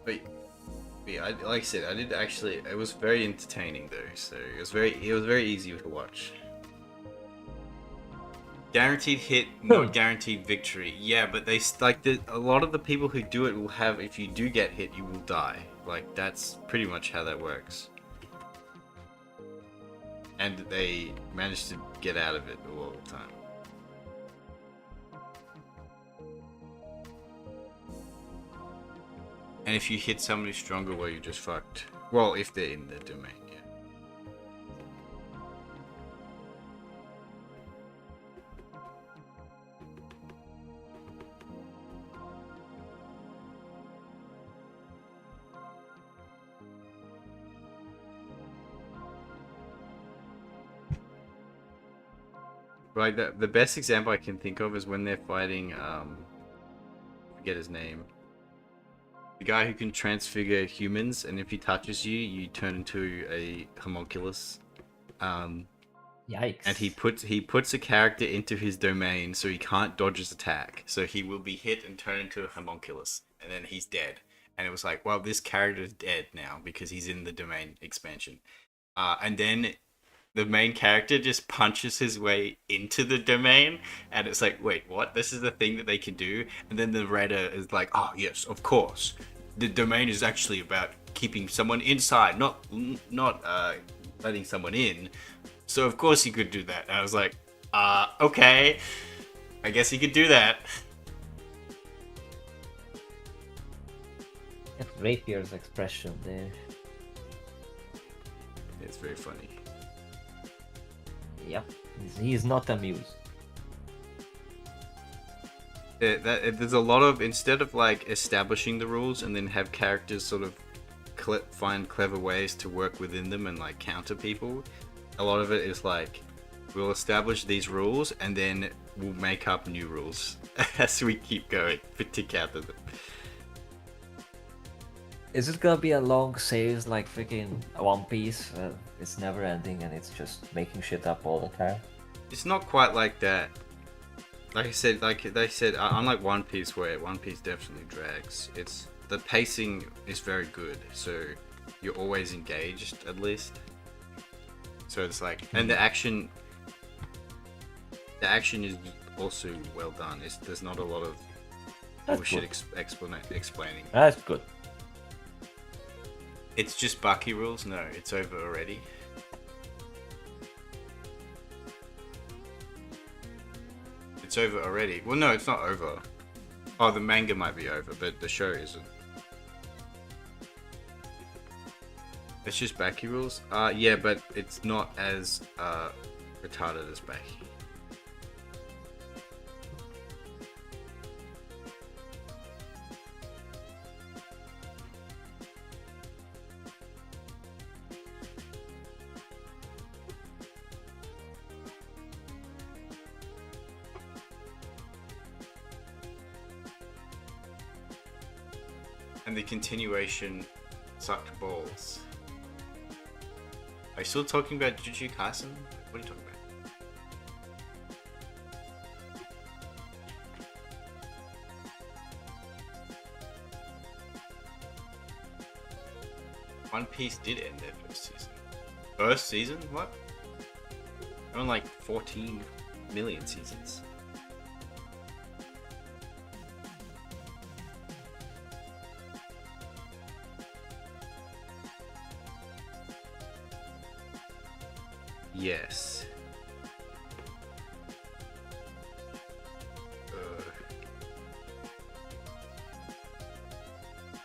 Speaker 1: But yeah, like I said, I did actually. It was very entertaining though, so it was very easy to watch. Guaranteed hit, not guaranteed victory. Yeah, but a lot of the people who do it will have. If you do get hit, you will die. Like that's pretty much how that works. And they manage to get out of it all the time. And if you hit somebody stronger, well, you're just fucked. Well, if they're in the domain, yeah. Like the best example I can think of is when they're fighting forget his name. The guy who can transfigure humans, and if he touches you, you turn into a homunculus.
Speaker 2: Yikes.
Speaker 1: And he puts a character into his domain so he can't dodge his attack. So he will be hit and turn into a homunculus, and then he's dead. And it was like, well, this character is dead now because he's in the domain expansion. And then the main character just punches his way into the domain, and it's like, wait, what? This is the thing that they can do? And then the Reddit is like, oh yes, of course. The domain is actually about keeping someone inside, not letting someone in. So of course he could do that. And I was like, okay, I guess he could do that.
Speaker 2: Rapier's expression there.
Speaker 1: It's very funny.
Speaker 2: Yep, he's not amused.
Speaker 1: There's a lot of, instead of like establishing the rules and then have characters sort of find clever ways to work within them and like counter people, a lot of it is like, we'll establish these rules and then we'll make up new rules as we keep going to counter them.
Speaker 2: Is it gonna be a long series like freaking One Piece? It's never ending and it's just making shit up all the time.
Speaker 1: It's not quite like that. Like I said, like they said, unlike One Piece, where One Piece definitely drags, the pacing is very good, so you're always engaged at least. So it's like, and the action is also well done. There's not a lot of bullshit explaining.
Speaker 2: That's good.
Speaker 1: It's just Baki rules? No, it's over already. It's over already. Well, no, it's not over. Oh, the manga might be over, but the show isn't. It's just Baki rules? Yeah, but it's not as retarded as Baki. And the continuation sucked balls. Are you still talking about Jujutsu Kaisen? What are you talking about? One Piece did end their first season. First season? What? They're on like 14 million seasons. Yes.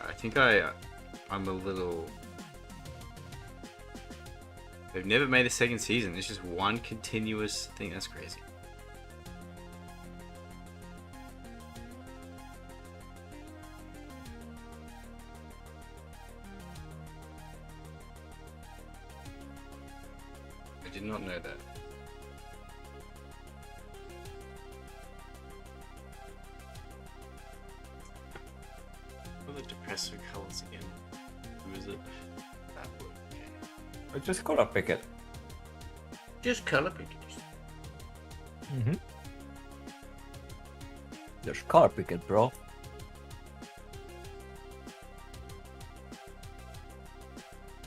Speaker 1: I think I'm a little... They've never made a second season. It's just one continuous thing. That's crazy. I did not know that. What are the depressive colors again? Who is it? That one. Okay.
Speaker 2: Just color pick it.
Speaker 1: Just color pictures.
Speaker 2: Mm-hmm. Just color pick it, bro.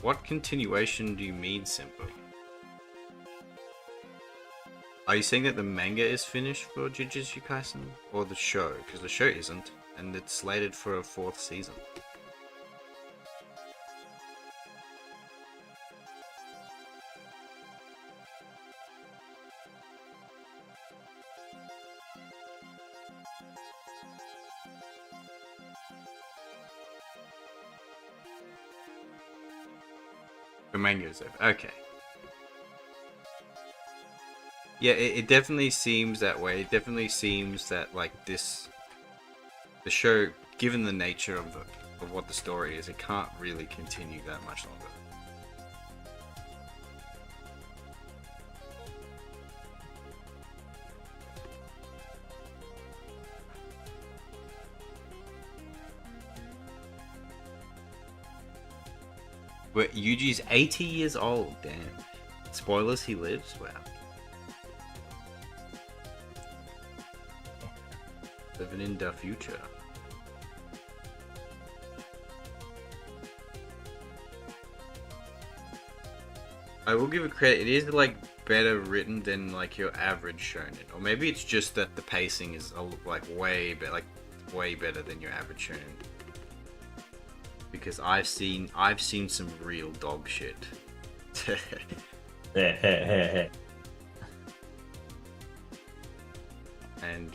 Speaker 1: What continuation do you mean, Simple? Are you saying that the manga is finished for Jujutsu Kaisen? Or the show? Because the show isn't, and it's slated for a 4th season. The manga is over. Okay. Yeah, it definitely seems that way. It definitely seems that like the show, given the nature of what the story is, it can't really continue that much longer. But Yuji's 80 years old, damn. Spoilers, he lives? Wow. Living in the future. I will give it credit, it is like better written than like your average shonen. Or maybe it's just that the pacing is like way better than your average shonen. Because I've seen some real dog shit. And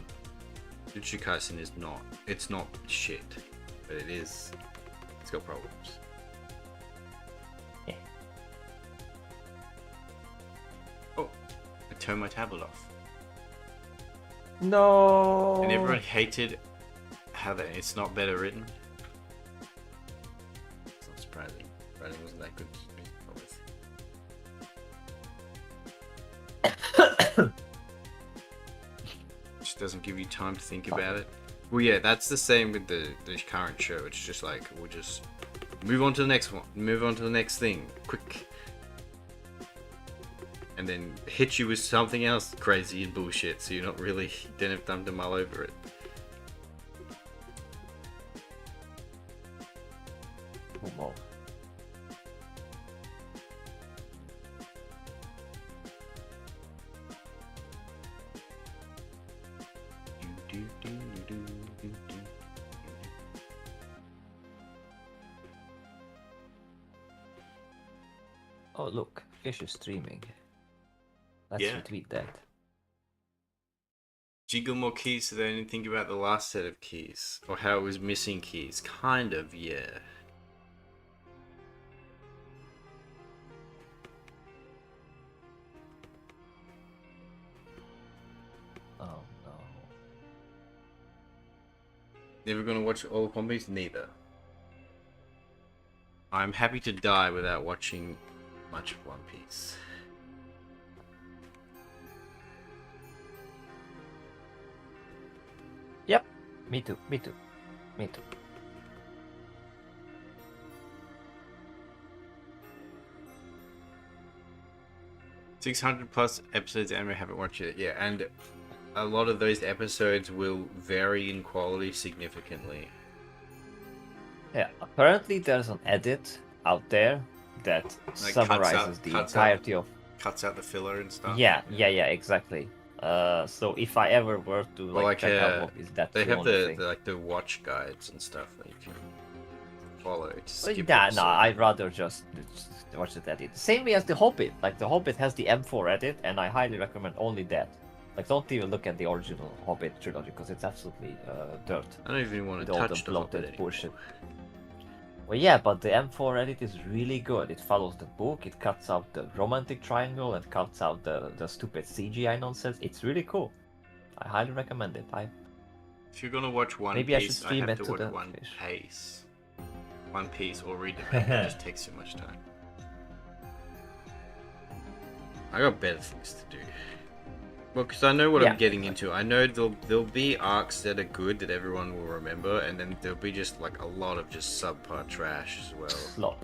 Speaker 1: Jujutsu Kaisen is not. It's not shit, but it is. It's got problems.
Speaker 2: Yeah.
Speaker 1: Oh, I turned my tablet off.
Speaker 2: No.
Speaker 1: And everyone hated how it's not better written. It's not surprising. Writing wasn't that good to me. Just doesn't give you time to think about it. Well, yeah, that's the same with the current show. It's just like we'll just move on to the next one, move on to the next thing, quick, and then hit you with something else crazy and bullshit. So you're not really don't have time to mull over it.
Speaker 2: Oh, oh look, Fish is streaming. Let's
Speaker 1: Yeah.
Speaker 2: retweet that.
Speaker 1: Jiggle more keys so they didn't think about the last set of keys or how it was missing keys. Kind of, yeah.
Speaker 2: Oh no.
Speaker 1: Never gonna watch all of One Piece? Neither. I'm happy to die without watching much of One Piece.
Speaker 2: Yep. Me too. Me too. Me too.
Speaker 1: +600 episodes anime, haven't watched it. Yeah, and a lot of those episodes will vary in quality significantly.
Speaker 2: Yeah. Apparently, there's an edit out there that
Speaker 1: Like,
Speaker 2: summarizes the entirety of.
Speaker 1: Cuts out the filler and stuff.
Speaker 2: Yeah. Exactly. So if I ever were to
Speaker 1: Well, like,
Speaker 2: check out what is that,
Speaker 1: They have
Speaker 2: only
Speaker 1: the
Speaker 2: thing.
Speaker 1: like the watch guides and stuff that you can follow. To
Speaker 2: Well,
Speaker 1: skip
Speaker 2: nah,
Speaker 1: episodes.
Speaker 2: I'd rather just watch the edit. Same way as The Hobbit. Like, The Hobbit has the M4 edit, and I highly recommend only that. Like, don't even look at the original Hobbit trilogy, because it's absolutely dirt.
Speaker 1: I don't even want
Speaker 2: With
Speaker 1: to
Speaker 2: all
Speaker 1: touch
Speaker 2: the
Speaker 1: the Hobbit
Speaker 2: bloated
Speaker 1: anymore.
Speaker 2: bullshit. Well, yeah, but the M4 edit is really good. It follows the book, it cuts out the romantic triangle, and cuts out the stupid CGI nonsense. It's really cool. I highly recommend it.
Speaker 1: If you're gonna watch One
Speaker 2: Maybe I should
Speaker 1: Piece, I
Speaker 2: stream
Speaker 1: have
Speaker 2: it
Speaker 1: to
Speaker 2: to
Speaker 1: watch
Speaker 2: the
Speaker 1: One
Speaker 2: fish.
Speaker 1: Piece. One Piece or read the manga. It just takes too much time. I got better things to do. Well, because I know what
Speaker 2: Yeah.
Speaker 1: I'm getting into. I know there'll be arcs that are good that everyone will remember, and then there'll be just like a lot of just subpar trash as well.
Speaker 2: Slop.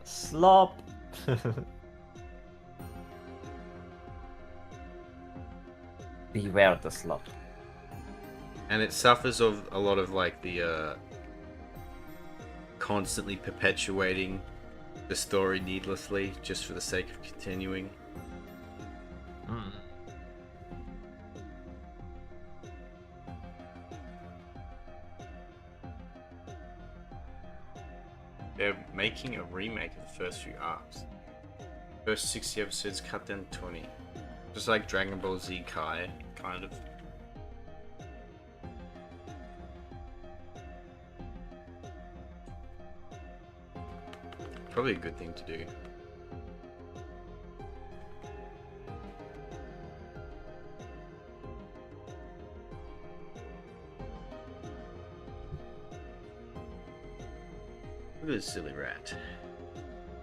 Speaker 2: Slop! Beware the slop.
Speaker 1: And it suffers of a lot of like the constantly perpetuating the story needlessly just for the sake of continuing.
Speaker 2: Mm.
Speaker 1: They're making a remake of the first few arcs. First 60 episodes cut down to 20. Just like Dragon Ball Z Kai, kind of. Probably a good thing to do. Look at this silly rat.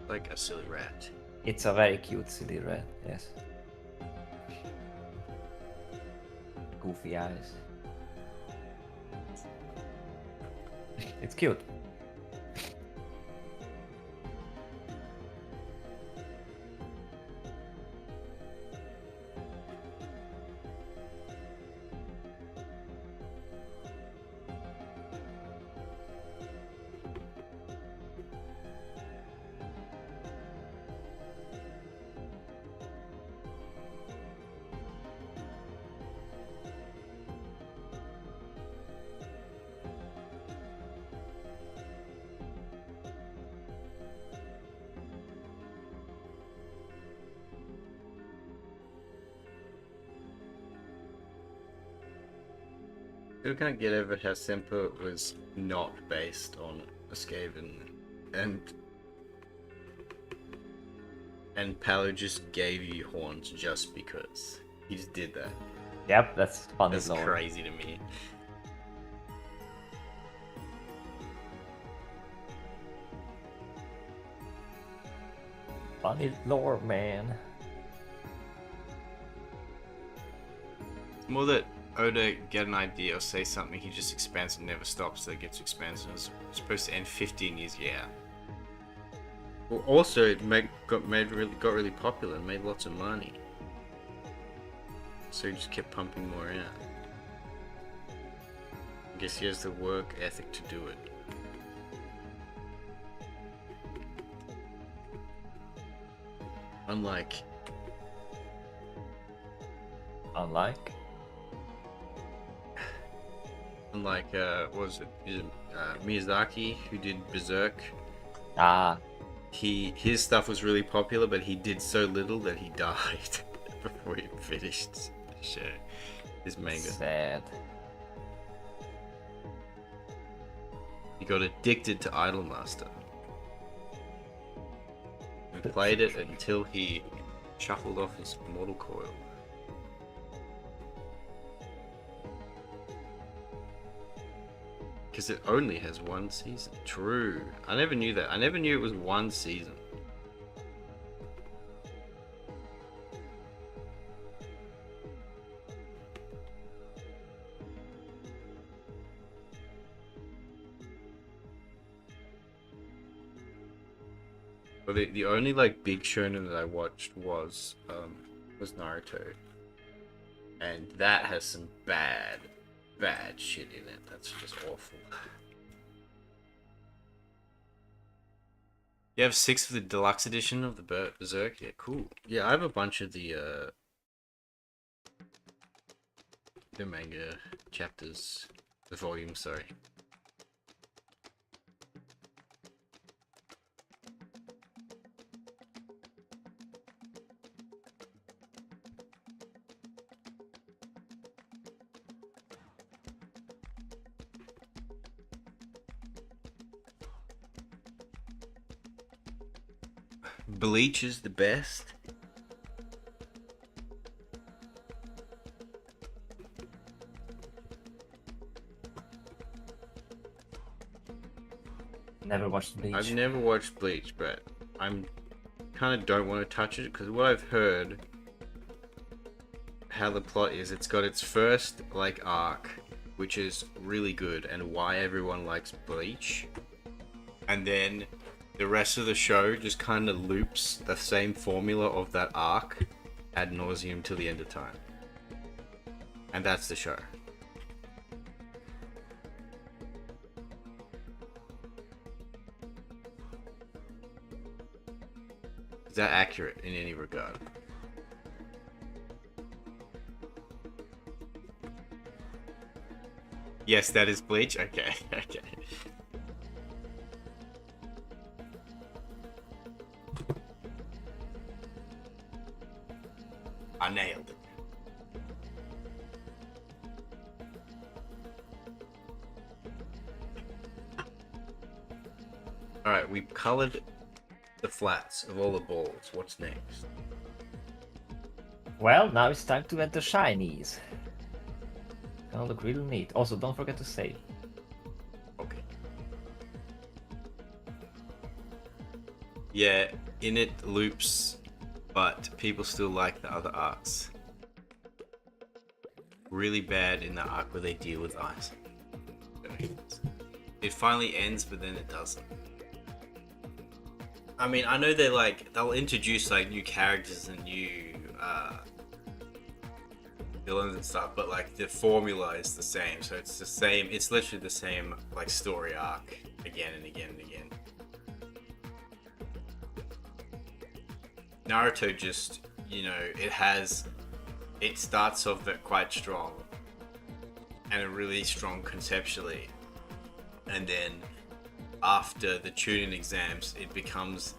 Speaker 1: Like a silly rat.
Speaker 2: It's a very cute silly rat, yes. Goofy eyes. It's cute.
Speaker 1: Still can't get over how Semper was not based on a Skaven, and Palo just gave you horns just because. He just did that.
Speaker 2: Yep, that's funny.
Speaker 1: That's
Speaker 2: lore.
Speaker 1: crazy to me.
Speaker 2: Funny lore, man.
Speaker 1: It's more that Oda get an idea or say something, he just expands and never stops, so it gets expansive. It's supposed to end 15 years, yeah. Well, also, it got really popular and made lots of money. So he just kept pumping more out. I guess he has the work ethic to do it. Unlike what was it? Is it Miyazaki, who did Berserk?
Speaker 2: Ah,
Speaker 1: His stuff was really popular, but he did so little that he died before he finished his manga.
Speaker 2: sad.
Speaker 1: He got addicted to Idolmaster. He played it until he shuffled off his mortal coil. Because it only has one season. True. I never knew that. I never knew it was one season. But the only like big shonen that I watched was Naruto. And that has some bad shit in it. That's just awful. You have 6 of the deluxe edition of the Berserk? Yeah, cool. Yeah, I have a bunch of the manga chapters. The volumes, sorry. Bleach is the best.
Speaker 2: Never watched Bleach.
Speaker 1: I've never watched Bleach, but I'm kind of don't want to touch it because what I've heard, how the plot is, it's got its first like arc, which is really good, and why everyone likes Bleach, and then the rest of the show just kind of loops the same formula of that arc ad nauseum till the end of time, and that's the show. that accurate in any regard? Yes, that is Bleach. Okay, okay. I nailed it. Alright, we've colored the flats of all the balls. What's next?
Speaker 2: Well, now it's time to add the shinies. Gonna look real neat. Also, don't forget to save.
Speaker 1: Okay. Yeah, in it loops, but people still like the other arcs. Really bad in the arc where they deal with ice. It finally ends, but then it doesn't. I mean, I know they'll introduce like new characters and new villains and stuff, but like the formula is the same. So it's the same. It's literally the same like story arc again and again and again. Naruto just, it starts off quite strong and really strong conceptually, and then after the Chunin exams, it becomes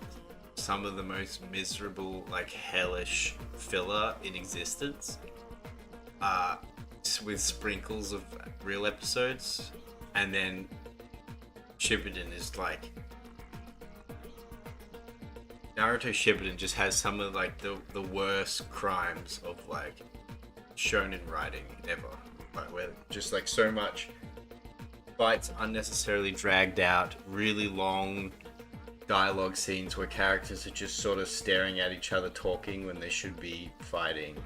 Speaker 1: some of the most miserable, like hellish filler in existence, with sprinkles of real episodes, and then Shippuden is like Naruto Shippuden just has some of like the worst crimes of like shonen writing ever, like where just like so much fights unnecessarily dragged out, really long dialogue scenes where characters are just sort of staring at each other talking when they should be fighting,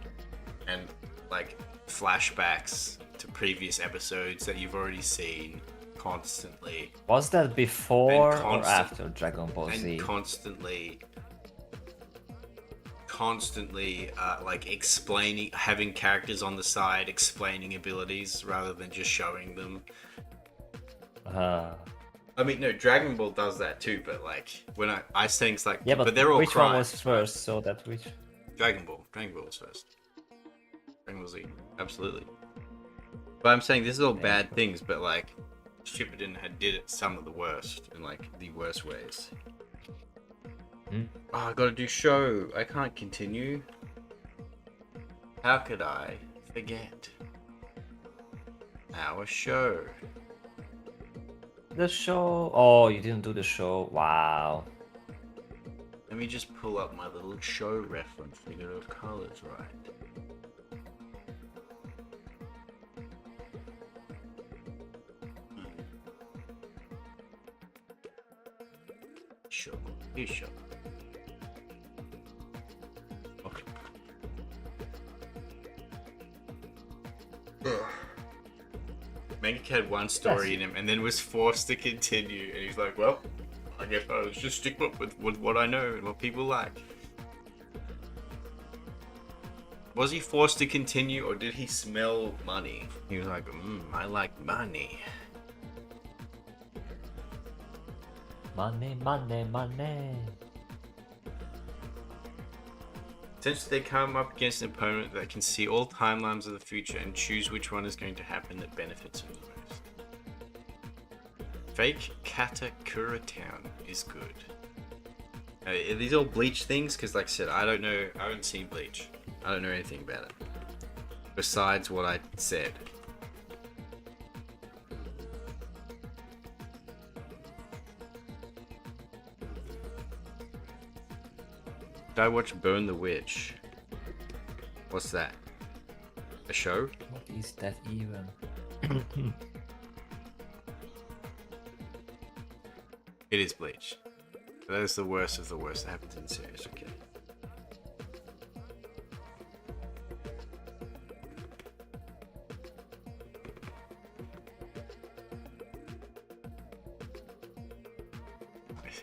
Speaker 1: and like flashbacks to previous episodes that you've already seen constantly.
Speaker 2: Was that before or after Dragon Ball Z?
Speaker 1: And constantly like explaining, having characters on the side explaining abilities rather than just showing them. I mean, no, Dragon Ball does that too, but like when I say things like,
Speaker 2: yeah, but
Speaker 1: they're all
Speaker 2: which one
Speaker 1: crimes.
Speaker 2: was first? So that which?
Speaker 1: Dragon Ball was first. Dragon Ball Z, absolutely. But I'm saying this is all bad things, but like Shippuden did it some of the worst in like the worst ways. Oh, I gotta do show. I can't continue. How could I forget? Our show.
Speaker 2: The show. Oh, you didn't do the show. Wow.
Speaker 1: Let me just pull up my little show reference to get the colors right. Show. Here's show. Okay. Mangaka had one story in him and then was forced to continue, and he's like, well, I guess I'll just stick with what I know and what people like. Was he forced to continue, or did he smell money? He was like, I like money.
Speaker 2: Money, money, money.
Speaker 1: Essentially, they come up against an opponent that can see all timelines of the future and choose which one is going to happen that benefits them the most. Fake Katakura Town is good. Are these all Bleach things? Because like I said, I don't know. I haven't seen Bleach. I don't know anything about it. Besides what I said. Did I watch Burn the Witch? What's that? A show?
Speaker 2: What is that even?
Speaker 1: It is Bleach. That is the worst of the worst that happens in the series. Okay.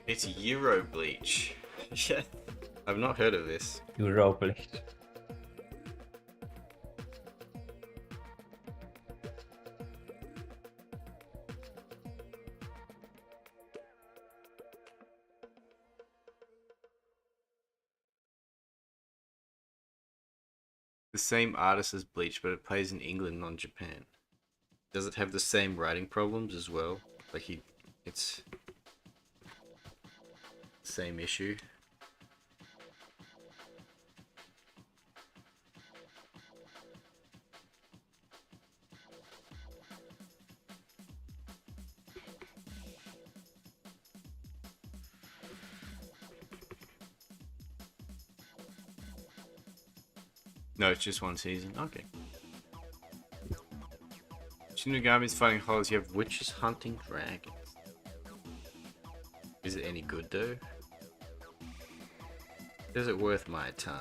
Speaker 1: It's Euro Bleach. Yeah. I've not heard of this.
Speaker 2: Europa.
Speaker 1: the same artist as Bleach, but it plays in England, not Japan. Does it have the same writing problems as well? Like it's same issue. No, it's just one season. Okay. Shinigami's fighting horrors. You have witches hunting dragons. Is it any good though? Is it worth my time?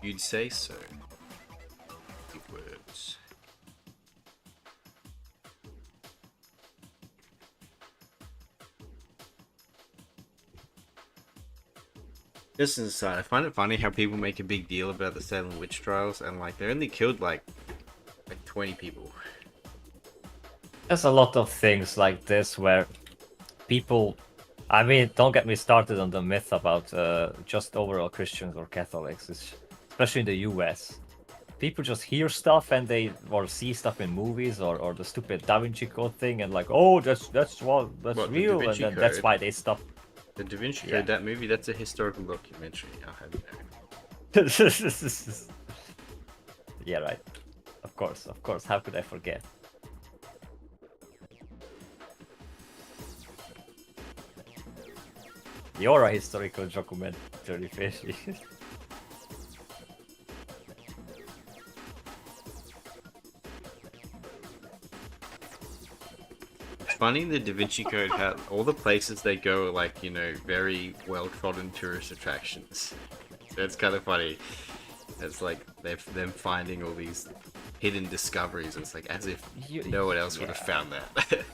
Speaker 1: You'd say so. Big words. Just an aside, I find it funny how people make a big deal about the Salem witch trials, and like they only killed like 20 people.
Speaker 2: There's a lot of things like this where people, I mean, don't get me started on the myth about just overall Christians or Catholics, especially in the US. People just hear stuff and they or see stuff in movies or the stupid Da Vinci Code thing and like, oh, that's
Speaker 1: What, the Da
Speaker 2: real, and
Speaker 1: Vinci
Speaker 2: then that's
Speaker 1: Code?
Speaker 2: why they stop.
Speaker 1: The Da Vinci
Speaker 2: Yeah.
Speaker 1: Code, that movie, that's a historical documentary. I have no.
Speaker 2: Yeah, right. Of course. How could I forget? You're a historical documentary, Fishy.
Speaker 1: It's funny the Da Vinci Code, how all the places they go are like, very well trodden tourist attractions. So it's kind of funny. It's like them finding all these hidden discoveries. It's like as if no one else would have found that.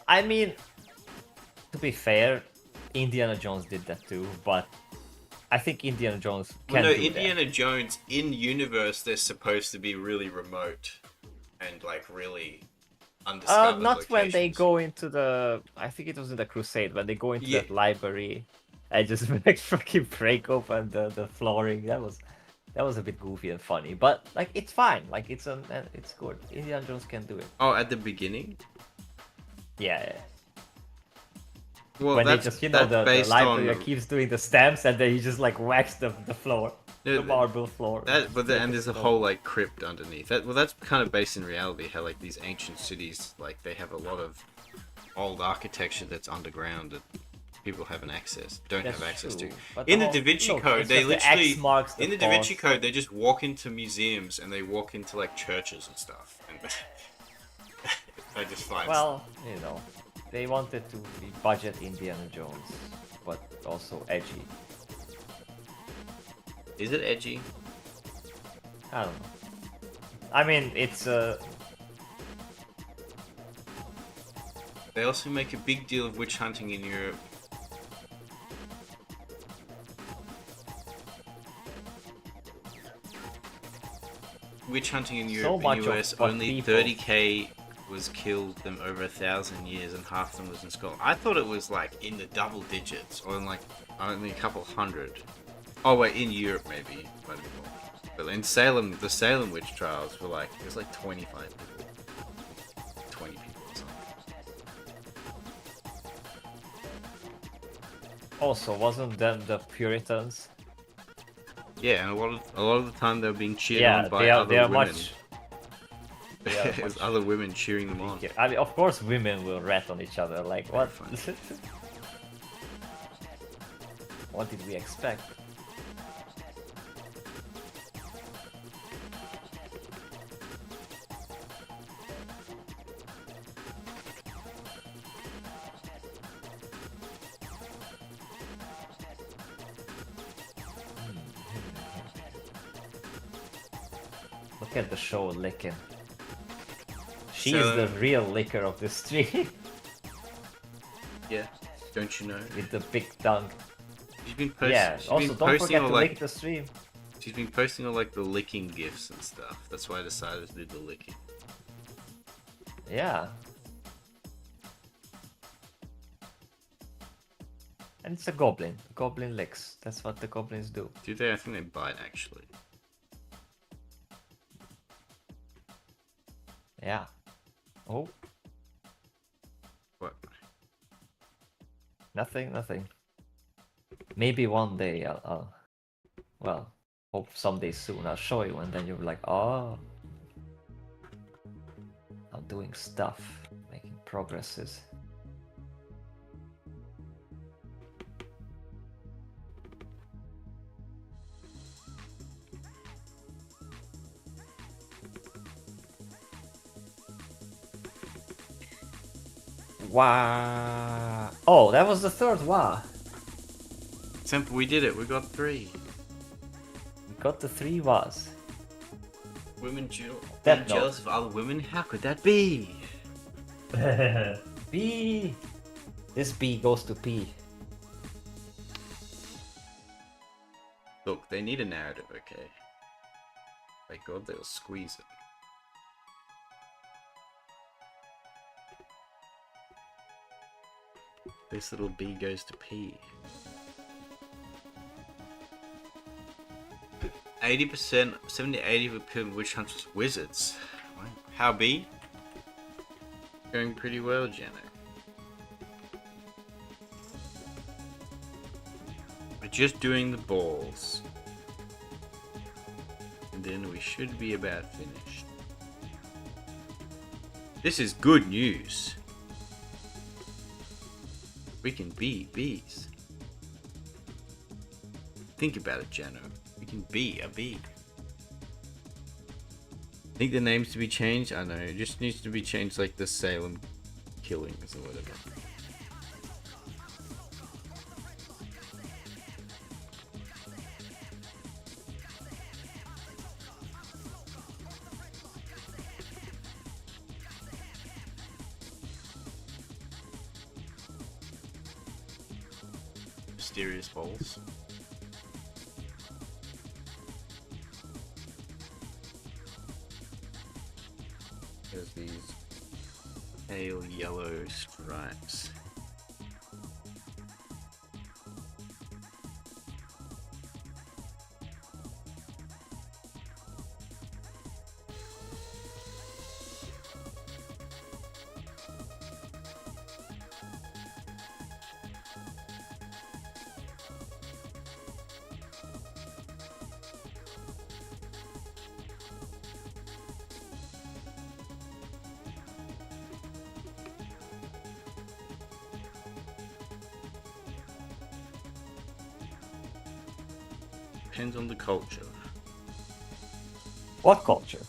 Speaker 2: I mean, to be fair, Indiana Jones did that too, but I think Indiana Jones can
Speaker 1: Well, no,
Speaker 2: do
Speaker 1: Indiana Jones in universe, they're supposed to be really remote and like really
Speaker 2: that.
Speaker 1: undiscovered.
Speaker 2: Not when they
Speaker 1: locations.
Speaker 2: go into the. I think it was in the Crusade when they go into
Speaker 1: Yeah.
Speaker 2: that library and just like fucking break open the flooring. That was a bit goofy and funny, but like it's fine. Like it's good. Indiana Jones can do it.
Speaker 1: Oh, at the beginning.
Speaker 2: Yeah.
Speaker 1: Well,
Speaker 2: When they
Speaker 1: that's
Speaker 2: just the
Speaker 1: based
Speaker 2: library
Speaker 1: on
Speaker 2: keeps doing the stamps and then he just like whacks the floor,
Speaker 1: Yeah,
Speaker 2: the marble floor.
Speaker 1: that. But then, and there's a
Speaker 2: So-
Speaker 1: whole like crypt underneath. That's kind of based in reality. How like these ancient cities, like they have a lot of old architecture that's underground that people haven't don't
Speaker 2: That's
Speaker 1: have access
Speaker 2: true,
Speaker 1: to.
Speaker 2: but
Speaker 1: In the
Speaker 2: whole-
Speaker 1: Da Vinci
Speaker 2: look,
Speaker 1: Code,
Speaker 2: it's
Speaker 1: they
Speaker 2: just the X
Speaker 1: literally
Speaker 2: marks the
Speaker 1: in the Da Vinci
Speaker 2: pause.
Speaker 1: Code they just walk into museums and they walk into like churches and stuff. And they just find.
Speaker 2: Well, they wanted to be budget Indiana Jones, but also edgy.
Speaker 1: Is it edgy?
Speaker 2: I don't know. I mean, it's
Speaker 1: They also make a big deal of witch hunting in Europe. Witch hunting in Europe
Speaker 2: much
Speaker 1: and
Speaker 2: of
Speaker 1: US,
Speaker 2: what
Speaker 1: only
Speaker 2: people-
Speaker 1: 30k was killed them over 1,000 years, and half of them was in Scotland. I thought it was like in the double digits, or in like only a couple hundred. Oh wait, in Europe maybe, might be more. But in Salem, the Salem witch trials were like it was like 25 people, 20 people or something.
Speaker 2: also wasn't them the Puritans?
Speaker 1: Yeah, and a lot of the time they were being cheered
Speaker 2: Yeah,
Speaker 1: on by
Speaker 2: they are
Speaker 1: other women.
Speaker 2: much. They are
Speaker 1: It was
Speaker 2: much
Speaker 1: other women cheering them on.
Speaker 2: weaker. I mean, of course, women will rat on each other. Like what?
Speaker 1: Very
Speaker 2: What did we expect? Look at the show licking. She is
Speaker 1: So-
Speaker 2: the real licker of the stream.
Speaker 1: Yeah, don't you know?
Speaker 2: with the big dunk.
Speaker 1: She's been posting.
Speaker 2: Yeah.
Speaker 1: She's
Speaker 2: Also,
Speaker 1: been
Speaker 2: don't
Speaker 1: posting
Speaker 2: forget
Speaker 1: all
Speaker 2: to
Speaker 1: like
Speaker 2: link the stream.
Speaker 1: she's been posting all like the licking gifs and stuff. That's why I decided to do the licking.
Speaker 2: Yeah. And it's a goblin. Goblin licks. That's what the goblins do.
Speaker 1: Do they? I think they bite actually.
Speaker 2: Yeah. Oh,
Speaker 1: What?
Speaker 2: nothing, nothing. Maybe one day I'll well, hope someday soon I'll show you, and then you'll be like, oh, I'm doing stuff, making progresses. Wow. Oh, that was the third wow.
Speaker 1: Simple, we did it. We got 3.
Speaker 2: We got the 3 was.
Speaker 1: Women
Speaker 2: Death
Speaker 1: jealous of other women? How could that be?
Speaker 2: B. This B goes to P.
Speaker 1: Look, they need a narrative, okay? Thank God they'll squeeze it. This little B goes to P. 80%, 70-80 of appealed witch hunters wizards. How B? Going pretty well, Jenna. We're just doing the balls. And then we should be about finished. This is good news. We can be bees. Think about it, Jano. We can be a bee. Think the names to be changed? I know, it just needs to be changed like the Salem killings or whatever. Mysterious balls. There's these pale yellow stripes. Depends on the culture.
Speaker 2: What culture?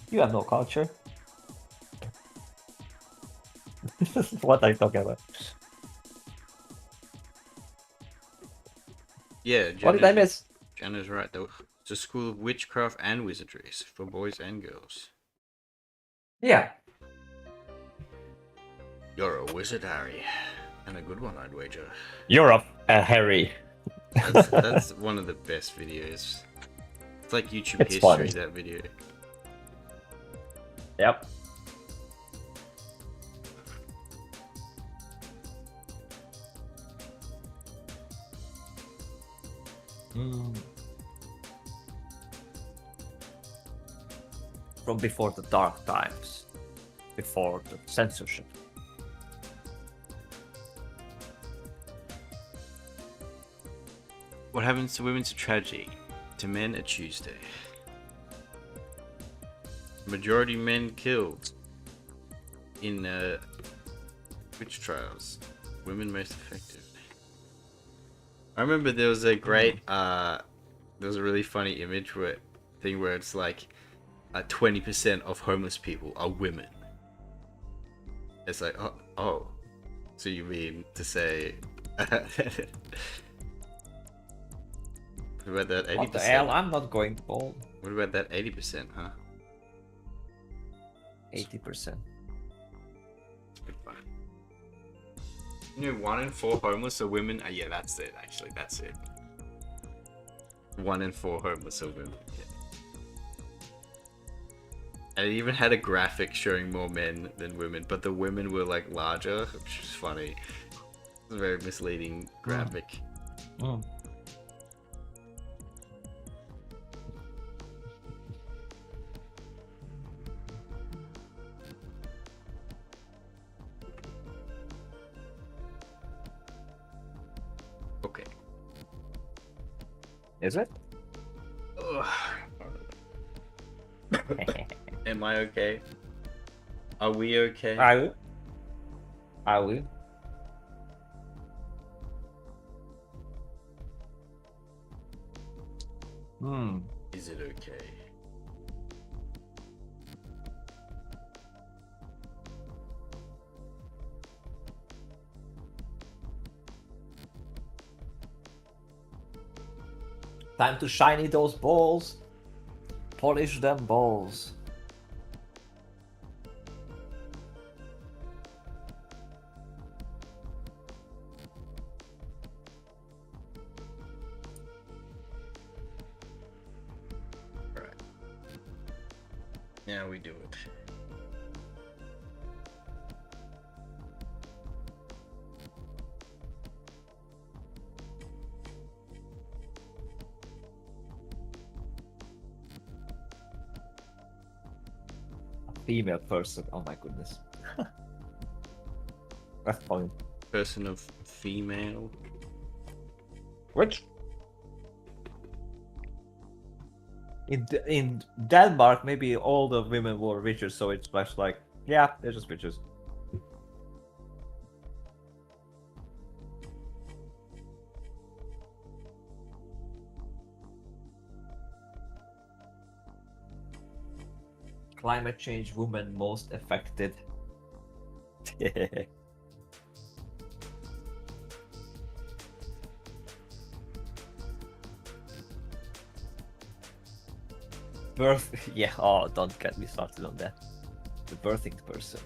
Speaker 2: You have no culture. What are you talking about?
Speaker 1: Yeah,
Speaker 2: What did I miss?
Speaker 1: Jana's right though. It's a school of witchcraft and wizardry for boys and girls.
Speaker 2: Yeah.
Speaker 1: You're a wizard, Harry. And a good one, I'd wager.
Speaker 2: You're a Harry.
Speaker 1: That's one of the best videos. It's like YouTube
Speaker 2: It's
Speaker 1: history,
Speaker 2: funny.
Speaker 1: that video.
Speaker 2: Yep. From before the dark times, before the censorship.
Speaker 1: What happens to women's tragedy? To men a Tuesday. Majority men killed in witch trials. Women most effective. I remember there was a great there was a really funny image where it's like 20% of homeless people are women. It's like oh so you mean to say what about that 80%?
Speaker 2: What the hell? I'm not going bald.
Speaker 1: What about that 80%, huh?
Speaker 2: 80%.
Speaker 1: It's pretty fun. You know, 1 in 4 homeless are women. Yeah, that's it. Actually, that's it. 1 in 4 homeless are women. Yeah. And it even had a graphic showing more men than women, but the women were like larger, which is funny. It's a very misleading graphic.
Speaker 2: Mm.
Speaker 1: Okay.
Speaker 2: Is it?
Speaker 1: Ugh. Am I okay? Are we okay?
Speaker 2: Are we? Are we? Hmm.
Speaker 1: Is it okay?
Speaker 2: Time to shiny those balls. Polish them balls.
Speaker 1: Alright. Now we do it.
Speaker 2: Female person. Oh my goodness. That's funny.
Speaker 1: Person of female.
Speaker 2: Which? In Denmark, maybe all the women were witches, so it's just like, yeah, they're just witches. Climate change women most affected. Birth, yeah. Oh, don't get me started on that. The birthing person.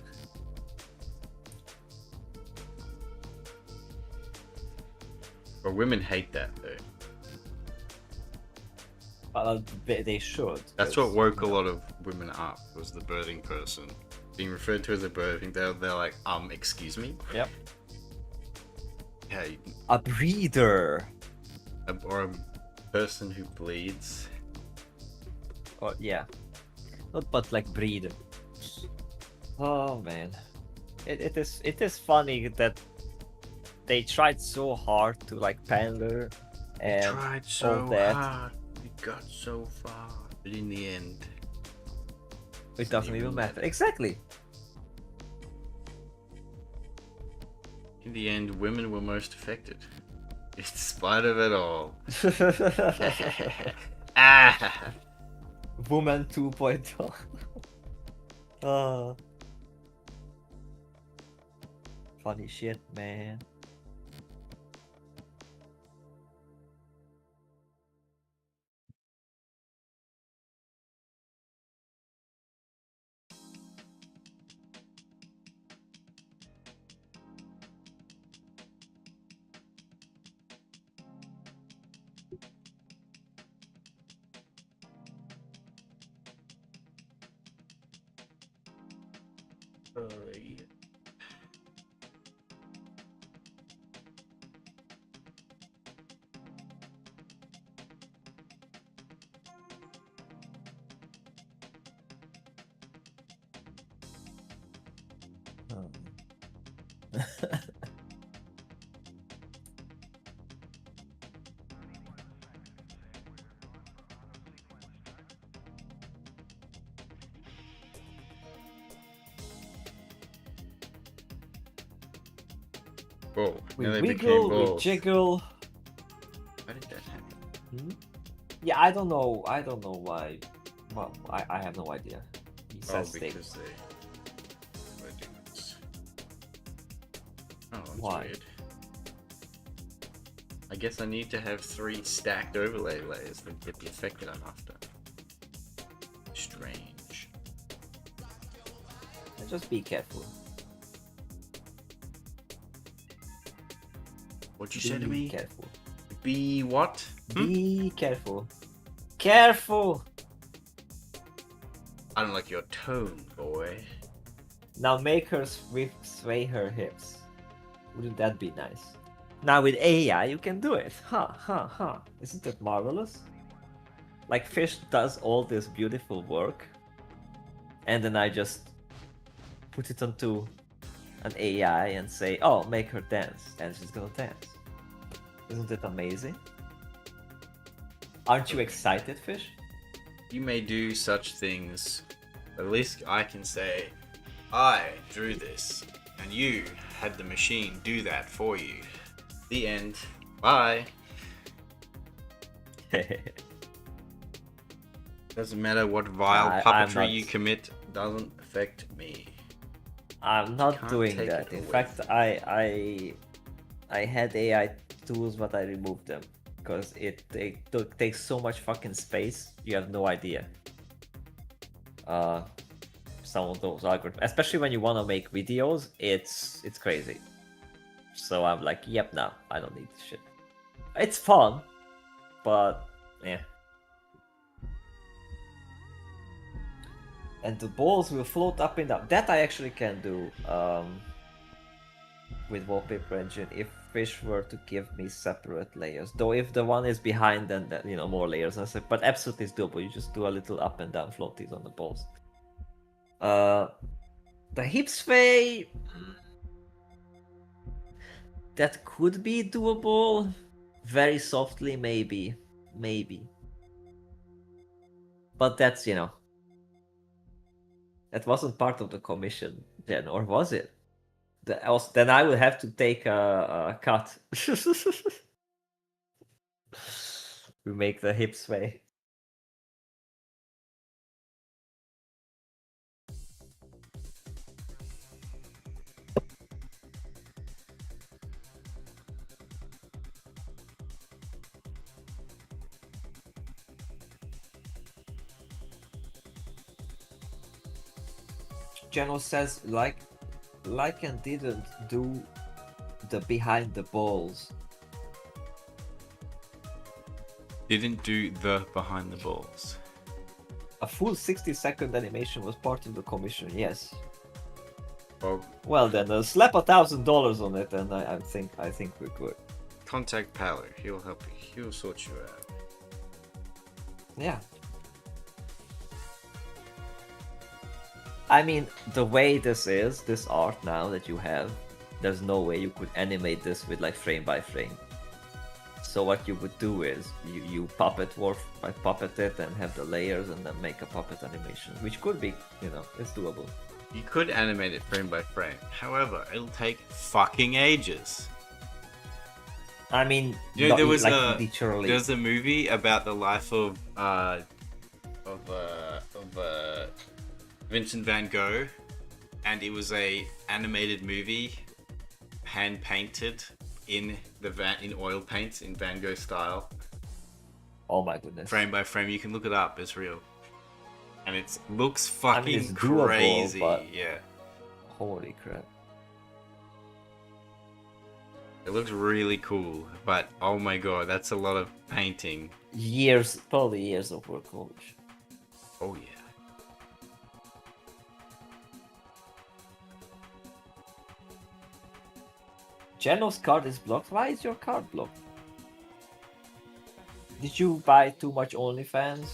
Speaker 1: But women hate that though.
Speaker 2: They should.
Speaker 1: That's what woke a lot of women up, was the birthing person. Being referred to as a birthing, they're like, excuse me?
Speaker 2: Yep.
Speaker 1: Yeah,
Speaker 2: A breeder.
Speaker 1: or a person who bleeds.
Speaker 2: Or yeah. Not but like breeder. Oh man. It is funny that they tried so hard to like pander and
Speaker 1: Tried so
Speaker 2: all that.
Speaker 1: hard, we got so far, but in the end,
Speaker 2: It doesn't even matter. Exactly.
Speaker 1: in the end, women were most affected. In spite of it all. Ah!
Speaker 2: Woman 2.0. Oh. Funny shit, man.
Speaker 1: Yeah. Whoa,
Speaker 2: We
Speaker 1: now they became
Speaker 2: wiggle, we
Speaker 1: balls.
Speaker 2: jiggle.
Speaker 1: Why did that happen?
Speaker 2: Yeah, I don't know. I don't know why. Well, I have no idea. He
Speaker 1: Oh,
Speaker 2: says things.
Speaker 1: because they were dudes. Oh, that's
Speaker 2: Why?
Speaker 1: weird. I guess I need to have 3 stacked overlay layers to get the effect that I'm after. Strange.
Speaker 2: Just be careful.
Speaker 1: What'd you say to me?
Speaker 2: Careful.
Speaker 1: Be what?
Speaker 2: Be careful. Careful!
Speaker 1: I don't like your tone, boy.
Speaker 2: Now make her sway her hips. Wouldn't that be nice? Now with AI you can do it. Isn't that marvelous? Like Fish does all this beautiful work, and then I just put it onto an AI and say, oh, make her dance, and she's gonna dance. Isn't it amazing? Aren't you excited, Fish?
Speaker 1: You may do such things, but at least I can say, I drew this, and you had the machine do that for you. The end. Bye. Doesn't matter what vile puppetry you commit, doesn't affect me.
Speaker 2: I'm not
Speaker 1: Can't
Speaker 2: doing
Speaker 1: take
Speaker 2: that.
Speaker 1: it
Speaker 2: In
Speaker 1: away
Speaker 2: fact,
Speaker 1: from
Speaker 2: I had AI tools, but I removed them because it takes so much fucking space. You have no idea. Some of those algorithms, especially when you want to make videos, it's crazy. So I'm like, yep, no, I don't need this shit. It's fun, but yeah. And the balls will float up and down. That I actually can do with Wallpaper Engine if Fish were to give me separate layers. Though if the one is behind, then you know, more layers. But absolutely is doable. You just do a little up and down floaties on the balls. The hip sway, that could be doable. Very softly, maybe. But that's, you know, that wasn't part of the commission then, or was it? Then I would have to take a cut. We make the hip sway. Geno says Lycan didn't do the behind the balls.
Speaker 1: Didn't do the behind the balls.
Speaker 2: A full 60-second animation was part of the commission, yes.
Speaker 1: Well,
Speaker 2: Well then, slap $1,000 on it, and I think we're good.
Speaker 1: contact Paolo. He'll help you. He'll sort you out.
Speaker 2: Yeah. I mean, the way this art now that you have, there's no way you could animate this with like frame by frame. So what you would do is you puppet it and have the layers and then make a puppet animation, which could be, you know, it's doable.
Speaker 1: You could animate it frame by frame. However, it'll take fucking ages.
Speaker 2: I mean,
Speaker 1: You know, there was
Speaker 2: literally.
Speaker 1: there's a movie about the life of Vincent van Gogh, and it was a animated movie, hand painted in oil paints in Van Gogh style.
Speaker 2: Oh my goodness.
Speaker 1: Frame by frame, you can look it up. It's real, and it looks fucking
Speaker 2: it's doable,
Speaker 1: crazy.
Speaker 2: but-
Speaker 1: Yeah,
Speaker 2: Holy crap.
Speaker 1: it looks really cool. But oh my god, that's a lot of painting.
Speaker 2: Probably years of work, holy shit.
Speaker 1: Oh yeah.
Speaker 2: Geno's card is blocked. Why is your card blocked? Did you buy too much OnlyFans?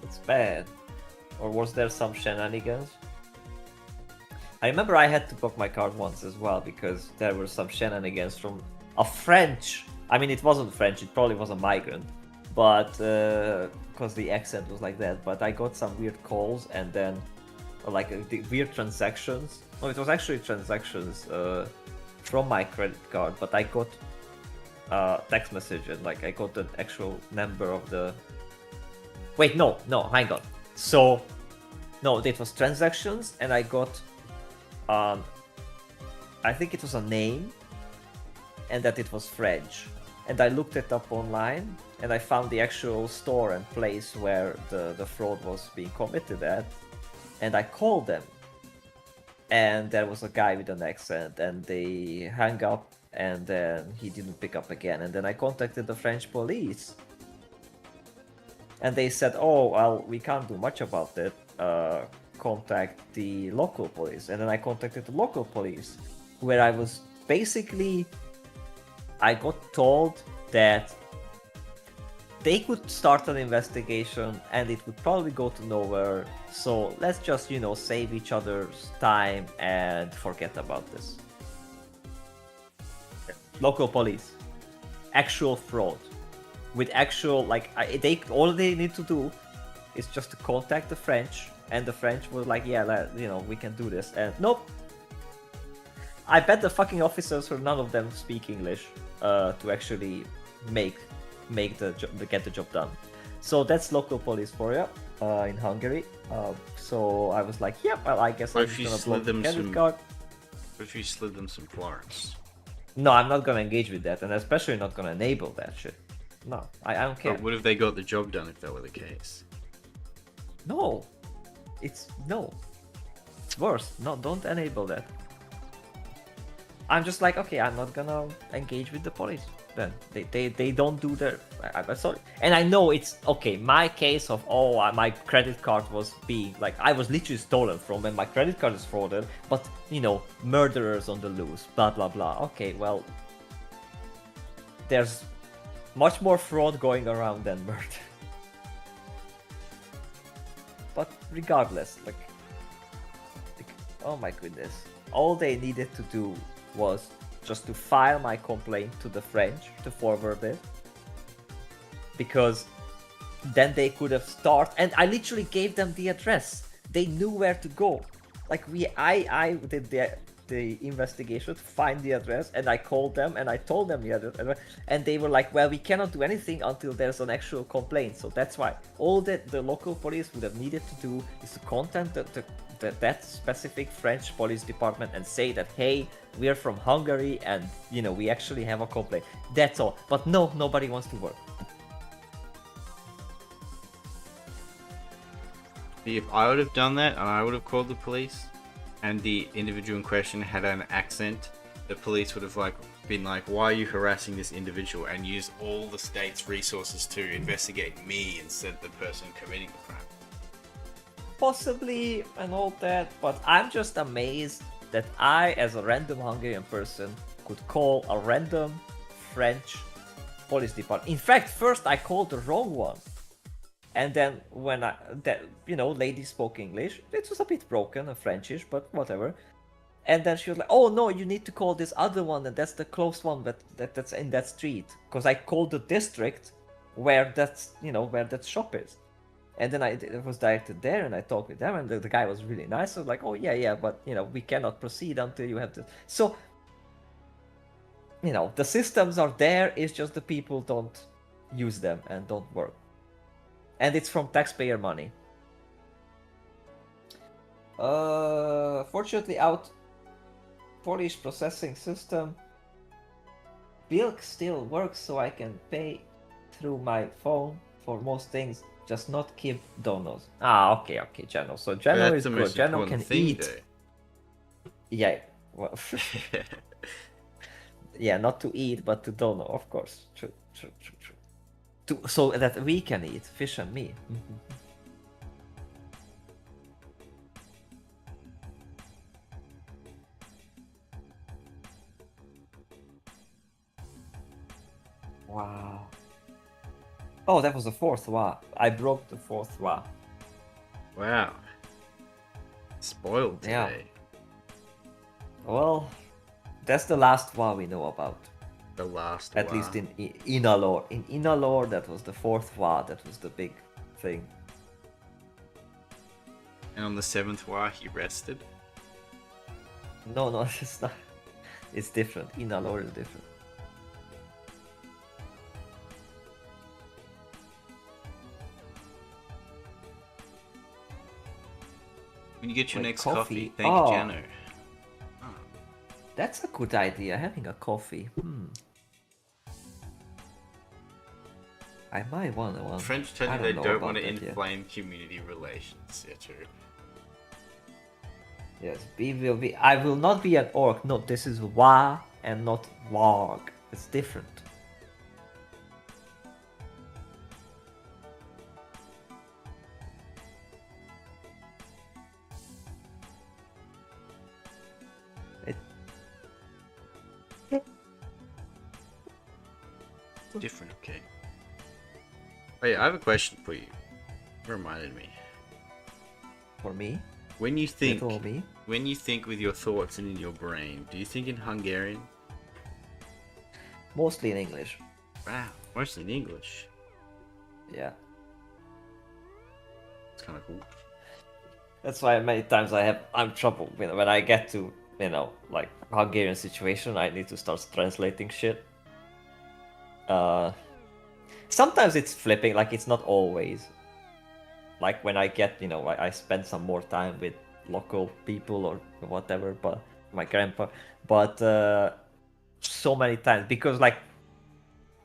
Speaker 2: It's bad. Or was there some shenanigans? I remember I had to block my card once as well because there were some shenanigans from a French. I mean, it wasn't French, it probably was a migrant. But because the accent was like that, but I got some weird calls and then the weird transactions. No, it was actually transactions from my credit card, but I got text message and like I got the actual number of the. Wait, no, hang on. So, no, it was transactions, and I got, I think it was a name, and that it was French. And I looked it up online, and I found the actual store and place where the fraud was being committed at. and I called them, and there was a guy with an accent, and they hung up, and then he didn't pick up again, and then I contacted the French police, and they said, "Oh, well, we can't do much about it. Contact the local police." And then I contacted the local police, where I was basically, I got told that they could start an investigation and it would probably go to nowhere. So let's just, save each other's time and forget about this. Local police, actual fraud, with actual all they need to do is just to contact the French, and the French were like, yeah, we can do this. And nope. I bet the fucking officers, none of them speak English to actually get the job done. So that's local police for you in Hungary. So I was like, yep, well, I guess I'm just gonna block the credit card.
Speaker 1: What if you slid them some Florence?
Speaker 2: No, I'm not gonna engage with that, and especially not gonna enable that shit. No, I don't care.
Speaker 1: But what if they got the job done if that were the case?
Speaker 2: No, it's worse. No, don't enable that. I'm just like, okay, I'm not gonna engage with the police. Then they don't do their. I'm sorry, and I know it's okay. My case of my credit card was being like, I was literally stolen from, and my credit card is frauded. But murderers on the loose, blah blah blah. Okay, well, there's much more fraud going around than murder. But regardless, oh my goodness, all they needed to do was just to file my complaint to the French to forward it, because then they could have started, and I literally gave them the address. They knew where to go. I did the investigation to find the address, and I called them and I told them the address, and they were like, well, we cannot do anything until there's an actual complaint. So that's why all that the local police would have needed to do is to contact that specific French police department and say that, hey, we are from Hungary and we actually have a complaint. That's all. But no, nobody wants to work.
Speaker 1: If I would have done that and I would have called the police and the individual in question had an accent, the police would have been like, why are you harassing this individual, and use all the state's resources to investigate me instead of the person committing the crime.
Speaker 2: Possibly and all that, but I'm just amazed that I, as a random Hungarian person, could call a random French police department. In fact, first I called the wrong one, and then when lady spoke English, it was a bit broken and Frenchish, but whatever. And then she was like, "Oh no, you need to call this other one, and that's the close one, but that's in that street." Because I called the district where where that shop is. And then it was directed there, and I talked with them, and the guy was really nice. I was like, oh, yeah, but, we cannot proceed until you have to... So, the systems are there, it's just the people don't use them and don't work. And it's from taxpayer money. Fortunately, Polish processing system, Bilk still works, so I can pay through my phone for most things. Just not keep donos. Okay, Geno. So Geno is good. Geno can eat. Though. Yeah, well, yeah, not to eat, but to dono, of course. True. So that we can eat fish and meat. Wow. Oh, that was the fourth wa. I broke the fourth wa.
Speaker 1: Wow. Spoiled today.
Speaker 2: Yeah. Well, that's the last wa we know about.
Speaker 1: The last
Speaker 2: At least in Inalore. In Inalore, that was the fourth wa. That was the big thing.
Speaker 1: And on the seventh wa, he rested?
Speaker 2: No, it's not. It's different. Inalore is different.
Speaker 1: When you get your next
Speaker 2: coffee,
Speaker 1: thank you, Jano. Oh.
Speaker 2: That's a good idea, having a coffee. I might want one.
Speaker 1: French tell you they don't want to inflame community relations, yeah, true.
Speaker 2: Yes, we will be. I will not be an orc. No, this is wa and not warg. It's different. It,
Speaker 1: Different, okay. Wait, I have a question for you. It reminded me.
Speaker 2: for me,
Speaker 1: When you think,
Speaker 2: little me.
Speaker 1: when you think with your thoughts and in your brain, do you think in Hungarian?
Speaker 2: Mostly in English.
Speaker 1: Wow, mostly in English.
Speaker 2: Yeah.
Speaker 1: It's kind of cool.
Speaker 2: That's why many times I'm trouble when I get to like Hungarian situation. I need to start translating shit. Sometimes it's flipping. Like it's not always. Like when I get I spend some more time with local people or whatever, but my grandpa. But so many times because like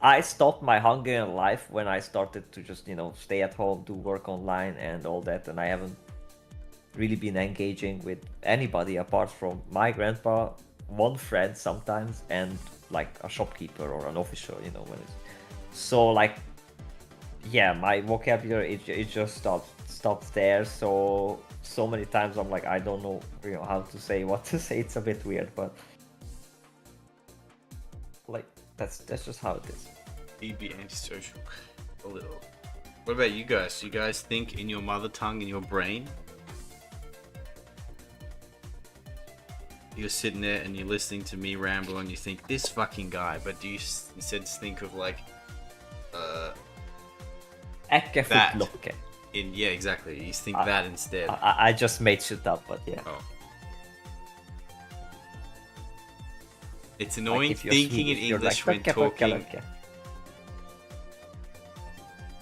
Speaker 2: I stopped my Hungarian life when I started to just stay at home, do work online and all that, and I haven't really been engaging with anybody apart from my grandpa, one friend sometimes, and like a shopkeeper or an officer, when it's so like yeah, my vocabulary it just stops there. So many times I'm like I don't know how to say what to say. It's a bit weird, but like that's just how it is.
Speaker 1: He'd be antisocial. A little. What about you guys? Do you guys think in your mother tongue, in your brain? You're sitting there and you're listening to me ramble and you think, this fucking guy, but do you instead think of like,
Speaker 2: Ecke
Speaker 1: That.
Speaker 2: Fotlokke.
Speaker 1: yeah, exactly. You think that instead.
Speaker 2: I just made shit up, but yeah.
Speaker 1: Oh. It's
Speaker 2: Like
Speaker 1: annoying
Speaker 2: if you're
Speaker 1: thinking in
Speaker 2: Swedish, you're
Speaker 1: English
Speaker 2: like,
Speaker 1: when
Speaker 2: "Pekka,
Speaker 1: talking.
Speaker 2: Pekka, Pekka."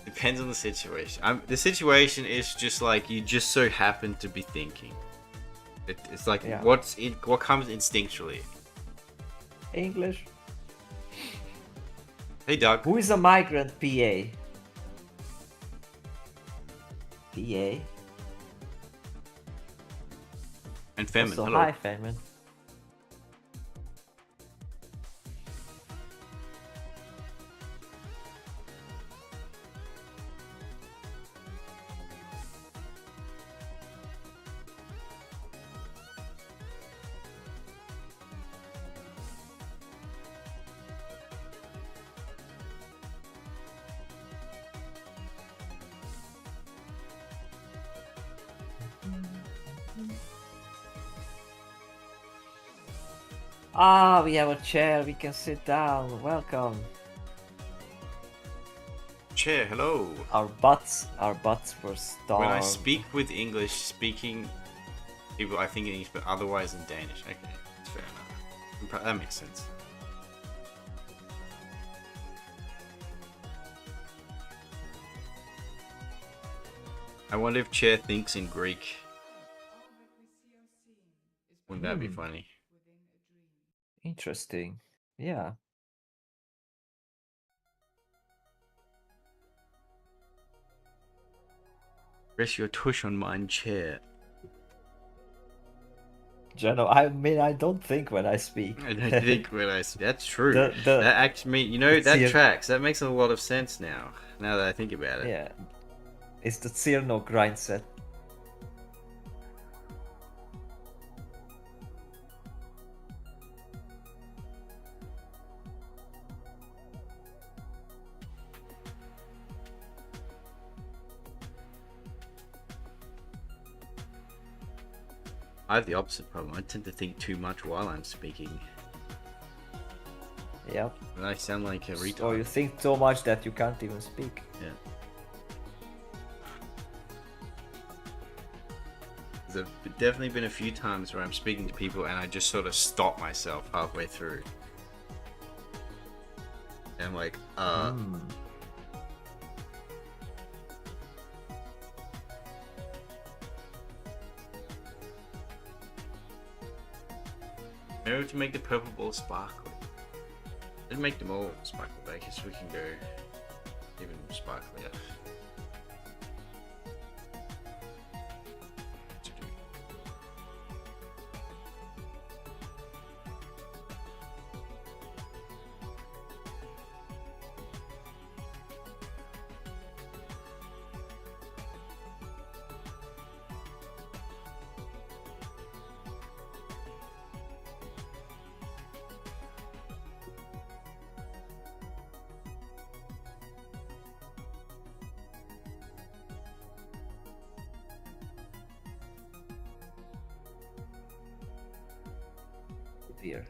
Speaker 1: Depends on the situation. The situation is just like you just so happen to be thinking. It's like
Speaker 2: Yeah.
Speaker 1: what comes instinctually.
Speaker 2: English.
Speaker 1: Hey, Doug.
Speaker 2: Who is a migrant PA? PA?
Speaker 1: And Femin.
Speaker 2: Also,
Speaker 1: Hello.
Speaker 2: hi, Femin. Ah, we have a chair. We can sit down. Welcome.
Speaker 1: Chair. Hello.
Speaker 2: Our butts were starved.
Speaker 1: When I speak with English speaking people, I think in English, but otherwise in Danish. Okay, that's fair enough. That makes sense. I wonder if Chair thinks in Greek. Wouldn't that be funny?
Speaker 2: Interesting. Yeah.
Speaker 1: Rest your tush on mine, Chair.
Speaker 2: Jeno, I mean, I don't think when I speak.
Speaker 1: I don't think when I see that's true.
Speaker 2: The-
Speaker 1: that actually, that
Speaker 2: the-
Speaker 1: tracks. That makes a lot of sense now. Now that I think about it.
Speaker 2: Yeah. It's the Cyrno grind set.
Speaker 1: I have the opposite problem. I tend to think too much while I'm speaking.
Speaker 2: Yep.
Speaker 1: And I sound like a retard.
Speaker 2: Or you think so much that you can't even speak.
Speaker 1: Yeah. There's definitely been a few times where I'm speaking to people and I just sort of stop myself halfway through. And I'm like, Maybe to make the purple ball sparkly. Let's make them all sparkly, but I guess we can go even sparklier.
Speaker 2: here.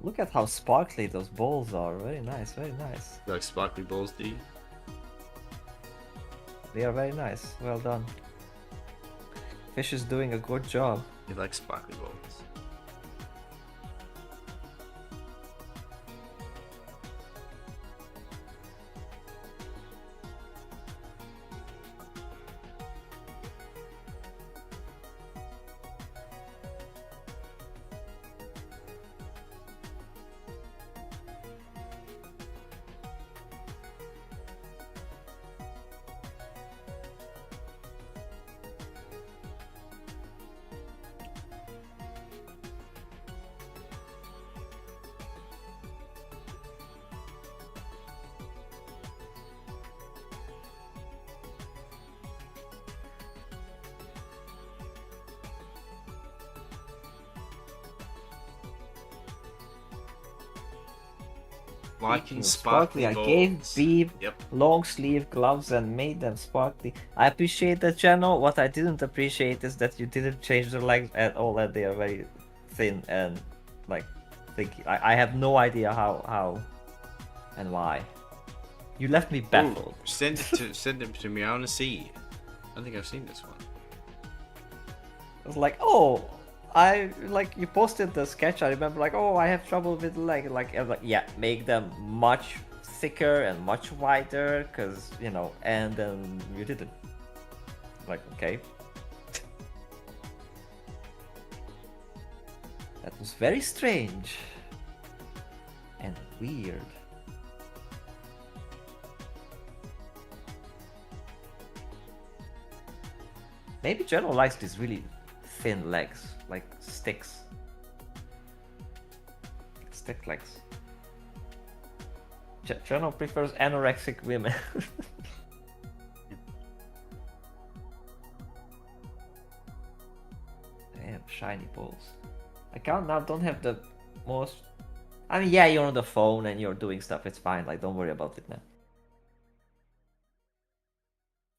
Speaker 2: Look at how sparkly those balls are. Very nice, very nice.
Speaker 1: Like sparkly balls, do you?
Speaker 2: They are very nice. Well done. Fish is doing a good job.
Speaker 1: You like sparkly balls. Liking sparkly
Speaker 2: I
Speaker 1: balls.
Speaker 2: gave Beeb
Speaker 1: Yep.
Speaker 2: long sleeve gloves and made them sparkly. I appreciate that, channel. What I didn't appreciate is that you didn't change the legs at all, and they are very thin and like thick. I have no idea how and why. You left me baffled.
Speaker 1: Ooh, send it to me. I want to see. I don't think I've seen this one.
Speaker 2: I was like, oh, I like you posted the sketch. I remember like, oh, I have trouble with leg. Like, I was like, yeah, make them much thicker and much wider, cause you know. And then you didn't. Like, okay. That was very strange and weird. Maybe General likes these really thin legs, like sticks. Stick legs. General prefers anorexic women. Damn, shiny balls. I don't have the most... I mean, yeah, you're on the phone and you're doing stuff, it's fine, like, don't worry about it, man.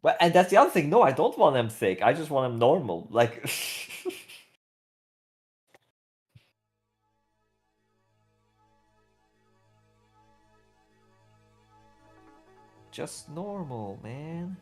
Speaker 2: Well, and that's the other thing, no, I don't want them thick, I just want them normal, like... Just normal, man.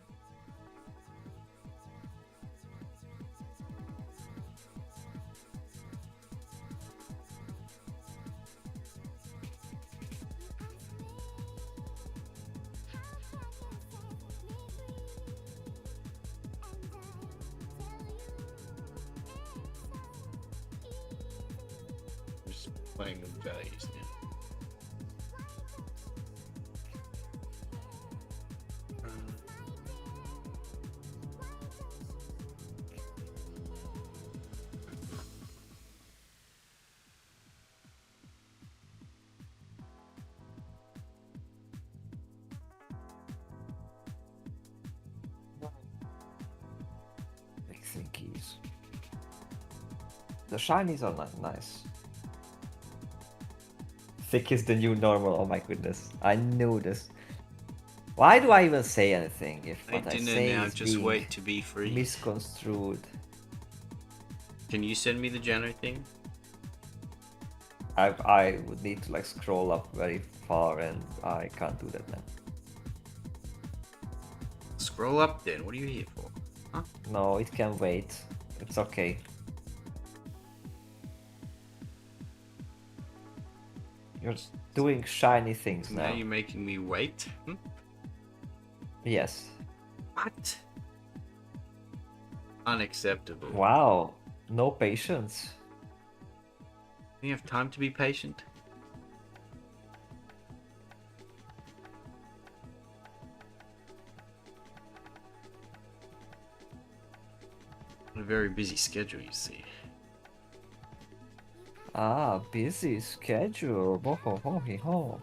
Speaker 1: I'm just playing with values now.
Speaker 2: Big thinkies. The shinies are not nice. Thick is the new normal, oh my goodness. I knew this. Why do I even say anything if what I
Speaker 1: dinner
Speaker 2: say
Speaker 1: now,
Speaker 2: is
Speaker 1: just
Speaker 2: being
Speaker 1: wait to be free.
Speaker 2: misconstrued?
Speaker 1: Can you send me the Jano thing?
Speaker 2: I would need to like scroll up very far and I can't do that now.
Speaker 1: Scroll up then. What are you here for? Huh?
Speaker 2: No, it can wait. It's okay. You're doing shiny things
Speaker 1: Now
Speaker 2: now.
Speaker 1: you're making me wait.
Speaker 2: Yes.
Speaker 1: What? Unacceptable.
Speaker 2: Wow. No patience.
Speaker 1: You have time to be patient? On a very busy schedule, you see.
Speaker 2: Ah, busy schedule. Ho ho ho he ho.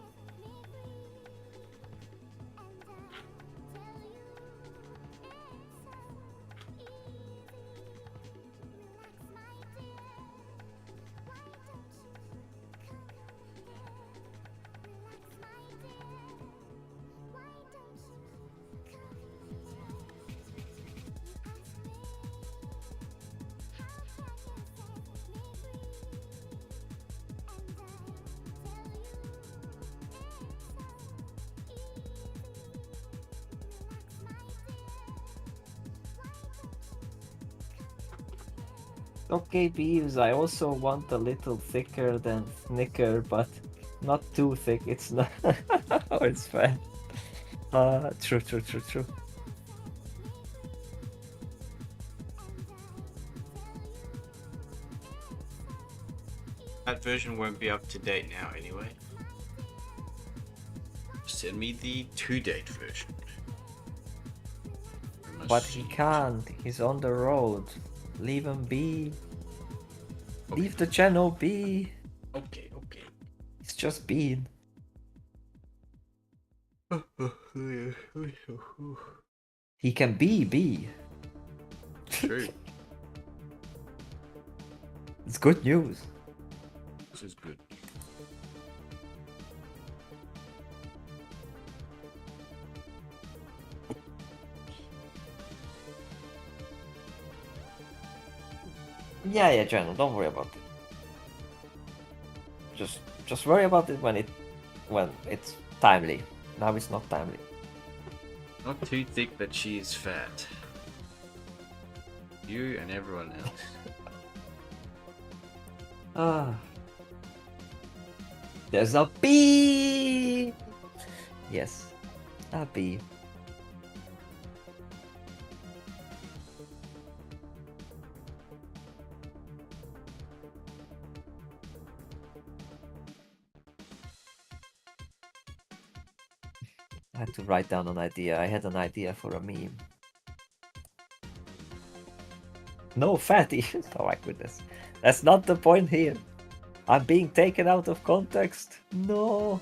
Speaker 2: Okay, Beavis, I also want a little thicker than Snicker, but not too thick. It's not. Oh, it's fine. True, true, true, true.
Speaker 1: That version won't be up to date now anyway. Send me the to-date version.
Speaker 2: But he can't. He's on the road. Leave him be.
Speaker 1: Okay.
Speaker 2: Leave the channel be.
Speaker 1: Okay, okay.
Speaker 2: He's just being. He can be.
Speaker 1: True.
Speaker 2: It's good news.
Speaker 1: This is good.
Speaker 2: Yeah, channel. Don't worry about it. Just worry about it when it's timely. Now it's not timely.
Speaker 1: Not too thick that she is fat. You and everyone else.
Speaker 2: Ah. There's a bee! Yes, a bee. I had to write down an idea. I had an idea for a meme. No, fatty! Oh my goodness. That's not the point here. I'm being taken out of context. No.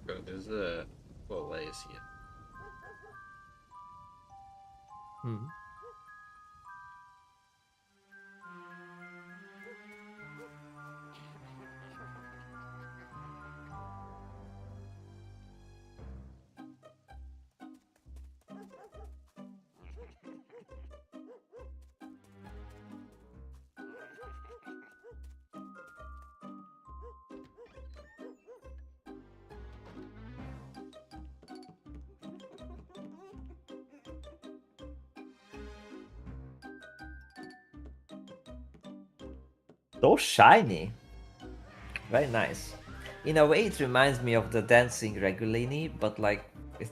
Speaker 1: God, there's layers here.
Speaker 2: Hmm. So shiny. Very nice. In a way, it reminds me of the dancing Regulini, but like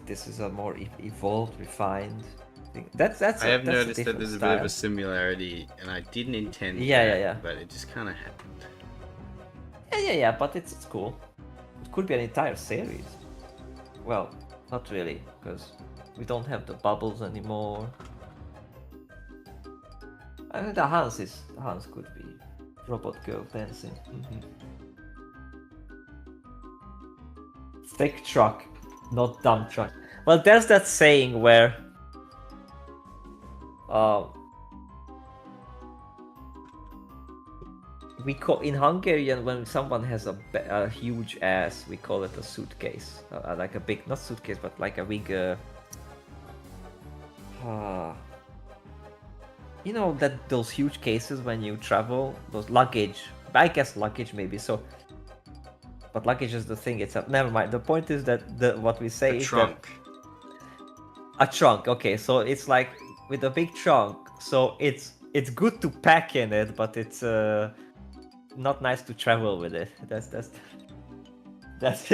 Speaker 2: this is a more evolved, refined thing. That's
Speaker 1: I have
Speaker 2: that's
Speaker 1: noticed that there's a bit of a
Speaker 2: style.
Speaker 1: similarity, and I didn't intend
Speaker 2: Yeah,
Speaker 1: that,
Speaker 2: yeah.
Speaker 1: but it just kind of happened.
Speaker 2: Yeah. But it's cool. It could be an entire series. Well, not really, because we don't have the bubbles anymore. I mean, the Hans could be robot girl dancing. Thick truck, not dumb truck. Well, there's that saying where we call in Hungarian when someone has a huge ass, we call it a suitcase, like a big, not suitcase, but like a big. You know that those huge cases when you travel, those luggage. I guess luggage maybe so. But luggage is the thing itself. Never mind. The point is that what we say
Speaker 1: A
Speaker 2: is
Speaker 1: trunk.
Speaker 2: that a trunk. Okay, so it's like with a big trunk. So it's good to pack in it, but it's not nice to travel with it. That's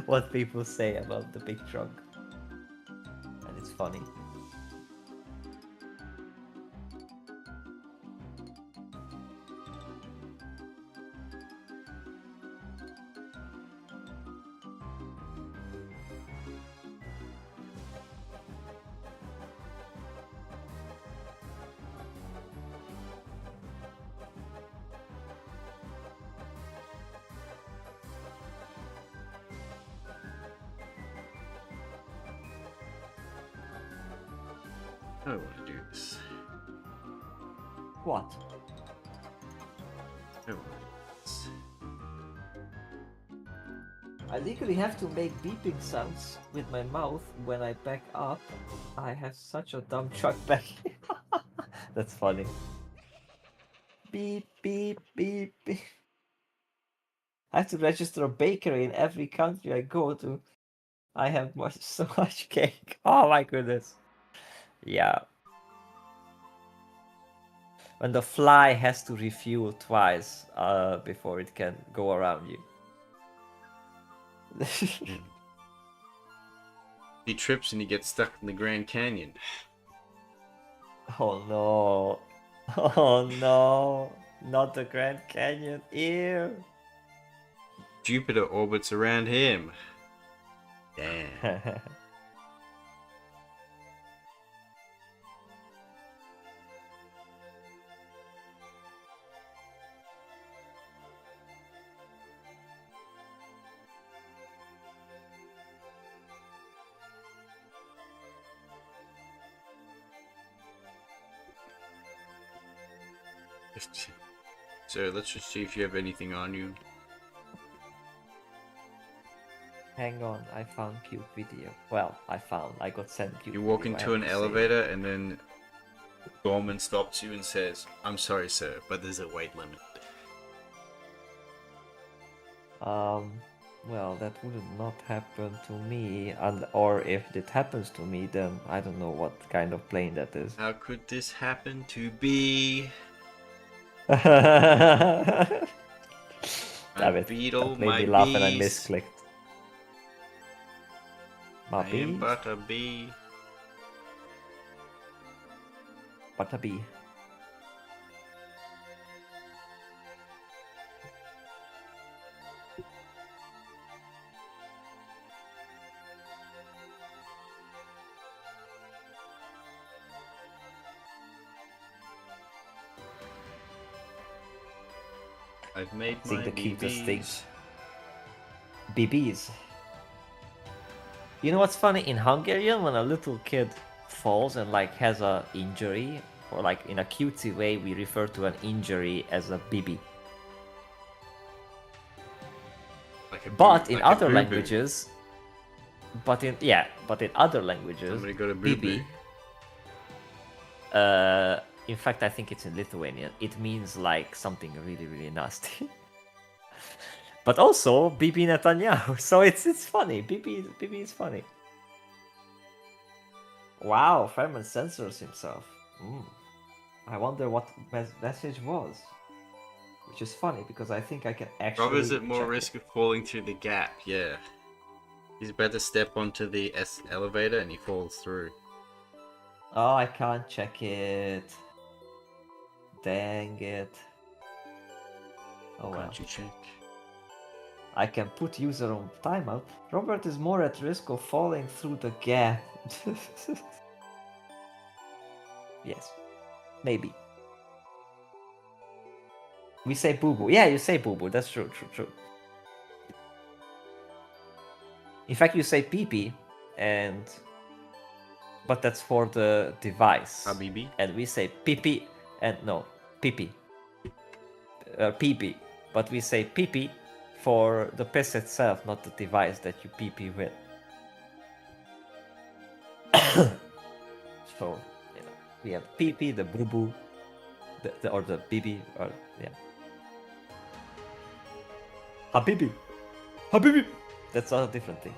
Speaker 2: what people say about the big trunk, and it's funny.
Speaker 1: I don't want to do this.
Speaker 2: What?
Speaker 1: I don't want to do this.
Speaker 2: I legally have to make beeping sounds with my mouth when I back up. I have such a dumb truck back here. That's funny. beep, beep, beep, beep. I have to register a bakery in every country I go to. I have so much cake. Oh my goodness. Yeah. When the fly has to refuel twice before it can go around you.
Speaker 1: He trips and he gets stuck in the Grand Canyon.
Speaker 2: Oh no. Oh no. Not the Grand Canyon. Ew.
Speaker 1: Jupiter orbits around him. Damn. So let's just see if you have anything on you.
Speaker 2: Hang on, I found cute video. Well, I got sent cute
Speaker 1: You walk
Speaker 2: video, I
Speaker 1: into
Speaker 2: have
Speaker 1: an
Speaker 2: to say.
Speaker 1: elevator and then Gorman stops you and says, "I'm sorry, sir, but there's a weight limit."
Speaker 2: Well, that would not happen to me, and or if it happens to me, then I don't know what kind of plane that is.
Speaker 1: How could this happen to be?
Speaker 2: Damn it!
Speaker 1: Beetle,
Speaker 2: That made
Speaker 1: my
Speaker 2: me laugh and I
Speaker 1: bees.
Speaker 2: misclicked. My
Speaker 1: I am
Speaker 2: bees?
Speaker 1: but a bee.
Speaker 2: But a bee.
Speaker 1: I've made
Speaker 2: See
Speaker 1: my
Speaker 2: the cutest
Speaker 1: BBs.
Speaker 2: things. BBs. You know what's funny? In Hungarian, when a little kid falls and like has a injury, or like in a cutesy way, we refer to an injury as a BB.
Speaker 1: Like a
Speaker 2: But
Speaker 1: boo-
Speaker 2: in
Speaker 1: like a
Speaker 2: other
Speaker 1: boo-boo.
Speaker 2: languages, but in other languages,
Speaker 1: Somebody got a boo-boo.
Speaker 2: BB. In fact, I think it's in Lithuanian. It means like something really, really nasty. But also Bibi Netanyahu, so it's funny. Bibi is funny. Wow, Fairman censors himself. I wonder what message was. Which is funny because I think I can actually.
Speaker 1: Rob is at more
Speaker 2: check
Speaker 1: risk of falling through the gap. Yeah. He's about to step onto the elevator and he falls through.
Speaker 2: Oh, I can't check it. Dang it. Oh well.
Speaker 1: Can't you check?
Speaker 2: I can put user on timeout. Robert is more at risk of falling through the gap. Yes. Maybe. We say boo boo. Yeah, you say boo boo. That's true. In fact, you say pee pee, but that's for the device.
Speaker 1: Habibi?
Speaker 2: And we say pee pee, and no, pee pee. Pee pee. But we say pee pee for the piss itself, not the device that you pee pee with. So, you know, we have pee pee, the boo boo, or the BB, or yeah. Habibi! Habibi! That's a different thing.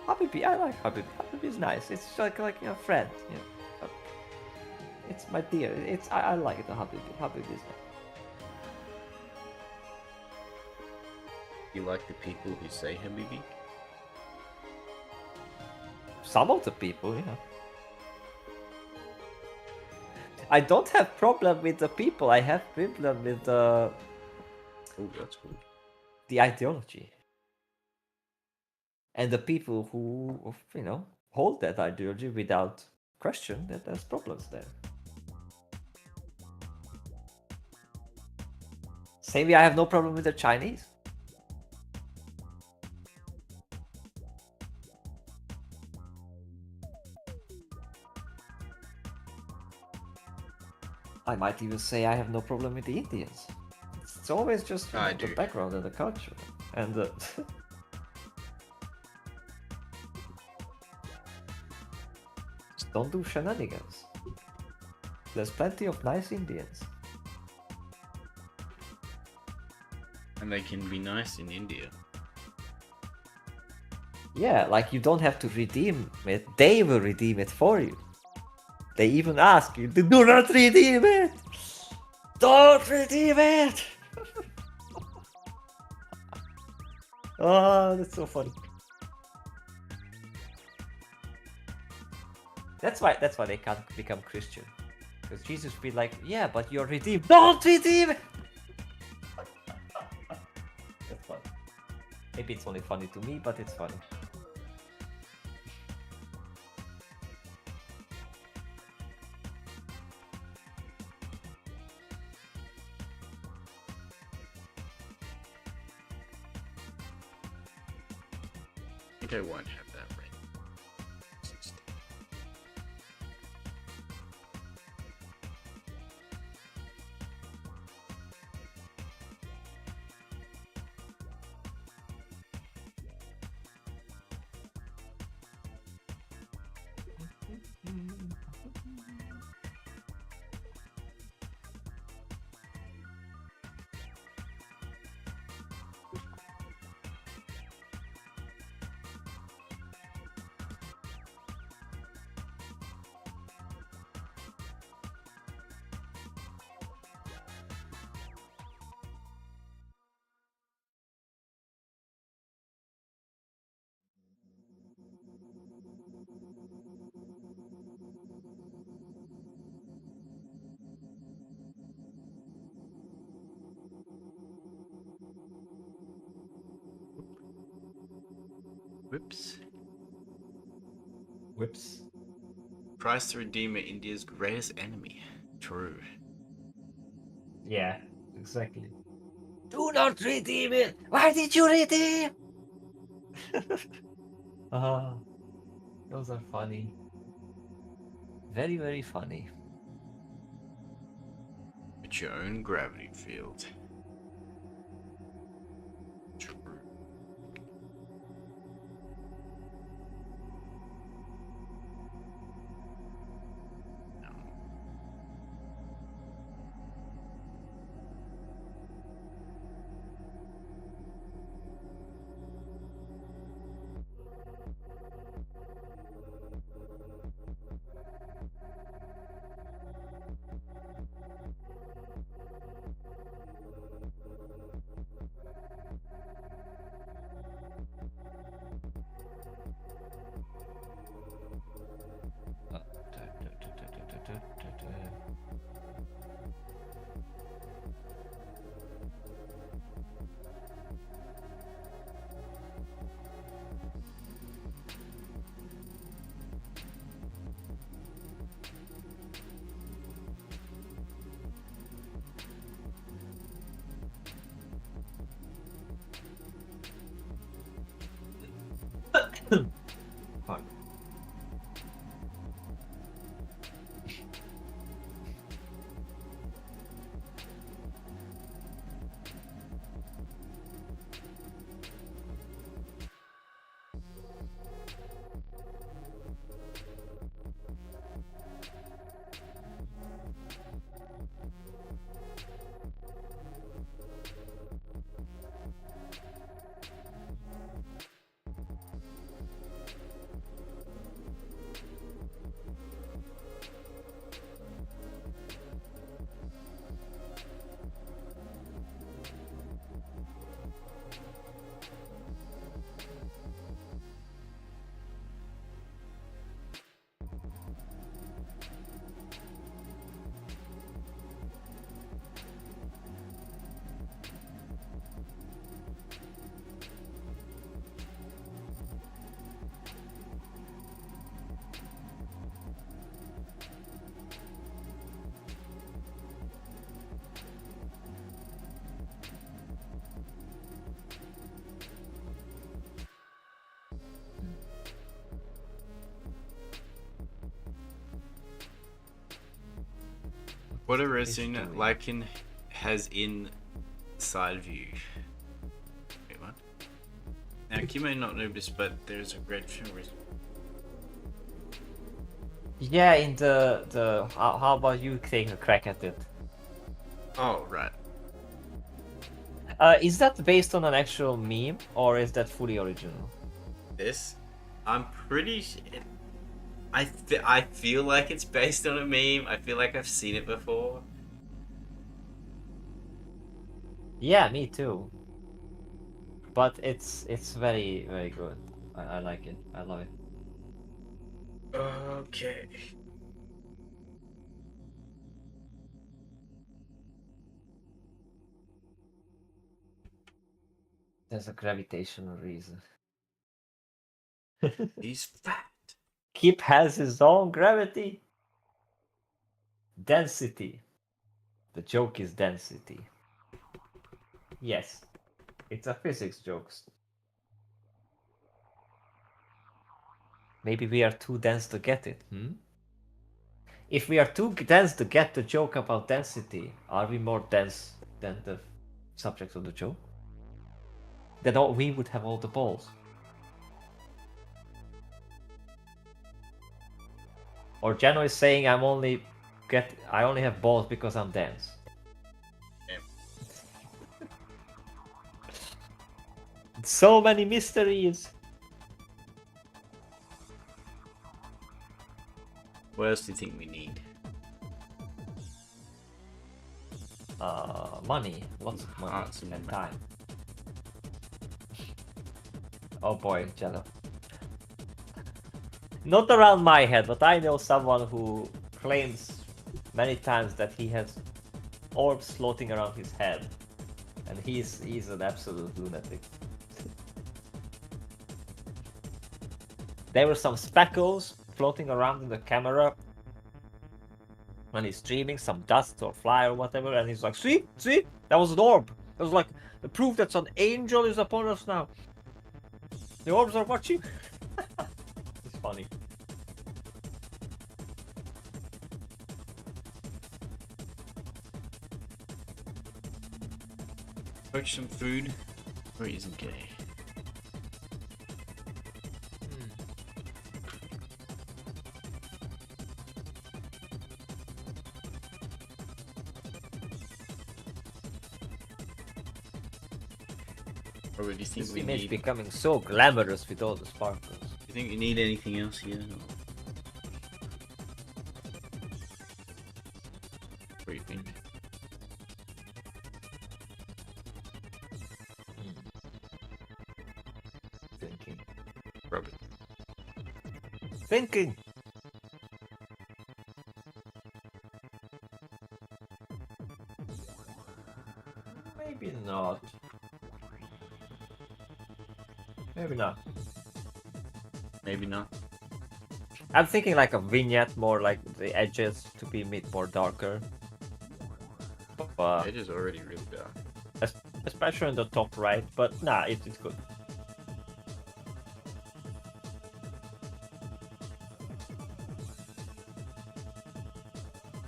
Speaker 2: Habibi, I like Habibi. Habibi is nice. It's like a friend. You know. It's my dear. I like the Habibi. Habibi is nice.
Speaker 1: You like the people who say Habibi?
Speaker 2: Some of the people, yeah. I don't have problem with the people. I have problem with
Speaker 1: Oh, that's good.
Speaker 2: the ideology. And the people who, you know, hold that ideology without question, that there's problems there. Same way I have no problem with the Chinese. I might even say I have no problem with the Indians. It's always just you know, the background and the culture. And just don't do shenanigans. There's plenty of nice Indians.
Speaker 1: And they can be nice in India.
Speaker 2: Yeah, like you don't have to redeem it. They will redeem it for you. They even ask you to do not redeem it. Don't redeem it. Oh, that's so funny. That's why they can't become Christian. Because Jesus be like, yeah, but you're redeemed. Don't redeem it. That's funny. Maybe it's only funny to me, but it's funny.
Speaker 1: I think I won't have that ring. 16. Whoops.
Speaker 2: Whips.
Speaker 1: Christ the Redeemer, India's greatest enemy. True.
Speaker 2: Yeah, exactly. Do not redeem it. Why did you redeem? Ah, those are funny. Very, very funny.
Speaker 1: It's your own gravity field. True.
Speaker 2: Fuck.
Speaker 1: What a resin
Speaker 2: History.
Speaker 1: Lycan has in side view. Wait, what? Now, you may not know this, but there's a red resin.
Speaker 2: Yeah, in the how about you take a crack at it?
Speaker 1: Oh, right.
Speaker 2: Is that based on an actual meme or is that fully original?
Speaker 1: This, I'm pretty. I feel like it's based on a meme. I feel like I've seen it before.
Speaker 2: Yeah, me too. But it's very very good. I like it. I love it.
Speaker 1: Okay.
Speaker 2: There's a gravitational reason.
Speaker 1: He's fat.
Speaker 2: Kip has his own gravity. Density. The joke is density. Yes, it's a physics joke. Maybe we are too dense to get it. If we are too dense to get the joke about density, are we more dense than the subject of the joke? Then we would have all the balls. Or Jeno is saying I only have balls because I'm dense.
Speaker 1: Yeah.
Speaker 2: So many mysteries.
Speaker 1: What else do you think we need?
Speaker 2: Money, lots of money
Speaker 1: Hearts
Speaker 2: and
Speaker 1: and
Speaker 2: time. Oh boy, Jello. Not around my head, but I know someone who claims many times that he has orbs floating around his head, and he's an absolute lunatic. There were some speckles floating around in the camera when he's streaming, some dust or fly or whatever, and he's like, see, that was an orb. It was like the proof that an angel is upon us now. The orbs are watching. It's funny.
Speaker 1: Poach some food, or he's gay. Or do you think
Speaker 2: This
Speaker 1: we
Speaker 2: image
Speaker 1: need?
Speaker 2: becoming so glamorous with all the sparkles.
Speaker 1: Do you think we need anything else here? Or... What do you think?
Speaker 2: Thinking.
Speaker 1: Probably.
Speaker 2: Thinking. Maybe not. Maybe not.
Speaker 1: Maybe not.
Speaker 2: I'm thinking like a vignette, more like the edges to be a bit more darker. But
Speaker 1: It is already really dark.
Speaker 2: especially in the top right, but nah, it's good.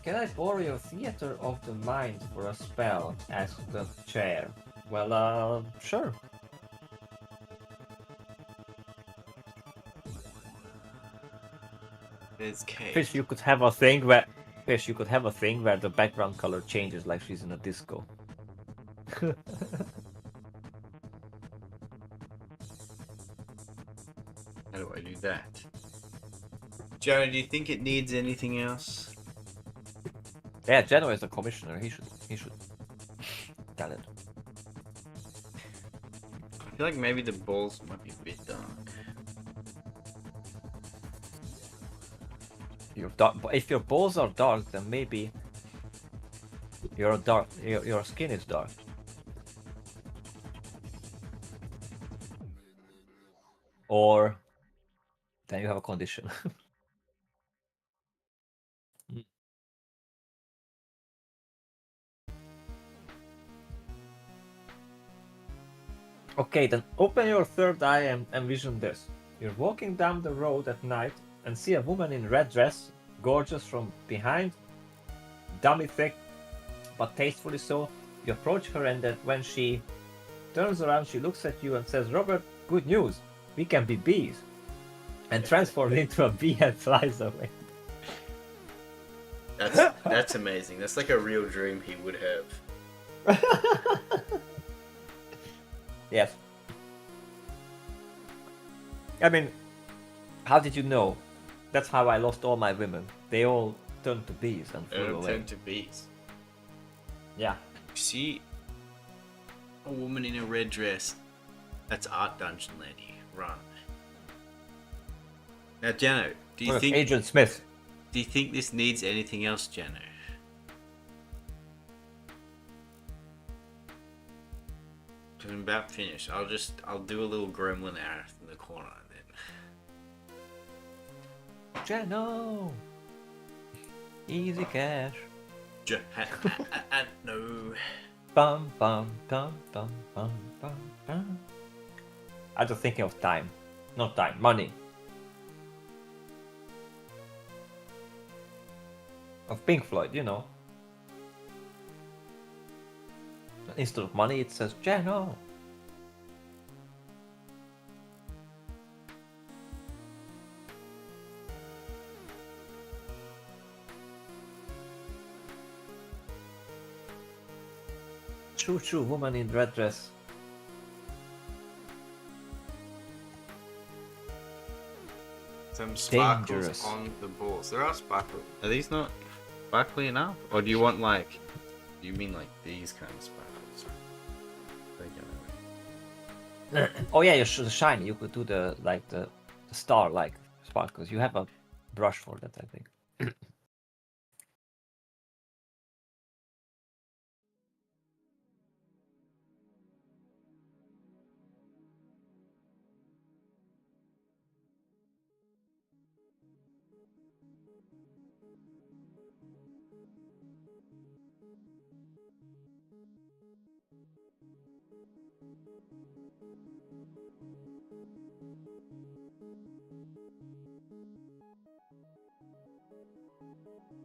Speaker 2: Can I borrow your theater of the mind for a spell? Asked the chair. Well, sure.
Speaker 1: There's cave.
Speaker 2: Fish, you could have a thing where the background color changes like she's in a disco.
Speaker 1: How do I do that? Joe, do you think it needs anything else?
Speaker 2: Yeah, Geno is the commissioner. He should tell it.
Speaker 1: I feel like maybe the balls might be a bit dark.
Speaker 2: If your balls are dark, then maybe your skin is dark. Or then you have a condition. Okay, then open your third eye and envision this. You're walking down the road at night and see a woman in red dress, gorgeous from behind, dummy thick, but tastefully so. You approach her, and then when she turns around, she looks at you and says, "Robert, good news. We can be bees." And transforms into a bee and flies away.
Speaker 1: That's amazing. That's like a real dream he would have.
Speaker 2: Yes. I mean, how did you know? That's how I lost all my women. They all turned to bees and flew away.
Speaker 1: Turn to bees.
Speaker 2: Yeah.
Speaker 1: You see a woman in a red dress. That's Art Dungeon Lady. Run. Now, Jano, do you think
Speaker 2: Agent Smith?
Speaker 1: do you think this needs anything else, Jano? Because I'm about finished. I'll do a little gremlin arrow in the corner and then.
Speaker 2: Jano. Easy cash.
Speaker 1: No.
Speaker 2: Bum bum bum bum bum bum bum. I'm just thinking of time. Not time, money. Of Pink Floyd, you know. Instead of money, it says Jano. True, woman in red dress.
Speaker 1: Some sparkles
Speaker 2: Dangerous.
Speaker 1: on the balls. There are sparkles. Are these not sparkly enough? Or do you want like... Do you mean like these kind of sparkles?
Speaker 2: Oh yeah, you should shine. You could do the star like sparkles. You have a brush for that, I think.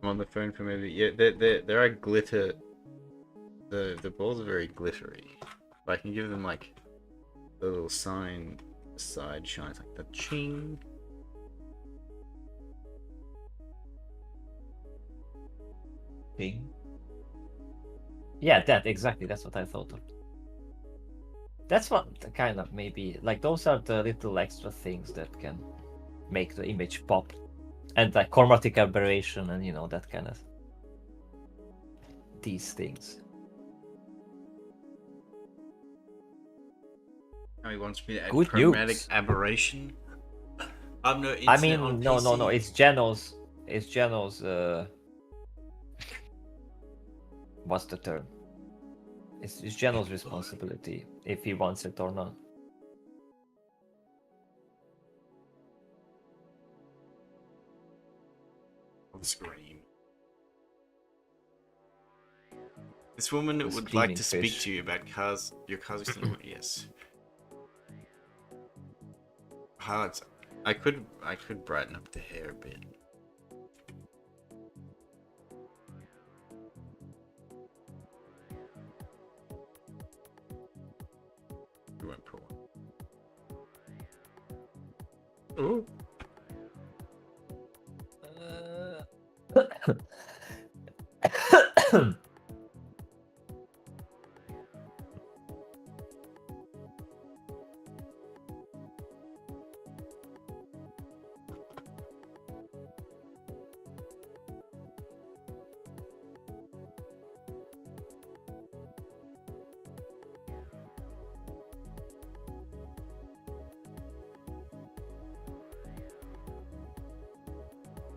Speaker 1: I'm on the phone for maybe... Yeah, there are glitter... The balls are very glittery. But I can give them like a little sign, side shines like the ching.
Speaker 2: Thing. Yeah, that exactly. That's what I thought of. That's what kind of maybe like those are the little extra things that can make the image pop, and like chromatic aberration and that kind of these things.
Speaker 1: Oh, he wants me to add
Speaker 2: Good
Speaker 1: chromatic
Speaker 2: news.
Speaker 1: aberration. I'm no.
Speaker 2: I mean, no. It's Geno's. It's Geno's. What's the term? It's Geno's responsibility if he wants it or not.
Speaker 1: Scream. This woman
Speaker 2: The
Speaker 1: would like to
Speaker 2: screaming
Speaker 1: speak
Speaker 2: fish.
Speaker 1: to you about cars. Your cars are still yes. Highlights. I could brighten up the hair a bit. We won't put one. Ooh.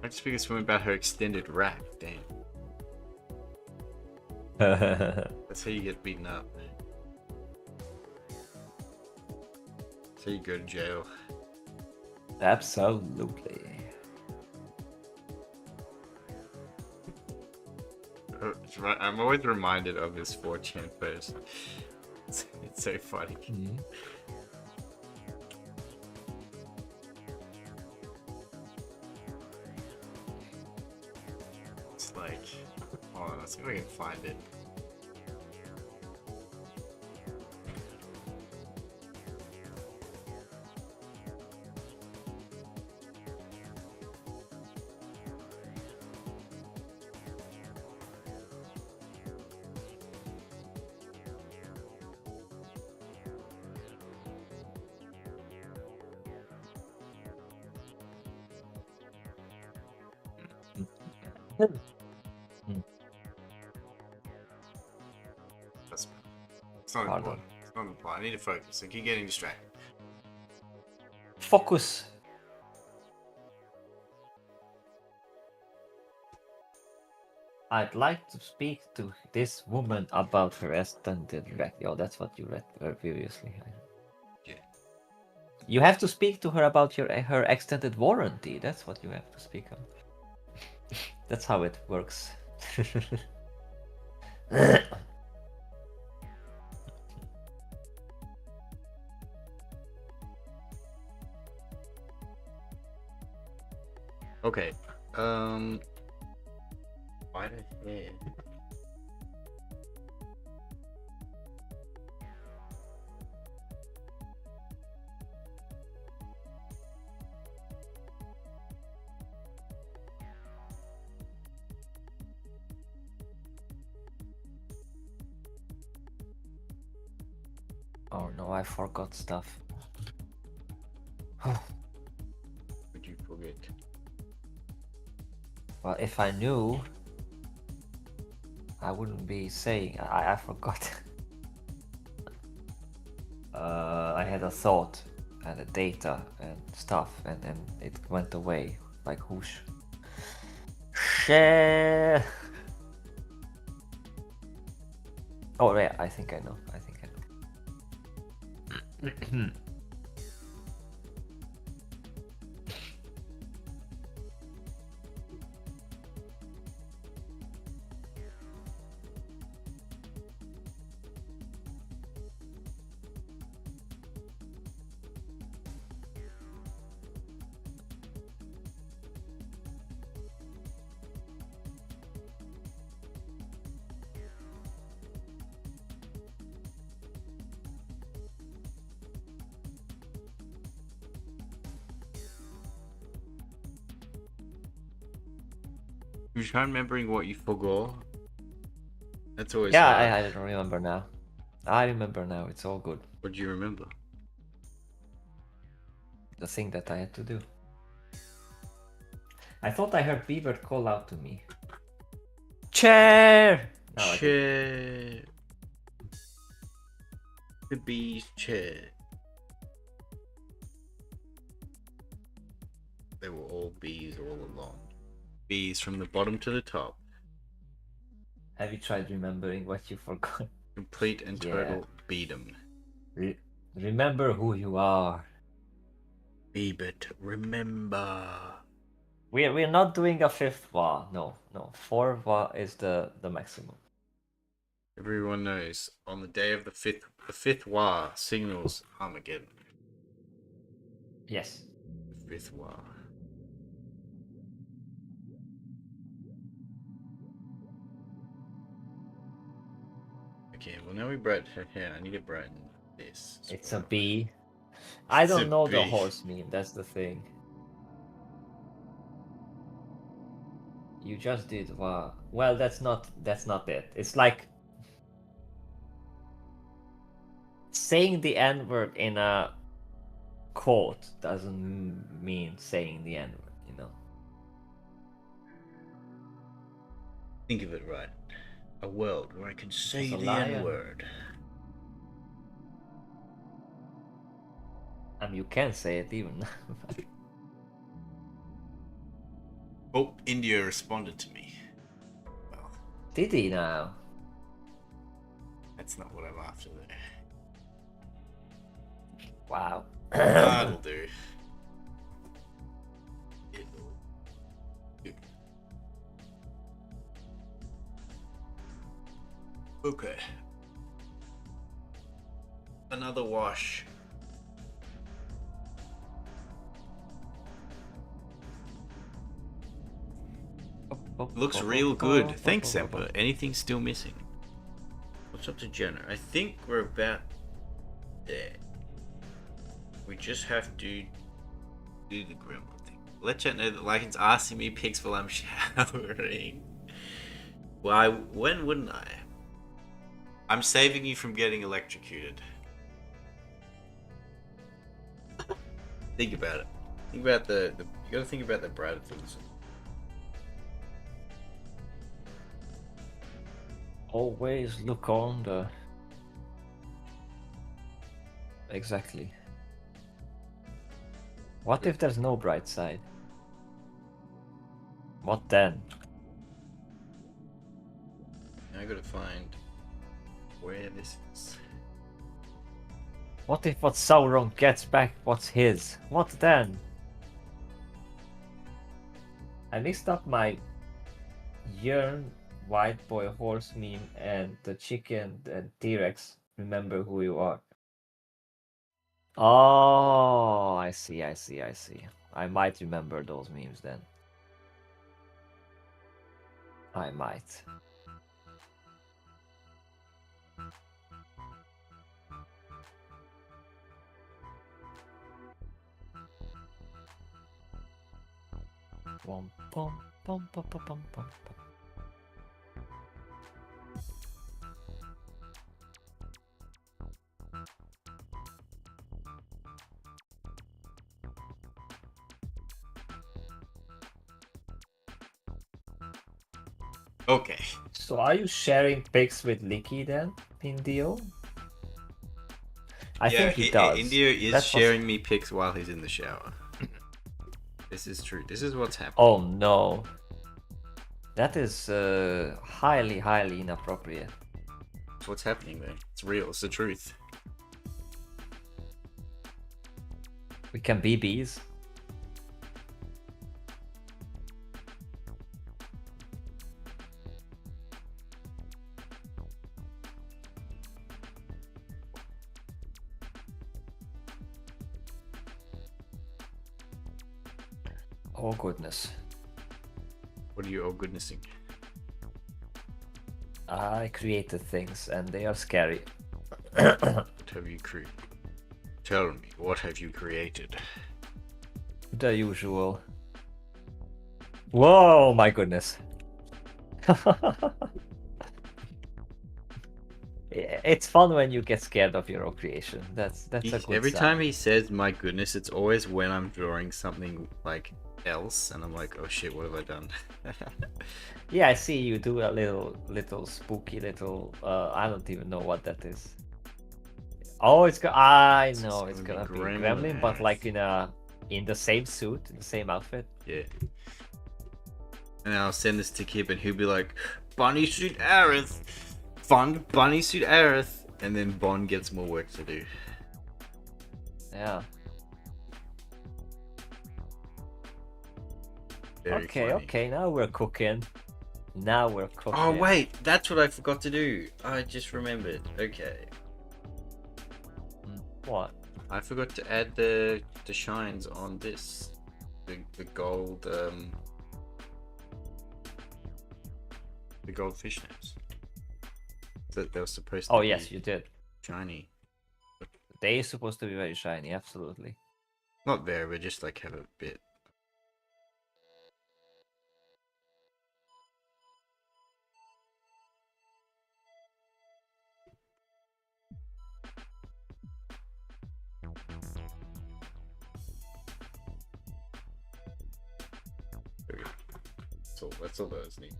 Speaker 1: I just figured something about her extended rack. Damn. That's how you get beaten up. That's how you go to jail.
Speaker 2: Absolutely.
Speaker 1: It's right. I'm always reminded of this 4chan post. It's so funny.
Speaker 2: Mm-hmm.
Speaker 1: It's like, hold on, let's see if I can find it. That's, it's not
Speaker 2: Pardon.
Speaker 1: important. It's not important. I need to focus. I keep getting distracted.
Speaker 2: Focus. I'd like to speak to this woman about her extended warranty. Oh, that's what you read previously.
Speaker 1: Yeah.
Speaker 2: You have to speak to her about her extended warranty. That's what you have to speak on. That's how it works.
Speaker 1: Okay. Why the hair?
Speaker 2: Oh no, I forgot stuff.
Speaker 1: Would you forget?
Speaker 2: Well, if I knew, I wouldn't be saying. I forgot. I had a thought and a data and stuff, and then it went away like whoosh. Shit. Oh yeah, I think I know. I think I know.
Speaker 1: You try remembering what you forgot. That's always
Speaker 2: Yeah,
Speaker 1: hard.
Speaker 2: I don't remember now. I remember now. It's all good.
Speaker 1: What do you remember?
Speaker 2: The thing that I had to do. I thought I heard Beaver call out to me. Chair! No, I didn't.
Speaker 1: Chair. The bee's chair. They were all bees all along. Bees from the bottom to the top.
Speaker 2: Have you tried remembering what you forgot?
Speaker 1: Complete and
Speaker 2: Yeah.
Speaker 1: total beedom.
Speaker 2: Remember who you are.
Speaker 1: Beebit, remember.
Speaker 2: We're not doing a fifth wa. No. 4 wa is the maximum.
Speaker 1: Everyone knows on the day of the fifth Wa signals Armageddon.
Speaker 2: Yes.
Speaker 1: The fifth Wa. Okay, well now we brighten her hair. I need to brighten this. as
Speaker 2: It's a
Speaker 1: well.
Speaker 2: bee. I
Speaker 1: It's a
Speaker 2: don't know the
Speaker 1: bee.
Speaker 2: horse meme, that's the thing. You just did wa. Well, that's not it. It's like saying the N-word in a quote doesn't mean saying the N-word, you know.
Speaker 1: Think of it right. A world where I can say
Speaker 2: As a
Speaker 1: the
Speaker 2: lion.
Speaker 1: N-word.
Speaker 2: I mean, you can say it even.
Speaker 1: Oh, India responded to me. Well,
Speaker 2: Did he now?
Speaker 1: that's not what I'm after there.
Speaker 2: Wow.
Speaker 1: That'll do. It'll do. Okay. Another wash. Looks real good. Thanks, Semper. Anything still missing? What's up to Jenna? I think we're about there. We just have to do the gremlin thing. Let chat know that Lycan's asking me pics while I'm showering. Why? When wouldn't I? I'm saving you from getting electrocuted. Think about it. Think about the you gotta think about the brighter things.
Speaker 2: Always look on the... Exactly. What if there's no bright side? What then?
Speaker 1: I gotta find where this is.
Speaker 2: What if what Sauron gets back what's his? What then? I mixed up my Yearn white boy horse meme and the chicken and T-Rex. Remember who you are. Oh, I see. I might remember those memes then. I might. Pom pom pom pom pom pom pom.
Speaker 1: Okay.
Speaker 2: So are you sharing pics with Licky then, Indio? I think he does.
Speaker 1: Indio is
Speaker 2: That's
Speaker 1: sharing me pics while he's in the shower. This is true. This is what's happening.
Speaker 2: Oh no. That is highly, highly inappropriate.
Speaker 1: It's what's happening there. It's real. It's the truth.
Speaker 2: We can be bees. Oh goodness.
Speaker 1: What are you all goodnessing?
Speaker 2: I created things and they are scary.
Speaker 1: What have you created? Tell me, what have you created?
Speaker 2: The usual. Whoa, my goodness. It's fun when you get scared of your own creation. That's a good
Speaker 1: Every
Speaker 2: sign.
Speaker 1: time he says my goodness, it's always when I'm drawing something like else and I'm like, oh shit, what have I done?
Speaker 2: Yeah, I see you do a little spooky little I don't even know what that is. Oh, I know it's gonna be Gremlin, but like in the same suit, in the same outfit.
Speaker 1: Yeah. And I'll send this to Kip and he'll be like, Bunny suit Aerith! Fun Bunny suit Aerith! And then Bond gets more work to do.
Speaker 2: Yeah.
Speaker 1: Very
Speaker 2: Okay,
Speaker 1: funny.
Speaker 2: okay, now we're cooking. Now we're cooking.
Speaker 1: Oh wait, that's what I forgot to do. I just remembered. Okay.
Speaker 2: What?
Speaker 1: I forgot to add the shines on this. The gold the gold fishnets. That they were supposed to
Speaker 2: Oh
Speaker 1: be
Speaker 2: yes, you did.
Speaker 1: shiny.
Speaker 2: They are supposed to be very shiny, absolutely.
Speaker 1: Not very, but just like have a bit. There we go. That's all those need.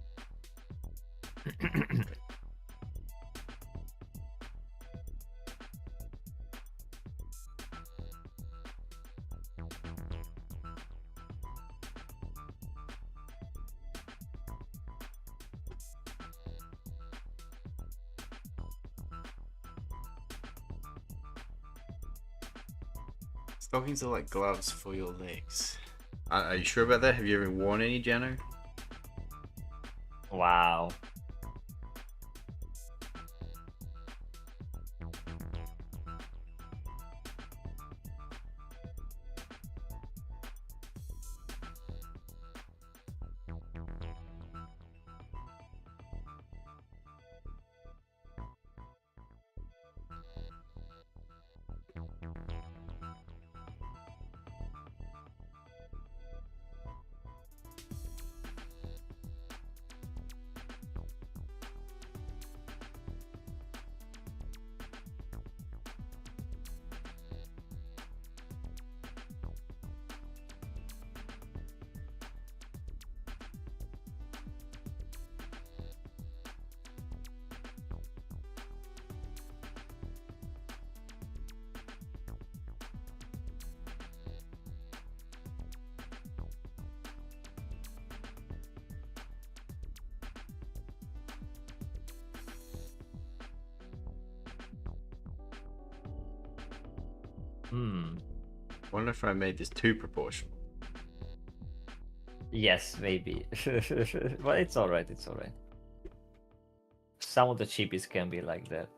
Speaker 1: Stockings are like gloves for your legs. Are you sure about that? Have you ever worn any, Jano?
Speaker 2: Wow. Hmm.
Speaker 1: Wonder if I made this too proportional.
Speaker 2: Yes, maybe. But it's alright, it's alright. Some of the cheapies can be like that.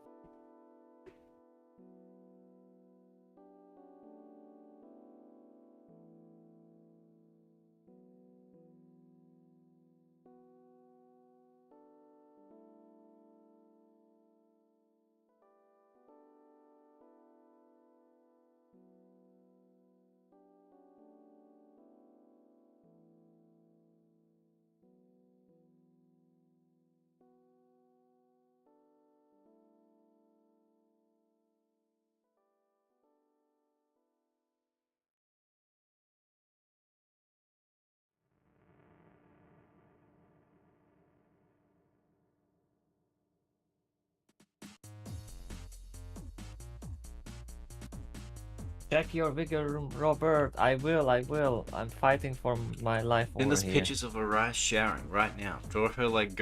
Speaker 2: Check your vigor room, Robert. I will, I will. I'm fighting for my life
Speaker 1: Send
Speaker 2: over
Speaker 1: us
Speaker 2: here.
Speaker 1: pictures of Arise showering right now. Draw her like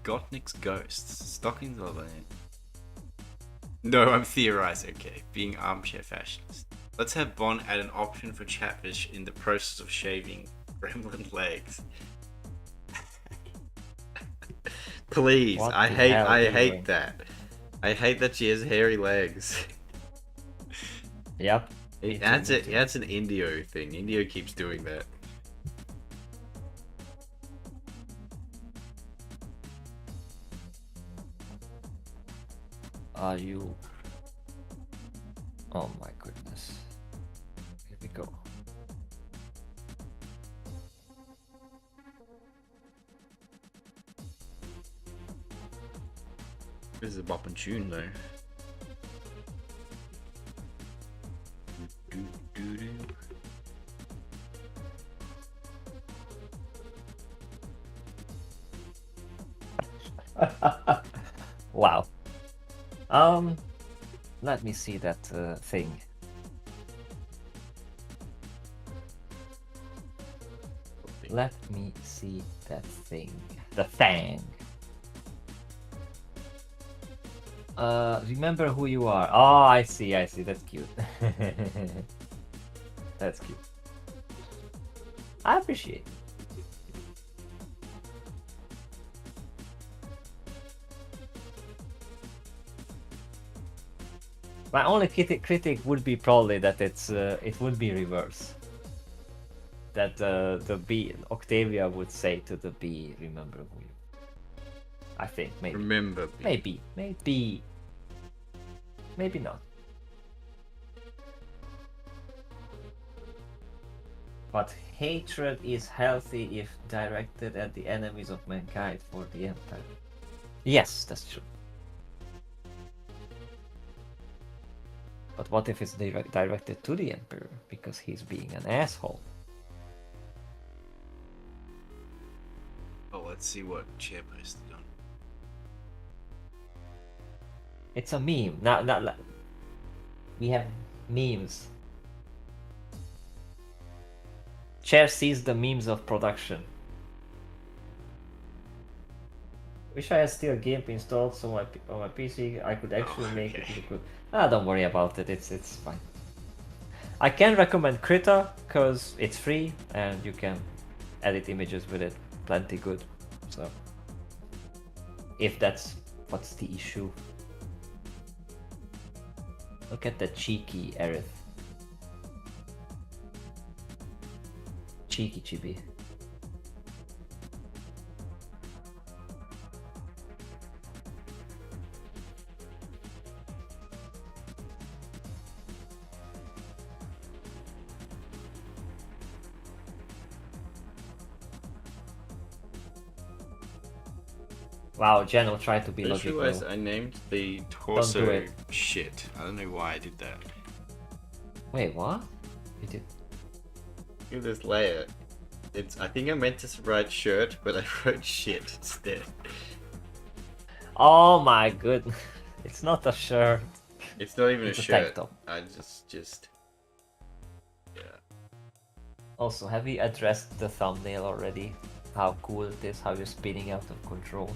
Speaker 1: Gottnik's ghosts. Stockings are there. No, I'm theorizing, okay. Being armchair fashionist. Let's have Bon add an option for Chatfish in the process of shaving gremlin legs. Please,
Speaker 2: What
Speaker 1: I
Speaker 2: the
Speaker 1: hate
Speaker 2: hell,
Speaker 1: I
Speaker 2: Ewan?
Speaker 1: hate that. I hate that she has hairy legs.
Speaker 2: Yep.
Speaker 1: That's it. That's an Indio thing. Indio keeps doing that.
Speaker 2: Are you? Oh my goodness. Here we go.
Speaker 1: This is a bopping tune though.
Speaker 2: Wow. Let me see that thing. Let me see that thing. The thing. Remember who you are. Oh, I see, I see. That's cute. That's cute. I appreciate it. My only critic would be probably that it would be reverse. That the bee Octavia would say to the bee, "Remember who you." I think maybe.
Speaker 1: Remember me.
Speaker 2: Maybe not. But hatred is healthy if directed at the enemies of mankind for the Empire. Yes, that's true. But what if it's directed to the Emperor because he's being an asshole?
Speaker 1: Oh, let's see what Chair posted on.
Speaker 2: It's a meme. Not we have memes. Chair sees the memes of production. Wish I had still GIMP installed so on my PC I could actually make it look good. Don't worry about it. It's fine. I can recommend Krita because it's free and you can edit images with it plenty good. So if that's what's the issue. Look at the cheeky Aerith. Cheeky chibi. Wow, Jen tried to be
Speaker 1: I just
Speaker 2: logical.
Speaker 1: realized I named the torso shit. I don't know why I did that.
Speaker 2: Wait, what? You did?
Speaker 1: Look at this layer. I think I meant to write shirt, but I wrote shit instead.
Speaker 2: Oh my goodness. It's not a shirt.
Speaker 1: It's not even
Speaker 2: It's
Speaker 1: a
Speaker 2: a tank
Speaker 1: shirt.
Speaker 2: top.
Speaker 1: I just yeah.
Speaker 2: Also, have we addressed the thumbnail already? How cool it is, how you're spinning out of control.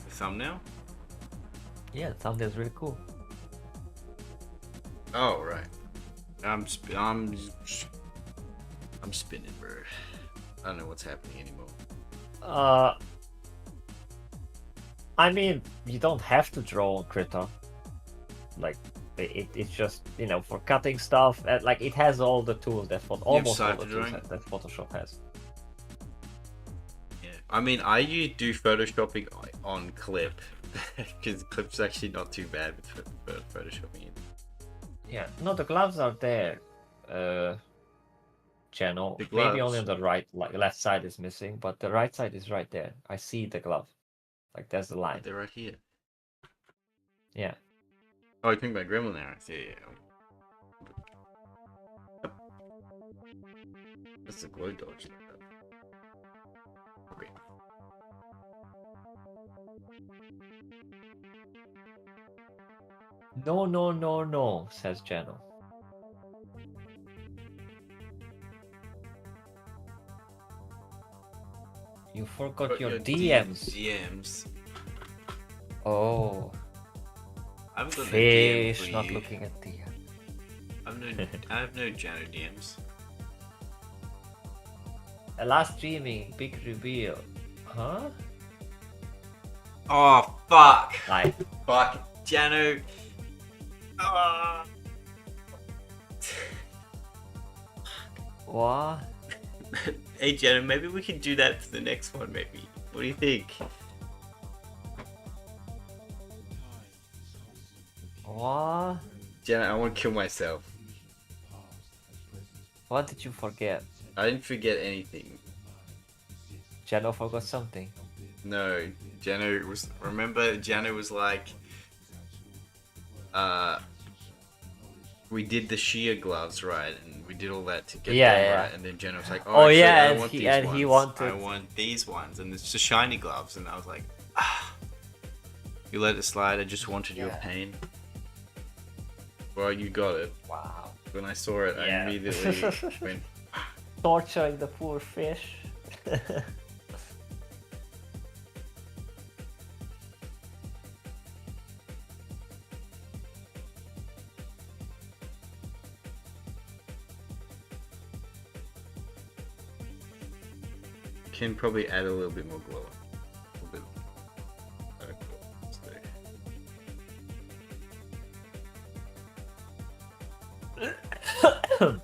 Speaker 1: The thumbnail?
Speaker 2: Yeah, the thumbnail's really cool.
Speaker 1: Oh right. I'm spinning, bro. I don't know what's happening anymore.
Speaker 2: Uh, I mean, you don't have to draw on Krita. Like, it's just, you know, for cutting stuff. Like, it has all the tools that almost all the
Speaker 1: cipher
Speaker 2: tools
Speaker 1: drawing?
Speaker 2: that Photoshop has.
Speaker 1: Yeah. I mean, I do photoshopping on Clip because Clip's actually not too bad with photoshopping it.
Speaker 2: Yeah, no, the gloves are there. Channel.
Speaker 1: The
Speaker 2: Maybe only on
Speaker 1: gloves?
Speaker 2: the right, like left side is missing, but the right side is right there. I see the glove. Like, there's the line.
Speaker 1: They're right here.
Speaker 2: Yeah.
Speaker 1: Oh, you're talking about Gremlin arrows? Yeah. That's a glow dodge. Okay.
Speaker 2: No, no, no, no, says Channel. You forgot
Speaker 1: Got
Speaker 2: your
Speaker 1: your
Speaker 2: DMs.
Speaker 1: DMs.
Speaker 2: Oh.
Speaker 1: I haven't got no DM
Speaker 2: Fish,
Speaker 1: for
Speaker 2: not
Speaker 1: you.
Speaker 2: looking at DM.
Speaker 1: I have no Jano DMs.
Speaker 2: Last streaming, big reveal. Huh?
Speaker 1: Oh fuck!
Speaker 2: Like,
Speaker 1: Fuck, Jano. Ah.
Speaker 2: what?
Speaker 1: Hey Jano, maybe we can do that for the next one. Maybe. What do you think?
Speaker 2: What?
Speaker 1: Jano, I want to kill myself.
Speaker 2: What did you forget?
Speaker 1: I didn't forget anything.
Speaker 2: Channel forgot something.
Speaker 1: No, Jano was. Remember, Jano was like, we did the sheer gloves, right? And we did all that to get
Speaker 2: Yeah,
Speaker 1: them
Speaker 2: yeah.
Speaker 1: right. And then Jano was like,
Speaker 2: Oh,
Speaker 1: actually,
Speaker 2: yeah,
Speaker 1: I
Speaker 2: and
Speaker 1: want
Speaker 2: he-
Speaker 1: these
Speaker 2: and
Speaker 1: ones.
Speaker 2: he wanted-
Speaker 1: I want these ones, and it's the shiny gloves. And I was like, ah, you let it slide. I just wanted your
Speaker 2: Yeah.
Speaker 1: pain. Well, you got it.
Speaker 2: Wow.
Speaker 1: When I saw it, I
Speaker 2: Yeah.
Speaker 1: immediately went.
Speaker 2: Torturing the poor fish.
Speaker 1: Can probably add a little bit more glow. A little bit. Let's do.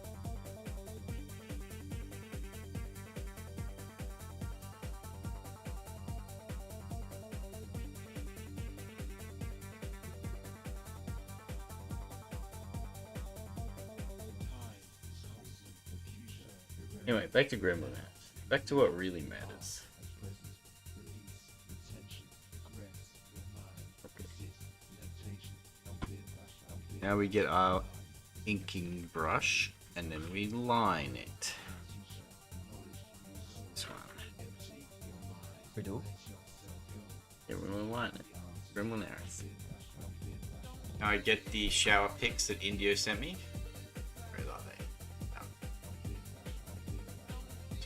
Speaker 1: Anyway, back to Gremlin House. Back to what really matters. Okay. Now we get our inking brush and then we line it. This one.
Speaker 2: We do?
Speaker 1: Yeah, we're gonna line it. Gremlin arrows. Now I get the shower pics that Indio sent me. Where are they?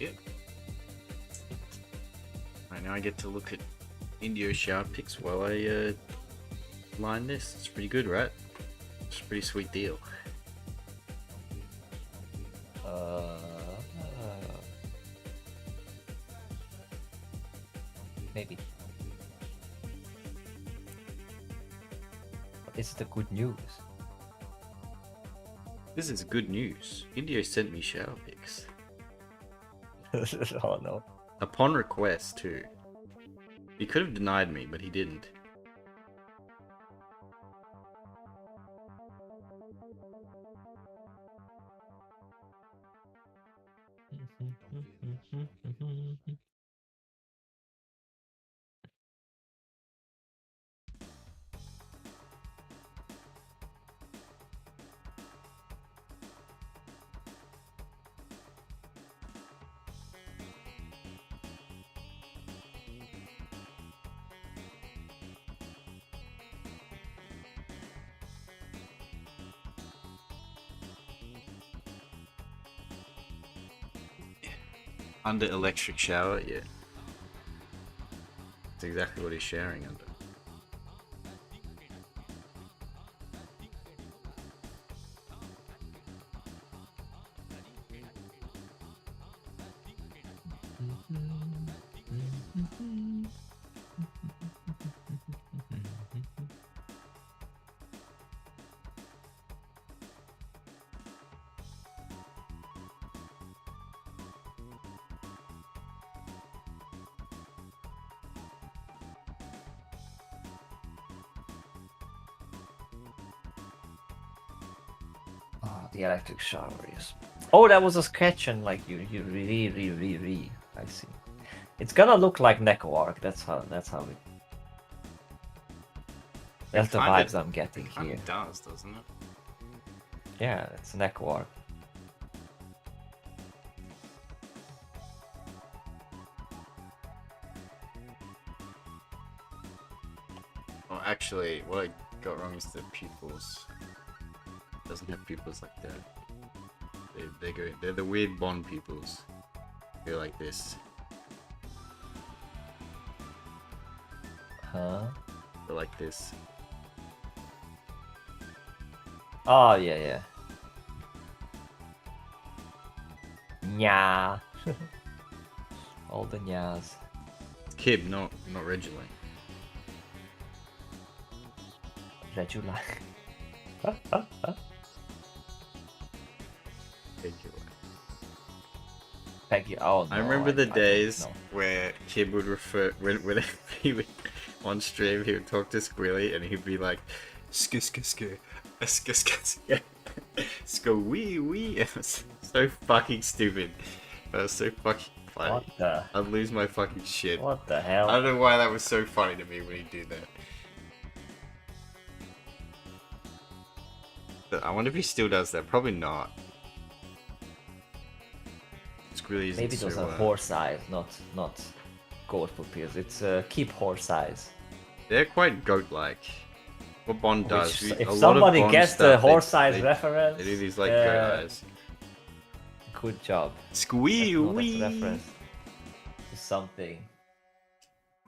Speaker 1: Yep. Right, now I get to look at Indio shower pics while I line this. It's pretty good, right? It's a pretty sweet deal.
Speaker 2: Maybe. But is it a good news?
Speaker 1: This is good news. Indio sent me shower pics.
Speaker 2: Oh no.
Speaker 1: Upon request, too. He could have denied me, but he didn't. Under electric shower, yeah. That's exactly what he's showering under.
Speaker 2: The electric shower, yes. Oh, that was a sketch, and like you re. I see. It's gonna look like Neko Arc. That's how it. That's the
Speaker 1: kinda-
Speaker 2: vibes I'm getting
Speaker 1: It kind
Speaker 2: here.
Speaker 1: of does, doesn't it?
Speaker 2: Yeah, it's Neko Arc.
Speaker 1: Well, actually, what I got wrong is the pupils. It doesn't have pupils like that. They're the weird Bond pupils. They're like this.
Speaker 2: Huh?
Speaker 1: They're like this.
Speaker 2: Oh yeah. Nya. All the nyas.
Speaker 1: It's Kib, not Regula.
Speaker 2: Regula. Peggy. Oh no.
Speaker 1: I remember the
Speaker 2: don't
Speaker 1: days
Speaker 2: know.
Speaker 1: where Kib would refer when he would on stream he would talk to Squilly and he'd be like sk sk sk sk sk sk sko wee wee. It was so fucking stupid. That was so fucking funny.
Speaker 2: What the?
Speaker 1: I'd lose my fucking shit.
Speaker 2: What the
Speaker 1: I
Speaker 2: hell?
Speaker 1: don't know why that was so funny to me when he did that. But I wonder if he still does that. Probably not. Squilly isn't
Speaker 2: Maybe those
Speaker 1: so,
Speaker 2: are horse eyes, not goat pupils. It's keep horse eyes.
Speaker 1: They're quite goat-like. What Bond does.
Speaker 2: Which,
Speaker 1: a
Speaker 2: if
Speaker 1: lot of
Speaker 2: somebody
Speaker 1: Bond
Speaker 2: gets
Speaker 1: stuff,
Speaker 2: the horse eyes
Speaker 1: they
Speaker 2: reference,
Speaker 1: They do these like goat eyes.
Speaker 2: good job.
Speaker 1: Squee
Speaker 2: That's
Speaker 1: wee.
Speaker 2: a reference to something.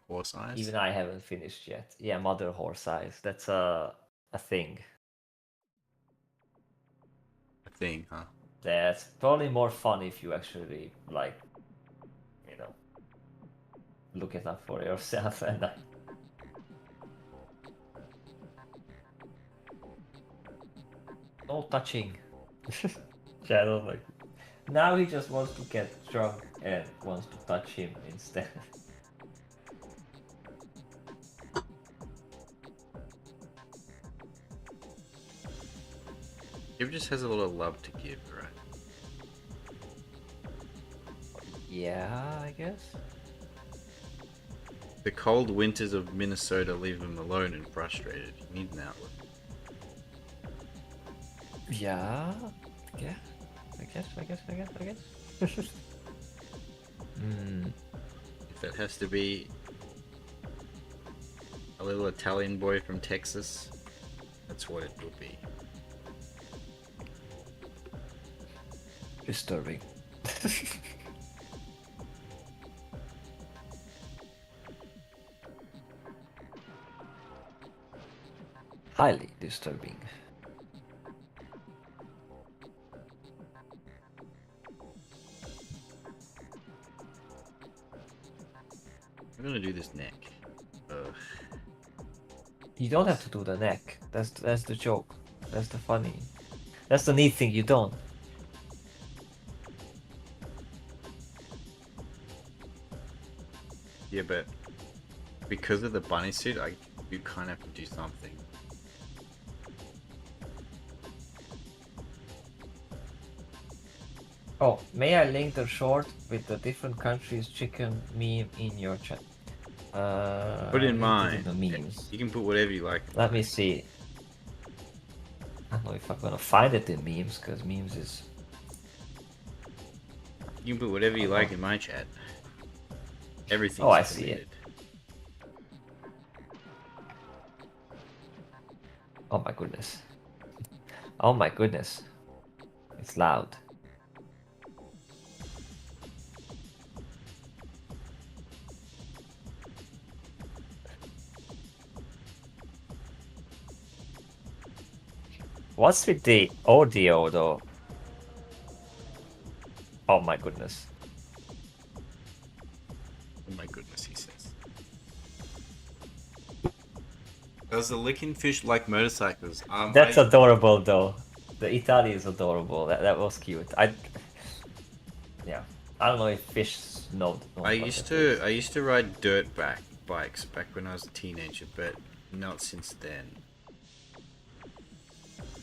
Speaker 1: Horse eyes.
Speaker 2: Even I haven't finished yet. Yeah, mother horse eyes. That's a thing.
Speaker 1: A thing, huh?
Speaker 2: That's probably more fun if you actually like, you know, look it up for yourself and. No touching. Shadow like. Now he just wants to get drunk and wants to touch him instead.
Speaker 1: Kib just has a lot of love to give, right?
Speaker 2: Yeah, I guess.
Speaker 1: The cold winters of Minnesota leave him alone and frustrated. He needs an outlet.
Speaker 2: Yeah. Yeah. I guess. Hmm.
Speaker 1: If that has to be a little Italian boy from Texas, that's what it will be.
Speaker 2: Disturbing. Highly disturbing.
Speaker 1: I'm gonna do this neck. Ugh.
Speaker 2: You don't have to do the neck. That's the joke. That's the funny. That's the neat thing. You don't.
Speaker 1: Yeah, but because of the bunny suit, you kind of have to do something.
Speaker 2: Oh, may I link the short with the different countries chicken meme in your chat?
Speaker 1: Put in
Speaker 2: link it
Speaker 1: mine.
Speaker 2: The memes.
Speaker 1: You can put whatever you like.
Speaker 2: Let me see. I don't know if I'm gonna find it in memes, because memes is.
Speaker 1: You can put whatever you like in my chat. Everything's
Speaker 2: Oh, I see
Speaker 1: permitted.
Speaker 2: it. Oh my goodness. Oh my goodness. It's loud. What's with the audio though? Oh my goodness.
Speaker 1: Oh my goodness, he says. Does the licking fish like motorcycles?
Speaker 2: That's adorable though. The Italy is adorable. That was cute. Yeah. I don't know if fish know.
Speaker 1: I used to ride dirt bikes back when I was a teenager, but not since then.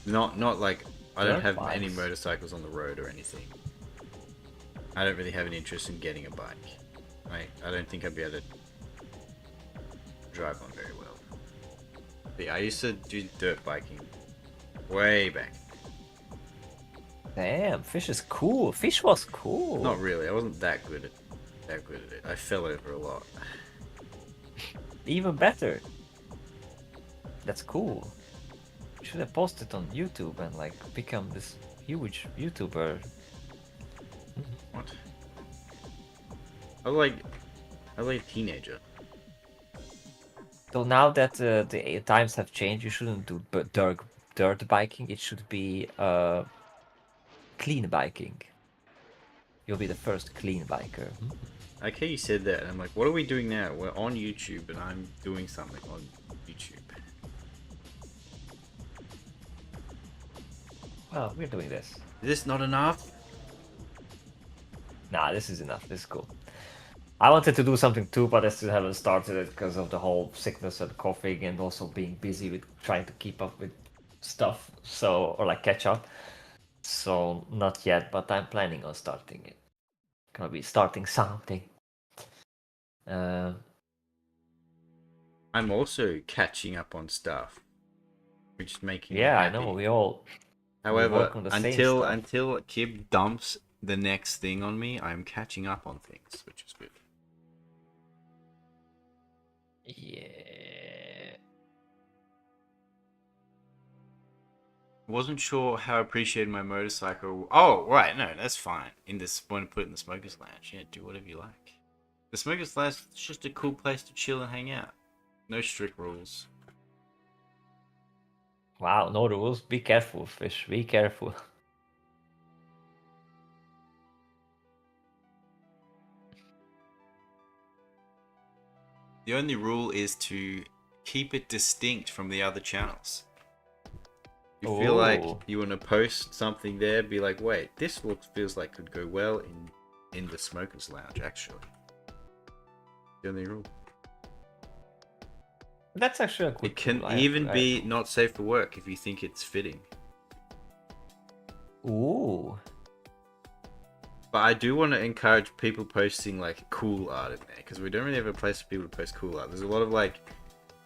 Speaker 1: Not like I don't
Speaker 2: Dirt
Speaker 1: have any
Speaker 2: bikes.
Speaker 1: motorcycles on the road or anything. I don't really have an interest in getting a bike. I don't think I'd be able to drive one very well. But yeah, I used to do dirt biking way back.
Speaker 2: Damn, Fish is cool. Fish was cool.
Speaker 1: Not really. I wasn't that good at it. I fell over a lot.
Speaker 2: Even better. That's cool. You should have posted on YouTube and like become this huge YouTuber.
Speaker 1: What? I was like a teenager.
Speaker 2: So now that the times have changed, you shouldn't do dirt biking. It should be clean biking. You'll be the first clean biker.
Speaker 1: I like how you said that, and I'm like, what are we doing now? We're on YouTube, and I'm doing something on YouTube.
Speaker 2: Well, we're doing this.
Speaker 1: Is this not enough?
Speaker 2: Nah, this is enough. This is cool. I wanted to do something too, but I still haven't started it because of the whole sickness and coughing, and also being busy with trying to keep up with stuff. So, or like catch up. So not yet, but I'm planning on starting it. Gonna be starting something.
Speaker 1: I'm also catching up on stuff, which is making me
Speaker 2: Yeah, I
Speaker 1: happy.
Speaker 2: know. We all.
Speaker 1: However,
Speaker 2: work on the same stuff.
Speaker 1: until Kib dumps the next thing on me, I'm catching up on things, which is good.
Speaker 2: Yeah.
Speaker 1: Wasn't sure how I appreciated my motorcycle. Oh, right, no, that's fine. Want to put it in the smokers lounge? Yeah, do whatever you like. The smokers lounge is just a cool place to chill and hang out. No strict rules.
Speaker 2: Wow, no rules. Be careful, Fish. Be careful.
Speaker 1: The only rule is to keep it distinct from the other channels. You feel like
Speaker 2: Ooh.
Speaker 1: you want to post something there, be like, wait, this feels like could go well in the smokers lounge, actually. The only rule.
Speaker 2: That's actually a good
Speaker 1: It can
Speaker 2: rule.
Speaker 1: even be not safe for work if you think it's fitting.
Speaker 2: Ooh.
Speaker 1: But I do want to encourage people posting like cool art in there, because we don't really have a place for people to post cool art. There's a lot of like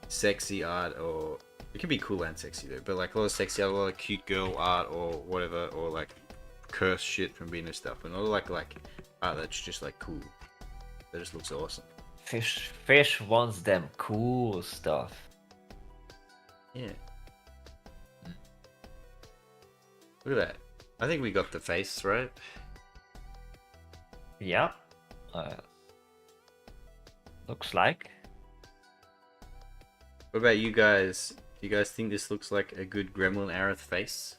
Speaker 1: sexy art, or it can be cool and sexy though, but like a lot of sexy art, a lot of cute girl art or whatever, or like curse shit from Venus stuff, and all like art that's just like cool. That just looks awesome.
Speaker 2: Fish wants them cool stuff.
Speaker 1: Yeah. Look at that. I think we got the face right.
Speaker 2: Yeah. Looks like.
Speaker 1: What about you guys? Do you guys think this looks like a good Gremlin Aerith face?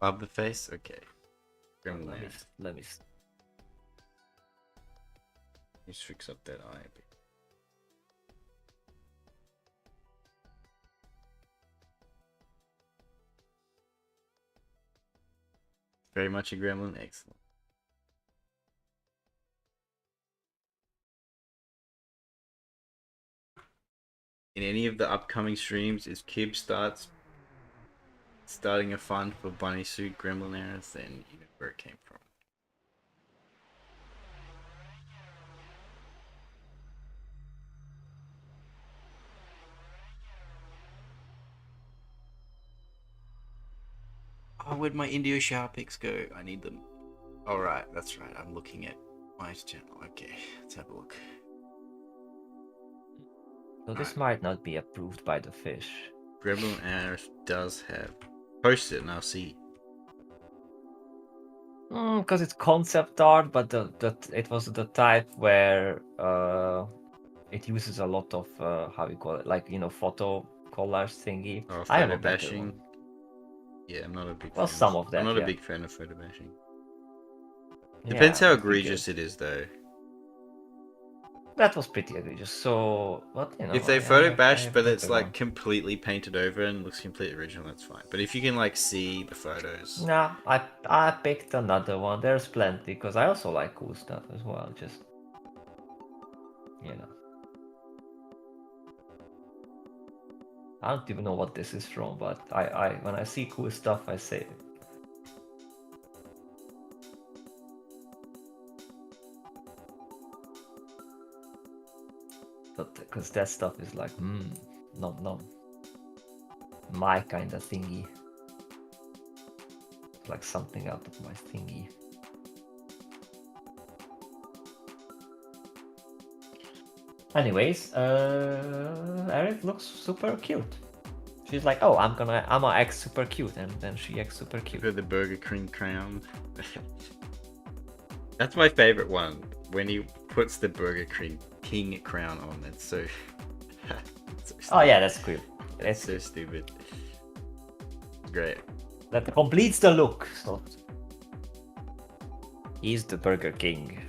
Speaker 1: Love the face? Okay. Gremlin Aerith.
Speaker 2: Let me.
Speaker 1: Let's fix up that eye a bit. Very much a gremlin. Excellent. In any of the upcoming streams, if Kib starting a fund for Bunny Suit Gremlin Aerith, then you know where it came from. Oh, where'd my Indio shower pics go? I need them. Alright, that's right. I'm looking at my channel. Okay, let's have a look.
Speaker 2: So this might not be approved by the Fish.
Speaker 1: Gremlin Aerith does have. Post it and I'll see.
Speaker 2: Because it's concept art, but it was the type where it uses a lot of how you call it, like photo collage thingy.
Speaker 1: Oh,
Speaker 2: I have
Speaker 1: photo
Speaker 2: a better
Speaker 1: bashing.
Speaker 2: one.
Speaker 1: Yeah, I'm not a big
Speaker 2: Well,
Speaker 1: fan.
Speaker 2: some of that,
Speaker 1: I'm not
Speaker 2: yeah.
Speaker 1: a big fan of photo bashing.
Speaker 2: Yeah,
Speaker 1: Depends how
Speaker 2: that'd be
Speaker 1: egregious
Speaker 2: good.
Speaker 1: it is, though.
Speaker 2: that was pretty egregious. So, but you know,
Speaker 1: If they
Speaker 2: I
Speaker 1: photo
Speaker 2: have, I
Speaker 1: bash,
Speaker 2: have
Speaker 1: but
Speaker 2: a
Speaker 1: it's
Speaker 2: better
Speaker 1: like
Speaker 2: one.
Speaker 1: completely painted over and looks completely original, that's fine. But if you can like see the photos,
Speaker 2: Nah, I picked another one. There's plenty because I also like cool stuff as well. Just you know, I don't even know what this is from, but I when I see cool stuff, I say it. But because that stuff is like, nom, my kind of thingy. Like something out of my thingy. Anyways, Aerith looks super cute. She's like, oh, I'm gonna act super cute, and then she acts super cute.
Speaker 1: for the Burger King crown. That's my favorite one. When he puts the Burger King crown on, it's so. It's so
Speaker 2: Oh yeah, that's cool.
Speaker 1: It's so stupid. Great.
Speaker 2: That completes the look. So he's the Burger King.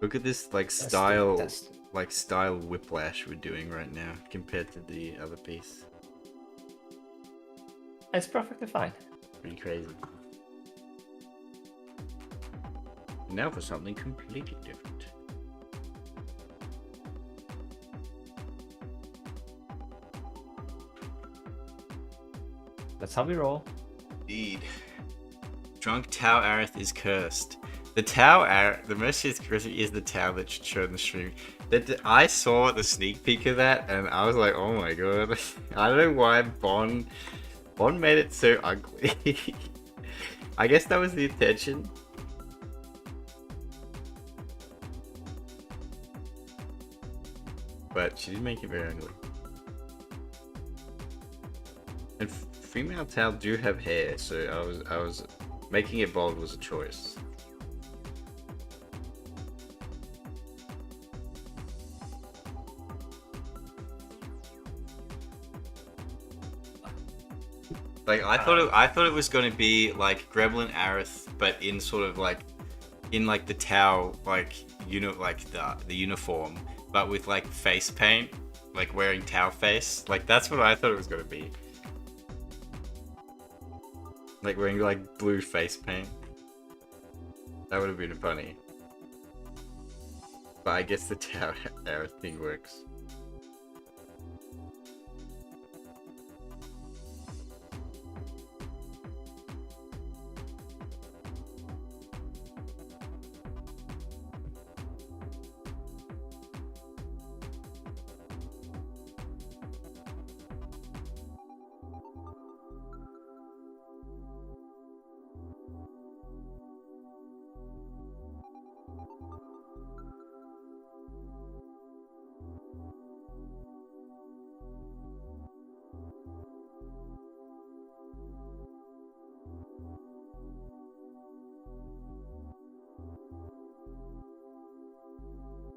Speaker 1: Look at this like style whiplash we're doing right now compared to the other piece.
Speaker 2: It's perfectly fine.
Speaker 1: Pretty crazy. Now for something completely different.
Speaker 2: That's how we roll.
Speaker 1: Indeed. Drunk Tau Aerith is cursed. The Tau Aerith, the most cursed is the Tau that showed in the stream. That I saw the sneak peek of that and I was like, oh my god. I don't know why Bon made it so ugly. I guess that was the intention. But she did make it very ugly. And female Tau do have hair, so I was making it bald was a choice. Like I thought it was going to be like Gremlin Aerith, but in sort of like in like the Tau like the uniform, but with like face paint, like wearing Tau face. Like that's what I thought it was going to be. Like wearing like blue face paint. That would have been funny. But I guess the Tau Aerith thing works.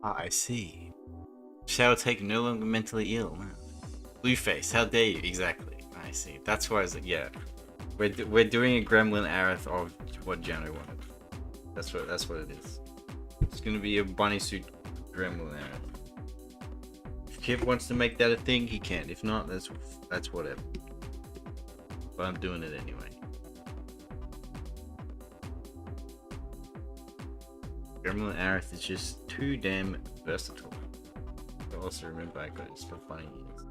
Speaker 1: Ah, I see. Shall take no longer mentally ill. Blueface, how dare you? Exactly. I see. That's why I was like, yeah. We're doing a Gremlin Aerith of what Jano wanted. That's what it is. It's gonna be a bunny suit Gremlin Aerith. If Kip wants to make that a thing, he can. If not, that's whatever. But I'm doing it anyway. Gremlin Aerith is just too damn versatile. I also remember I got it for funny years.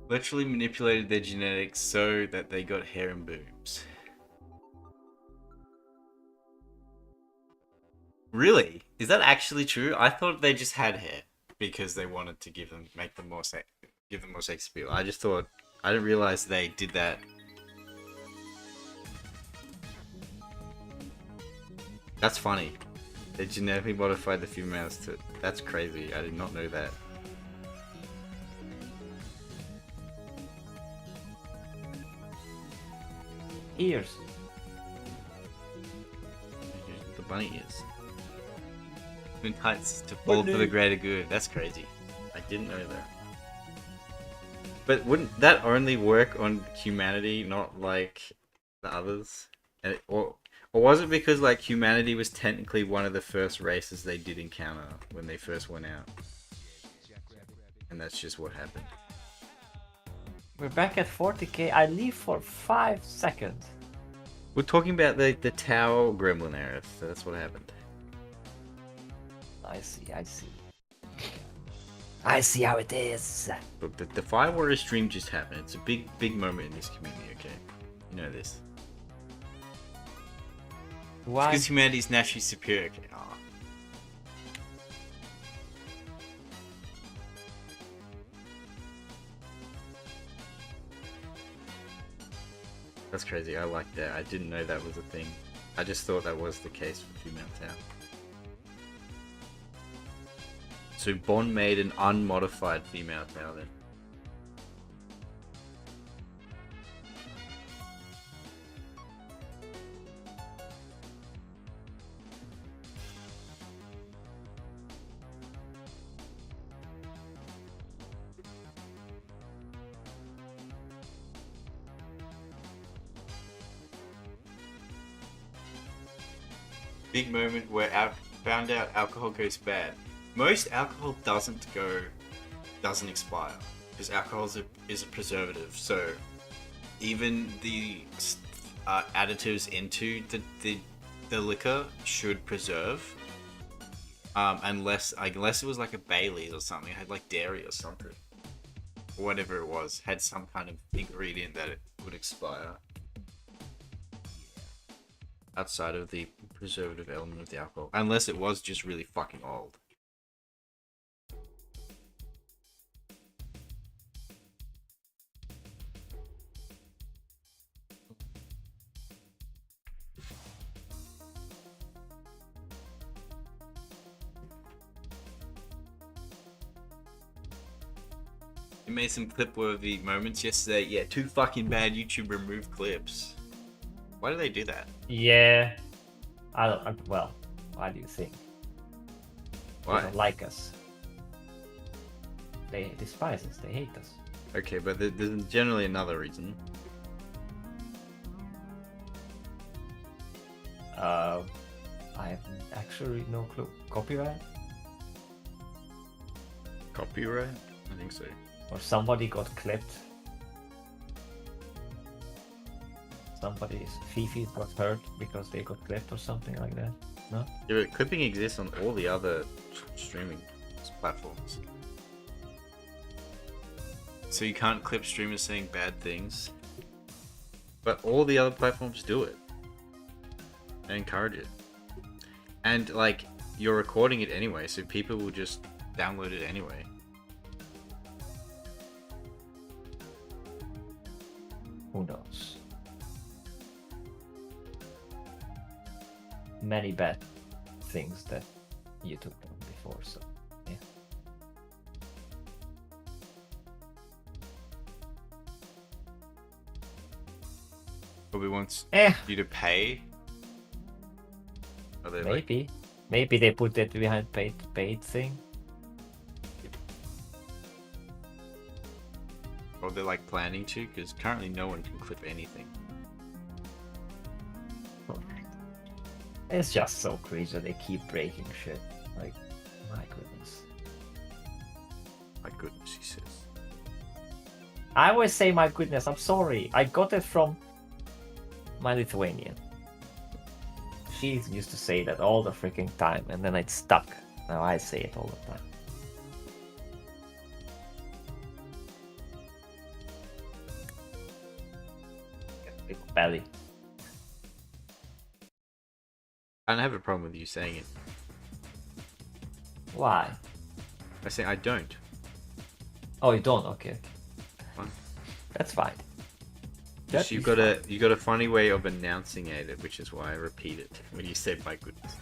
Speaker 1: Literally manipulated their genetics so that they got hair and boobs. Really? Is that actually true? I thought they just had hair because they wanted to give them more sex appeal. I didn't realize they did that. That's funny. They genetically modified the females to. That's crazy. I did not know that.
Speaker 2: Ears.
Speaker 1: The bunny ears. Twin heights to fall for the greater good. That's crazy. I didn't know that. But wouldn't that only work on humanity, not like the others? And or was it because like humanity was technically one of the first races they did encounter when they first went out? And that's just what happened.
Speaker 2: We're back at 40k. I leave for 5 seconds.
Speaker 1: We're talking about the Tau Gremlin era, so that's what happened.
Speaker 2: I see. I see how it is.
Speaker 1: Look, the Fire Warrior stream just happened. It's a big moment in this community, okay? You know this.
Speaker 2: Why?
Speaker 1: Because humanity is naturally superior. Okay. Aw. That's crazy. I like that. I didn't know that was a thing. I just thought that was the case for female Tau. So Bond made an unmodified female Tau then. Big moment where I found out alcohol goes bad. Most alcohol doesn't expire because alcohol is a preservative. So even the additives into the liquor should preserve, unless it was like a Bailey's or something. It had like dairy or something, or whatever it was, had some kind of ingredient that it would expire. Outside of the preservative element of the alcohol, unless it was just really fucking old. You made some clip-worthy moments yesterday. Yeah, too fucking bad YouTube removed clips. Why do they do that?
Speaker 2: Yeah. Well, why do you think?
Speaker 1: Why?
Speaker 2: They don't like us. They despise us. They hate us.
Speaker 1: Okay, but there's generally another reason.
Speaker 2: I have actually no clue. Copyright?
Speaker 1: Copyright? I think so.
Speaker 2: Or somebody got clipped. Somebody's Fifi got hurt because they got clipped or something like that. No?
Speaker 1: Yeah, but clipping exists on all the other streaming platforms. So you can't clip streamers saying bad things. But all the other platforms do it. And encourage it. And like, you're recording it anyway, so people will just download it anyway.
Speaker 2: Who knows? Many bad things that YouTube done before, so yeah.
Speaker 1: Probably wants you to pay. Are they like,
Speaker 2: Maybe they put it behind paid thing.
Speaker 1: or they're like planning to? Because currently no one can clip anything.
Speaker 2: It's just so crazy that they keep breaking shit. Like, my goodness.
Speaker 1: My goodness, he says.
Speaker 2: I always say my goodness, I'm sorry. I got it from my Lithuanian. She used to say that all the freaking time, and then it stuck. Now I say it all the time. Big belly.
Speaker 1: I don't have a problem with you saying it.
Speaker 2: Why?
Speaker 1: I say I don't.
Speaker 2: Oh, you don't? Okay.
Speaker 1: Fine.
Speaker 2: That's fine.
Speaker 1: Just
Speaker 2: That
Speaker 1: you
Speaker 2: is
Speaker 1: got a funny way of announcing it, which is why I repeat it when you said my goodness.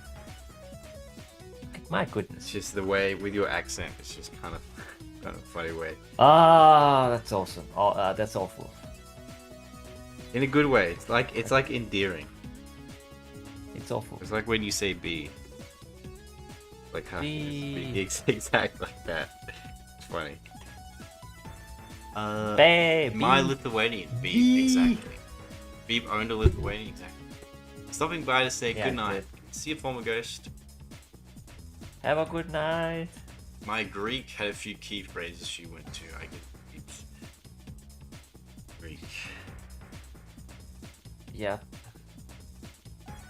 Speaker 2: My
Speaker 1: It's
Speaker 2: goodness.
Speaker 1: just the way with your accent. It's just kind of funny way.
Speaker 2: Ah, that's awesome. Oh, that's awful.
Speaker 1: In a good way. It's like endearing.
Speaker 2: It's awful.
Speaker 1: It's like when you say B. Like how
Speaker 2: B.
Speaker 1: exact like that. It's funny.
Speaker 2: Baby.
Speaker 1: My Lithuanian B
Speaker 2: B.
Speaker 1: exactly. Beep owned a Lithuanian exactly. Stopping by to say
Speaker 2: Yeah,
Speaker 1: good night.
Speaker 2: good.
Speaker 1: See you, former ghost.
Speaker 2: Have a good night.
Speaker 1: My Greek had a few key phrases she went to. I get it's Greek.
Speaker 2: Yeah.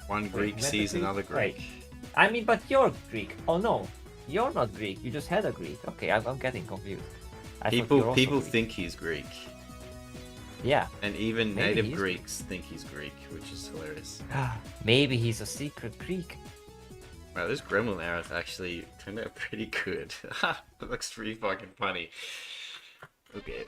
Speaker 1: One Greek
Speaker 2: Wait,
Speaker 1: sees
Speaker 2: Greek?
Speaker 1: another Greek.
Speaker 2: Wait. I mean, but you're Greek. Oh no, you're not Greek. You just had a Greek. Okay, I'm getting confused. I thought you're
Speaker 1: People
Speaker 2: also
Speaker 1: people
Speaker 2: Greek.
Speaker 1: think he's Greek,
Speaker 2: Yeah.
Speaker 1: and even
Speaker 2: Maybe
Speaker 1: native
Speaker 2: he's
Speaker 1: Greeks think he's Greek, which is hilarious.
Speaker 2: Maybe he's a secret Greek.
Speaker 1: Wow, this gremlin arrow actually turned out pretty good. It looks pretty fucking funny. Okay.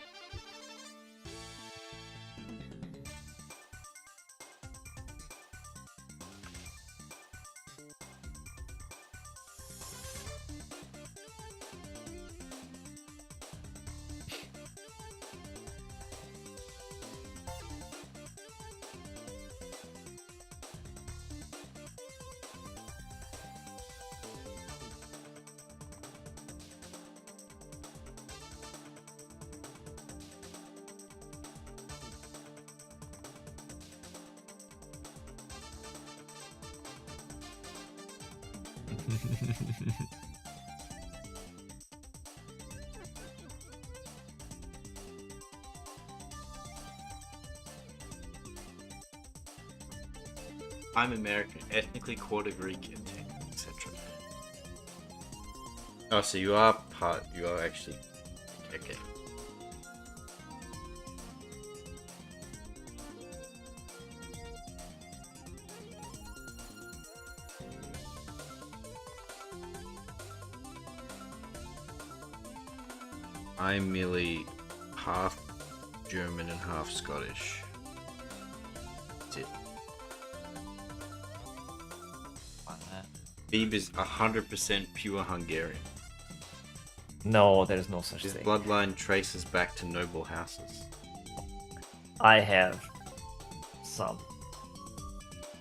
Speaker 1: I'm American, ethnically quarter Greek, etc. Oh, so you are actually okay. I'm merely half German and half Scottish. That's it. Beeb is 100% pure Hungarian.
Speaker 2: No, there is no such
Speaker 1: His
Speaker 2: thing.
Speaker 1: bloodline traces back to noble houses.
Speaker 2: I have some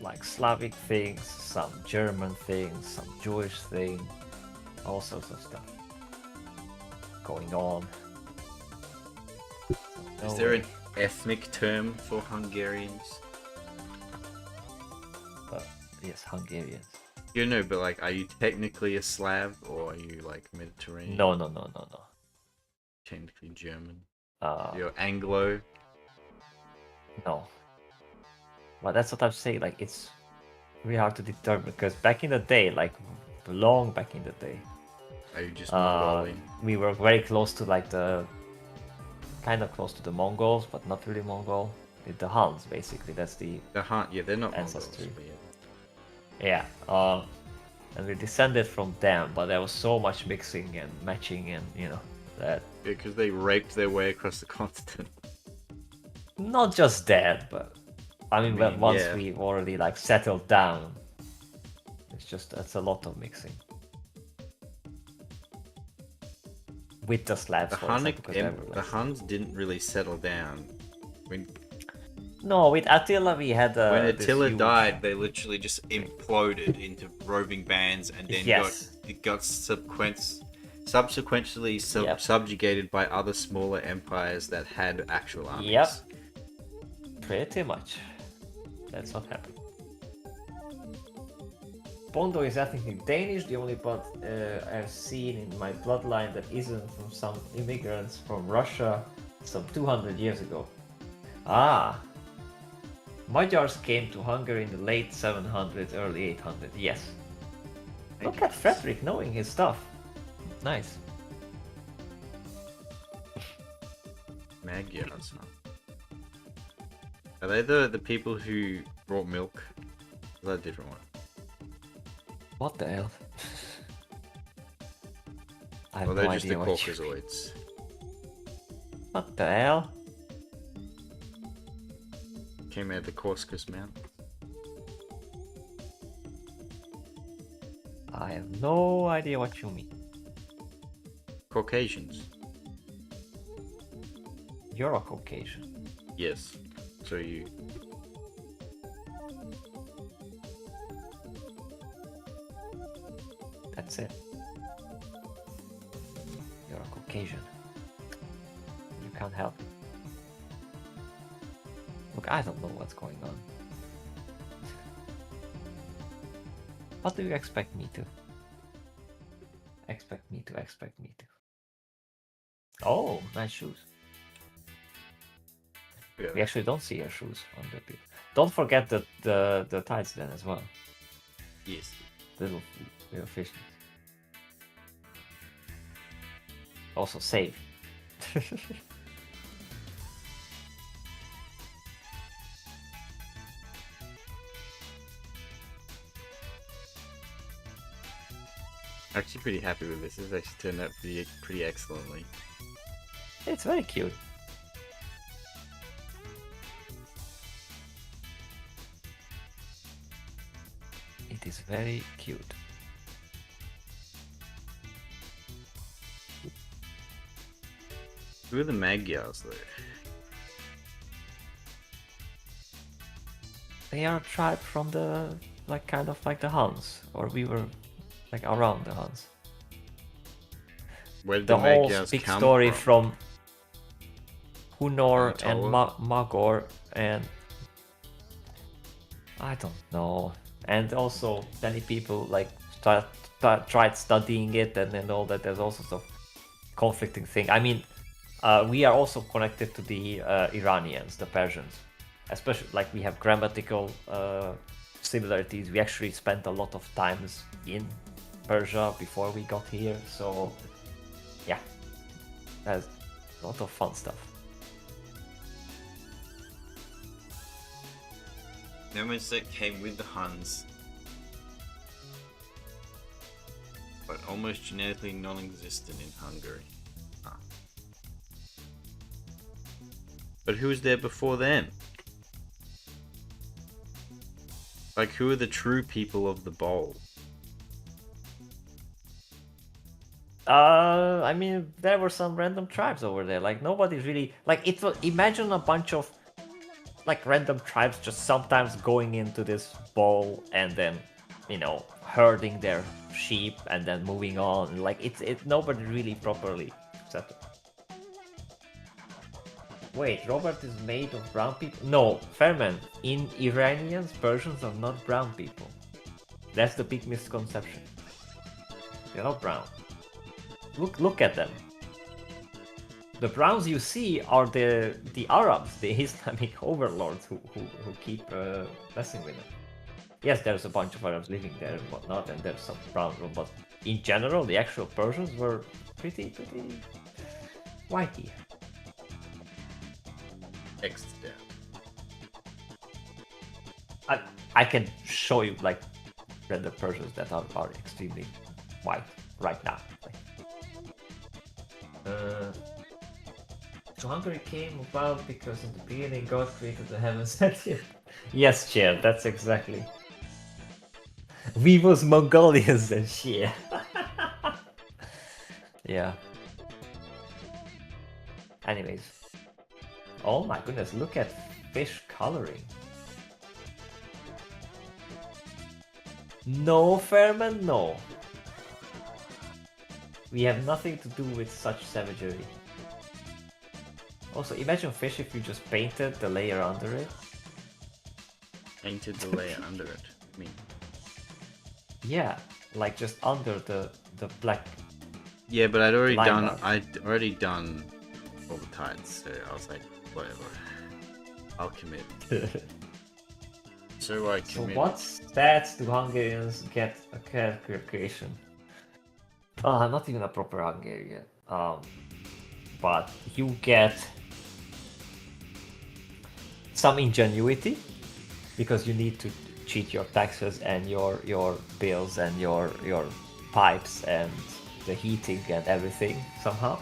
Speaker 2: like Slavic things, some German things, some Jewish thing, all sorts of stuff going on. So,
Speaker 1: Is
Speaker 2: no
Speaker 1: there
Speaker 2: way.
Speaker 1: an ethnic term for Hungarians?
Speaker 2: Yes, Hungarians.
Speaker 1: You know, but like, are you technically a Slav or are you like Mediterranean?
Speaker 2: No.
Speaker 1: Technically German.
Speaker 2: Uh,
Speaker 1: You're Anglo.
Speaker 2: no. But that's what I'm saying. Like, it's really hard to determine because back in the day, like long back in the day,
Speaker 1: Are you just Mongolian?
Speaker 2: we were very close to like the kind of close to the Mongols, but not really Mongol. The Huns, basically. That's the
Speaker 1: The Hunt, yeah, they're not
Speaker 2: ancestry.
Speaker 1: Mongols. But yeah.
Speaker 2: yeah. And we descended from them, but there was so much mixing and matching, and that.
Speaker 1: Because they raped their way across the continent.
Speaker 2: Not just that, but I mean,
Speaker 1: I mean,
Speaker 2: once
Speaker 1: yeah.
Speaker 2: we already like settled down, it's a lot of mixing with the Slavs.
Speaker 1: The
Speaker 2: for example, 'cause they were,
Speaker 1: the
Speaker 2: like-
Speaker 1: Huns didn't really settle down.
Speaker 2: No, with Attila we had
Speaker 1: When
Speaker 2: this
Speaker 1: Attila
Speaker 2: huge-
Speaker 1: died, they literally just imploded into roving bands and then
Speaker 2: Yes.
Speaker 1: got subsequently
Speaker 2: Yep.
Speaker 1: subjugated by other smaller empires that had actual armies.
Speaker 2: Yep. Pretty much. That's what happened. Bondo is ethnically Danish, the only blood I've seen in my bloodline that isn't from some immigrants from Russia some 200 years ago. Ah! Magyars came to Hungary in the late 700s, early 800s, yes. Look at Frederick knowing his stuff. Nice.
Speaker 1: Magyars, huh? Are they the people who brought milk? Is that a different one?
Speaker 2: What the hell? I have
Speaker 1: Well,
Speaker 2: no
Speaker 1: they're just the
Speaker 2: idea what you...
Speaker 1: Caucasoids.
Speaker 2: What the hell?
Speaker 1: came out of the Caucasus Mountains.
Speaker 2: I have no idea what you mean.
Speaker 1: Caucasians.
Speaker 2: You're a Caucasian.
Speaker 1: Yes. So you.
Speaker 2: That's it. You're a Caucasian. You can't help it. Look, I don't know what's going on. What do you expect me to? Expect me to. Oh, nice shoes.
Speaker 1: Yeah.
Speaker 2: We actually don't see your shoes on the pit. Don't forget the tights then as well.
Speaker 1: Yes.
Speaker 2: Little fish. Also save.
Speaker 1: Actually, pretty happy with this. This actually turned out pretty excellently.
Speaker 2: It's very cute. It is very cute.
Speaker 1: Who are the Magyars though?
Speaker 2: They are a tribe from the kind of like the Huns, or we were like around the Huns.
Speaker 1: Where did
Speaker 2: The
Speaker 1: the
Speaker 2: whole
Speaker 1: Magyars
Speaker 2: big
Speaker 1: come
Speaker 2: story
Speaker 1: from?
Speaker 2: from Hunor and
Speaker 1: Anatolia?
Speaker 2: Magor, and I don't know. And also many people like tried studying it, and all that. There's all sorts of conflicting thing. I mean, we are also connected to the Iranians, the Persians, especially like we have grammatical similarities. We actually spent a lot of times in Persia before we got here, so yeah, there's a lot of fun stuff.
Speaker 1: Nomads that came with the Huns, but almost genetically non-existent in Hungary. Ah. But who was there before them? Like, who are the true people of the bowl?
Speaker 2: I mean, there were some random tribes over there. Like nobody's really like it. Imagine a bunch of like random tribes just sometimes going into this bowl and then, herding their sheep and then moving on. Like it's nobody really properly settled. Wait, Robert is made of brown people? No, Fairman. In Iranians, Persians are not brown people. That's the big misconception. They're not brown. Look at them. The browns you see are the Arabs, the Islamic overlords who keep messing with them. Yes, there's a bunch of Arabs living there and whatnot, and there's some brown, but in general, the actual Persians were pretty whitey.
Speaker 1: X'd down.
Speaker 2: I can show you like random Persians that are extremely white right now. So Hungary came about because in the beginning God created the heavens and the earth. Yes, Chair, that's exactly. We was Mongolians and shit. Yeah. Anyways. Oh my goodness, look at fish coloring. No, Fairman, no. We have nothing to do with such savagery. Also, imagine fish if you just painted the layer under it.
Speaker 1: Painted the layer under it. I mean,
Speaker 2: Yeah, like just under the black.
Speaker 1: yeah, but I'd already
Speaker 2: Line
Speaker 1: done.
Speaker 2: art.
Speaker 1: I'd already done all the tides, so I was like, whatever. I'll commit. So I
Speaker 2: So
Speaker 1: commit.
Speaker 2: what stats do Hungarians get a character creation? I'm not even a proper Hungarian. But you get some ingenuity because you need to cheat your taxes and your bills and your pipes and the heating and everything somehow.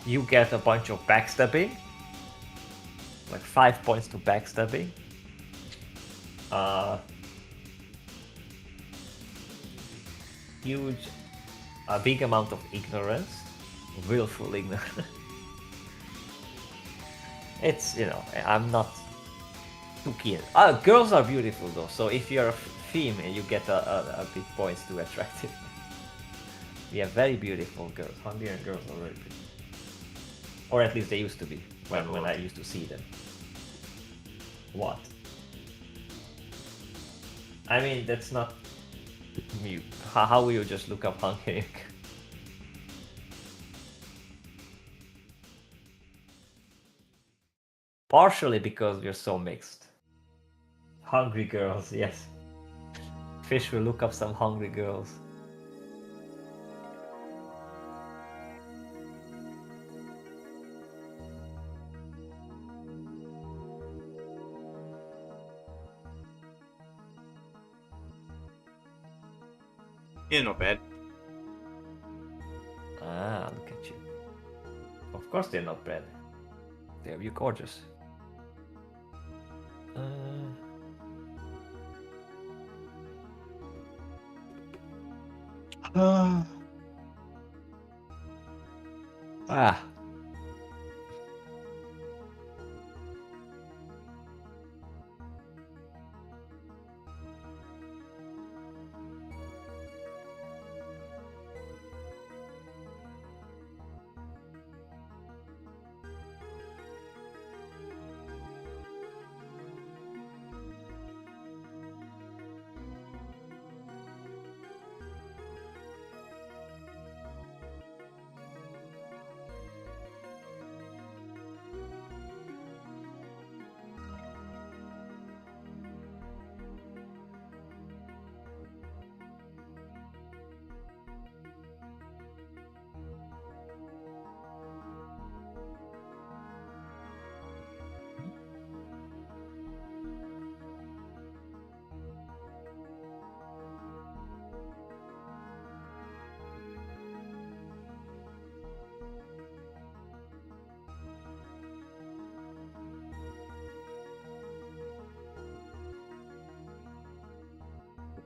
Speaker 2: You get a bunch of backstabbing like 5 points to backstabbing. Huge, a big amount of ignorance, willful ignorance. It's, you know, I'm not too keen. Girls are beautiful though, so if you're a female, you get a big points to attractive. We have very beautiful girls. Hungarian girls are very pretty. Or at least they used to be, when I used to see them. What? I mean, that's not... How will you just look up Hungarian? Partially because we're so mixed. Hungry girls, yes. Fish will look up some hungry girls.
Speaker 1: Yeah, not bad.
Speaker 2: Ah, look at you. Of course they're not bad. They're you gorgeous. Ah.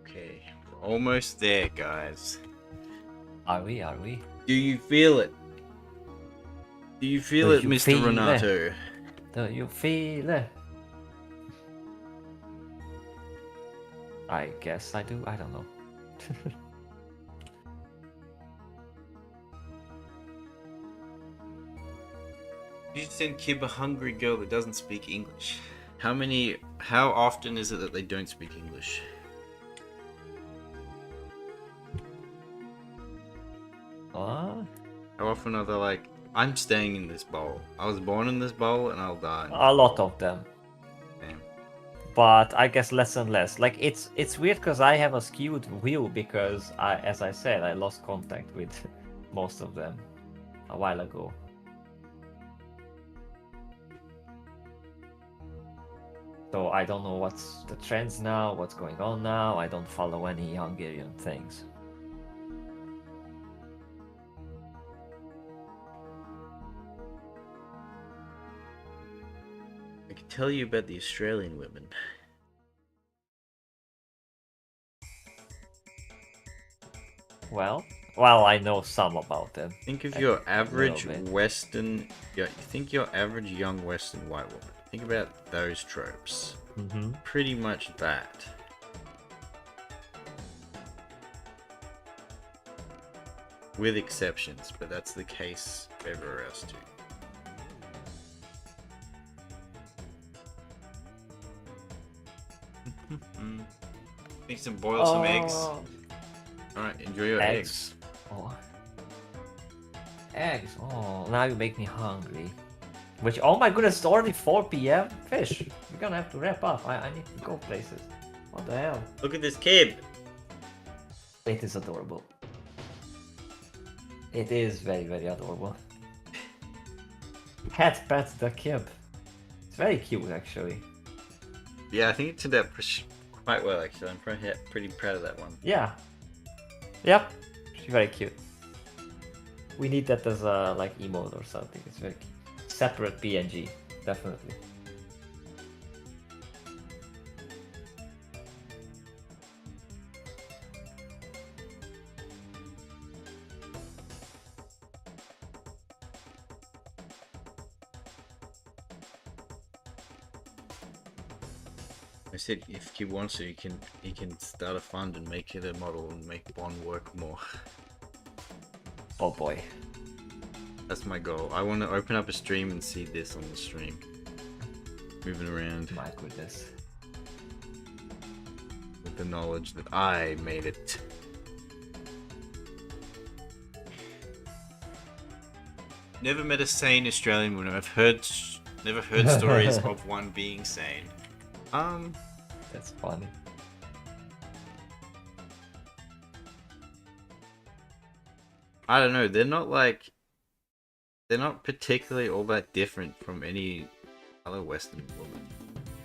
Speaker 1: Okay, we're almost there, guys.
Speaker 2: Are we? Are we?
Speaker 1: Do you feel it? Do you feel
Speaker 2: Do
Speaker 1: it,
Speaker 2: you
Speaker 1: Mr.
Speaker 2: feel it?
Speaker 1: Renato?
Speaker 2: Do you feel it? I guess I do. I don't know.
Speaker 1: You send Kib a hungry girl that doesn't speak English. How often is it that they don't speak English?
Speaker 2: What?
Speaker 1: How often are they like, I'm staying in this bowl. I was born in this bowl and I'll die.
Speaker 2: A lot of them.
Speaker 1: Damn.
Speaker 2: But I guess less and less. Like it's weird because I have a skewed view because as I said, I lost contact with most of them a while ago. So I don't know what's the trends now, what's going on now. I don't follow any Hungarian things.
Speaker 1: I can tell you about the Australian women.
Speaker 2: Well, I know some about them.
Speaker 1: Think of
Speaker 2: A
Speaker 1: your average
Speaker 2: little bit.
Speaker 1: Western... think your average young Western white woman. Think about those tropes.
Speaker 2: Mm-hmm.
Speaker 1: Pretty much that. With exceptions, but that's the case everywhere else too. Mix and boil some eggs. Alright, enjoy your eggs.
Speaker 2: Oh. Eggs. Oh, now you make me hungry. Which, oh my goodness, it's already 4 p.m. Fish, we're gonna have to wrap up. I need to go places. What the hell?
Speaker 1: Look at this kid.
Speaker 2: It is adorable. It is very, very adorable. Hat pet the kib. It's very cute, actually.
Speaker 1: Yeah, I think it turned out quite well, actually. I'm pretty proud of that one.
Speaker 2: Yeah. Yep. She's very cute. We need that as a like emote or something. It's very cute. Separate PNG, definitely.
Speaker 1: I said if he wants to, he can start a fund and make it a model and make Bond work more.
Speaker 2: Oh boy.
Speaker 1: That's my goal. I want to open up a stream and see this on the stream. Moving around
Speaker 2: My goodness.
Speaker 1: with the knowledge that I made it. Never met a sane Australian woman. Never heard stories of one being sane.
Speaker 2: That's funny.
Speaker 1: I don't know. They're not particularly all that different from any other Western woman.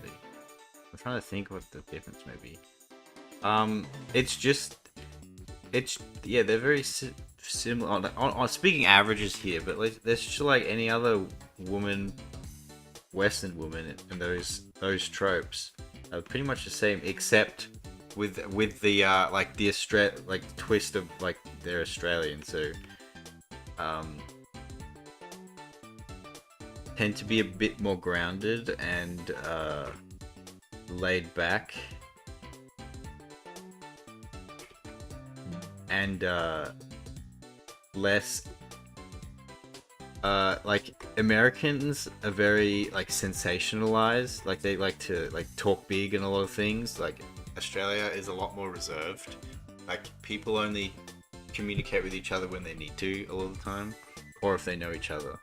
Speaker 1: I'm trying to think what the difference may be. Yeah, they're very similar. On speaking averages here, but like, there's just like any other woman, Western woman, and those tropes are pretty much the same, except with the like the twist of like they're Australian, so tend to be a bit more grounded and laid back, and less like Americans are very like sensationalized, like they like to like talk big and a lot of things. Like Australia is a lot more reserved. Like people only communicate with each other when they need to a lot of the time, or if they know each other.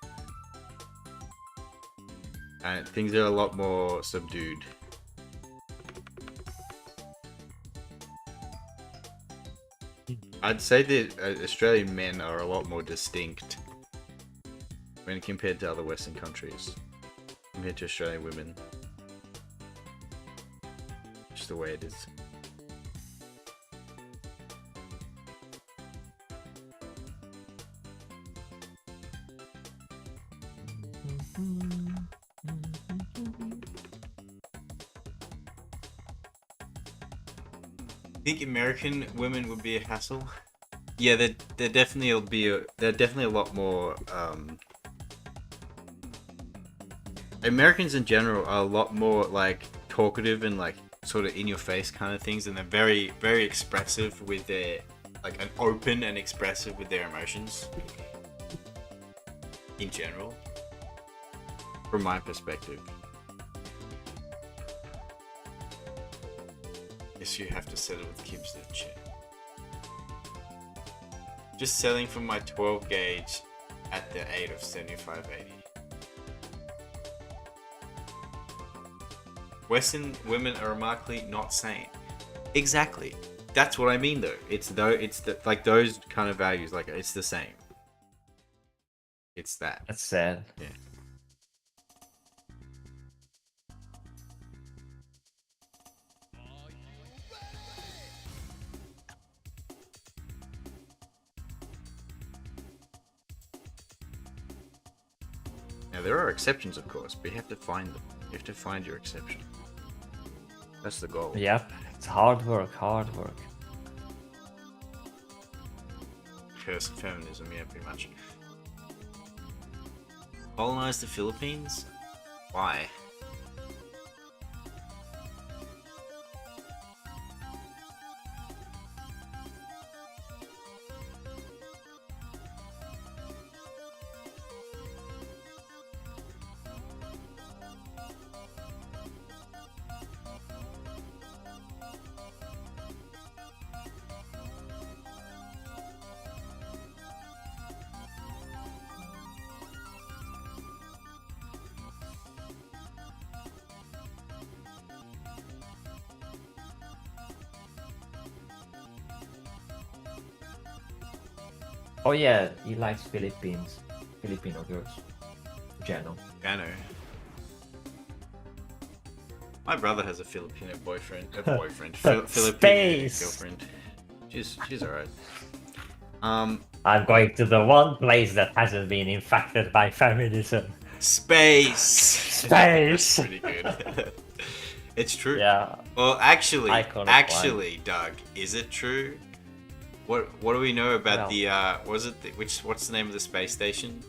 Speaker 1: And things are a lot more subdued. I'd say that Australian men are a lot more distinct when compared to other Western countries, compared to Australian women. Just the way it is. Think American women would be a hassle? Yeah, they're definitely a lot more. Americans in general are a lot more like talkative and like sort of in your face kind of things, and they're very very expressive with their like an open and expressive with their emotions. In general, from my perspective. Guess you have to settle with Kim's the chat. Just selling from my 12 gauge at the 8 of 7580. Western women are remarkably not sane. Exactly. That's what I mean though. It's like those kind of values, like it's the same. It's that.
Speaker 2: That's sad.
Speaker 1: Yeah. Now there are exceptions, of course, but you have to find them. You have to find your exception. That's the goal.
Speaker 2: Yep, it's hard work, hard work.
Speaker 1: Curse of feminism, yeah, pretty much. Colonize the Philippines? Why?
Speaker 2: Oh yeah, he likes Filipino girls. Jano.
Speaker 1: Jano. My brother has a Filipino boyfriend. Filipino girlfriend. She's alright.
Speaker 2: I'm going to the one place that hasn't been infected by feminism.
Speaker 1: Space.
Speaker 2: Space.
Speaker 1: That's pretty good. It's true.
Speaker 2: Yeah.
Speaker 1: Well, actually,
Speaker 2: Iconic
Speaker 1: Doug, is it true? What do we know about what's the name of the space station?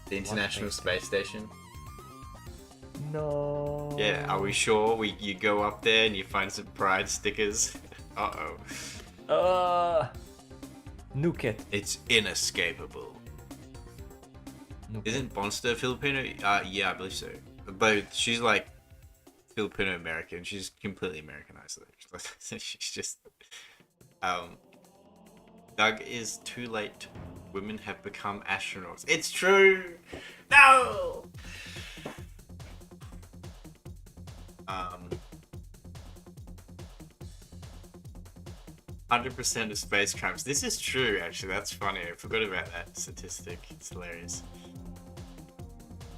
Speaker 1: The International Space Station?
Speaker 2: No.
Speaker 1: Yeah, are we sure? You go up there and you find some pride stickers.
Speaker 2: Nuke it.
Speaker 1: It's inescapable.
Speaker 2: Nuke
Speaker 1: Isn't Bonster Filipino? Yeah, I believe so. But she's like Filipino American. She's completely Americanized. She's just. Doug is too late. Women have become astronauts. It's true. No. 100% of space crimes. This is true, actually. That's funny. I forgot about that statistic. It's hilarious.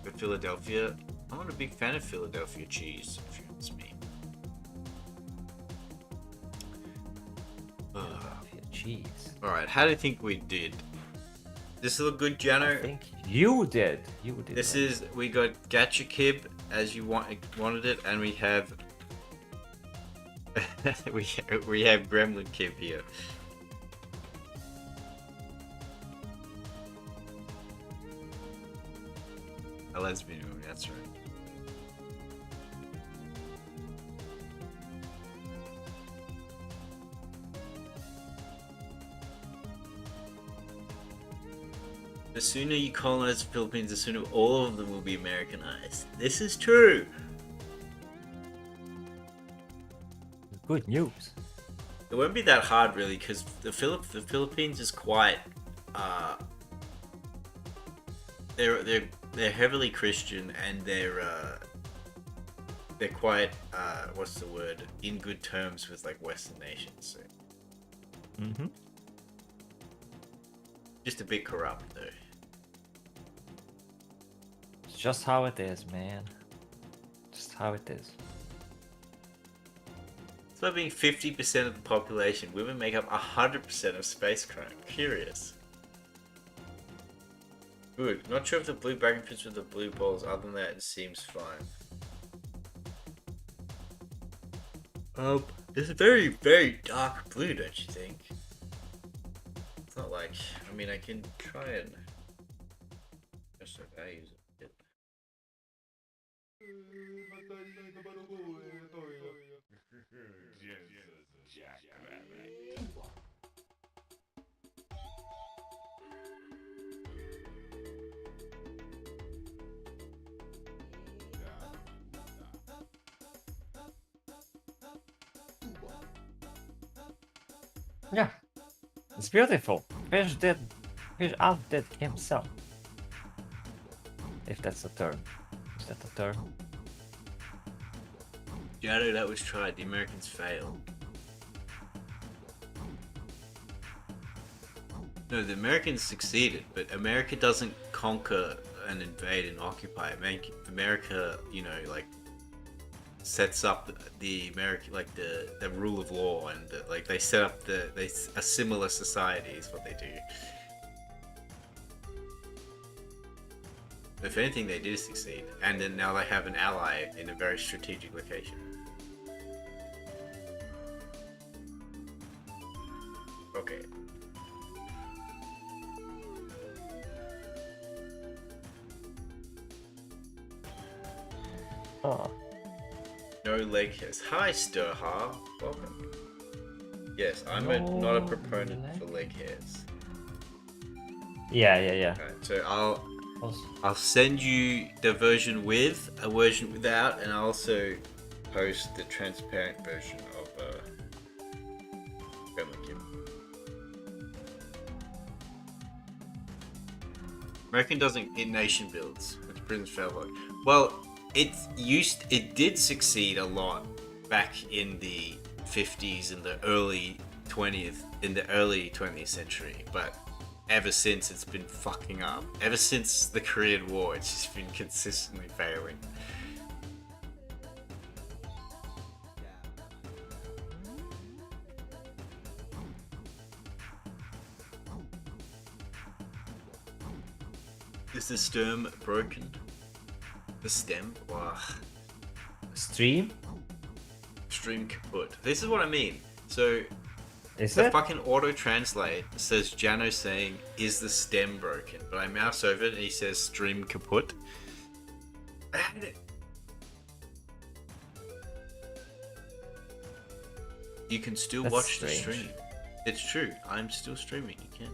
Speaker 1: But Philadelphia, I'm not a big fan of Philadelphia cheese, if you ask me.
Speaker 2: Jeez.
Speaker 1: Alright, how do you think we did? This look good,
Speaker 2: I
Speaker 1: Jano?
Speaker 2: think you did. You did.
Speaker 1: This
Speaker 2: right.
Speaker 1: is, we got Gacha Kib as you wanted it, and we have we have Gremlin Kib here. A lesbian woman, that's right. The sooner you colonize the Philippines, the sooner all of them will be Americanized. This is true.
Speaker 2: Good news.
Speaker 1: It won't be that hard, really, because the Philippines is quite. They're heavily Christian, and they're quite what's the word, in good terms with like Western nations. So.
Speaker 2: Mm-hmm.
Speaker 1: Just a bit corrupt, though.
Speaker 2: It's just how it is, man. Just how it is.
Speaker 1: Despite being 50% of the population, women make up 100% of space crime. Curious. Good. Not sure if the blue background fits with the blue balls. Other than that, it seems fine. It's a very, very dark blue, don't you think? It's not like, I mean, I can try and adjust the values a bit.
Speaker 2: Yeah. It's beautiful. Fish outdid himself. If that's a term. Is that a term?
Speaker 1: Shadow, that was tried. The Americans failed. No, the Americans succeeded, but America doesn't conquer and invade and occupy. America, you know, like sets up the American, like the rule of law, and like they set up a similar society is what they do. If anything, they did succeed, and then now they have an ally in a very strategic location. Okay.
Speaker 2: Oh.
Speaker 1: No leg hairs. Hi, Sturha. Welcome. Yes, I'm not a proponent for leg hairs.
Speaker 2: Yeah.
Speaker 1: Alright, so I'll send you the version with, a version without, and I'll also post the transparent version of Gremlin Kid. American doesn't in nation builds, which Britain's failed. Well, it did succeed a lot back in the 50s and the early 20th century, but ever since it's been fucking up. Ever since the Korean War, it's just been consistently failing. Is the stem broken? The stem? Wow.
Speaker 2: Stream?
Speaker 1: Stream kaput. This is what I mean. So
Speaker 2: Is
Speaker 1: the
Speaker 2: it?
Speaker 1: fucking auto-translate says Jano saying, is the stem broken? But I mouse over it and he says stream kaput. You can still
Speaker 2: That's
Speaker 1: watch the
Speaker 2: strange.
Speaker 1: stream. It's true. I'm still streaming. You can.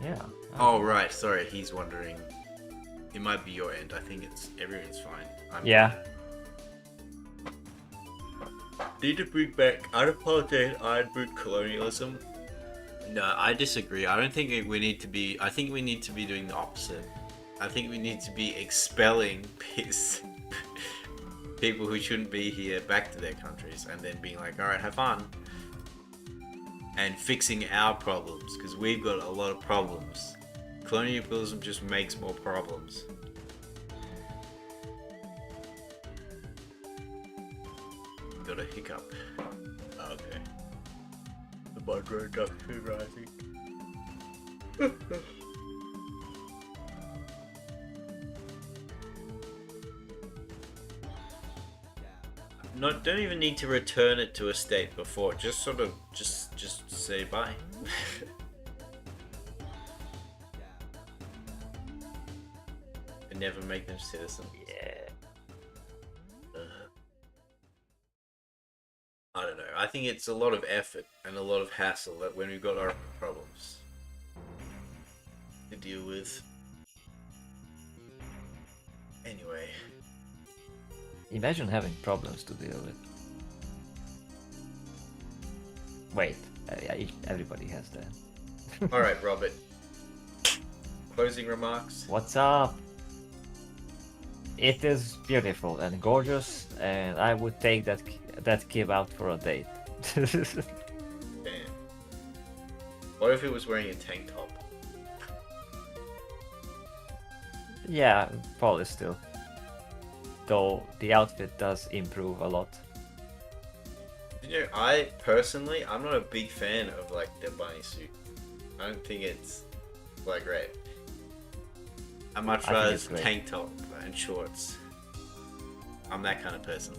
Speaker 2: Yeah.
Speaker 1: Oh right. Sorry. He's wondering. It might be your end. I think it's everyone's fine.
Speaker 2: Yeah.
Speaker 1: Need to bring back unapologetic Iron Boot colonialism. No, I disagree. I don't think we need to be. I think we need to be doing the opposite. I think we need to be expelling people who shouldn't be here back to their countries, and then being like, all right, have fun, and fixing our problems because we've got a lot of problems. Colonialism just makes more problems. Got a hiccup. Okay. The micro duct's rising. Don't even need to return it to a state before. Just sort of, just say bye. And never make them citizens.
Speaker 2: Yeah.
Speaker 1: I don't know. I think it's a lot of effort and a lot of hassle that when we've got our own problems to deal with. Anyway.
Speaker 2: Imagine having problems to deal with. Wait, everybody has that.
Speaker 1: Alright, Robert. Closing remarks?
Speaker 2: What's up? It is beautiful and gorgeous, and I would take that kid out for a date.
Speaker 1: Damn. What if he was wearing a tank top?
Speaker 2: Yeah, probably still. Though the outfit does improve a lot.
Speaker 1: You know, I personally, I'm not a big fan of like the bunny suit. I don't think it's like great. I much
Speaker 2: I think
Speaker 1: rather
Speaker 2: it's great.
Speaker 1: tank top and shorts. I'm that kind of person.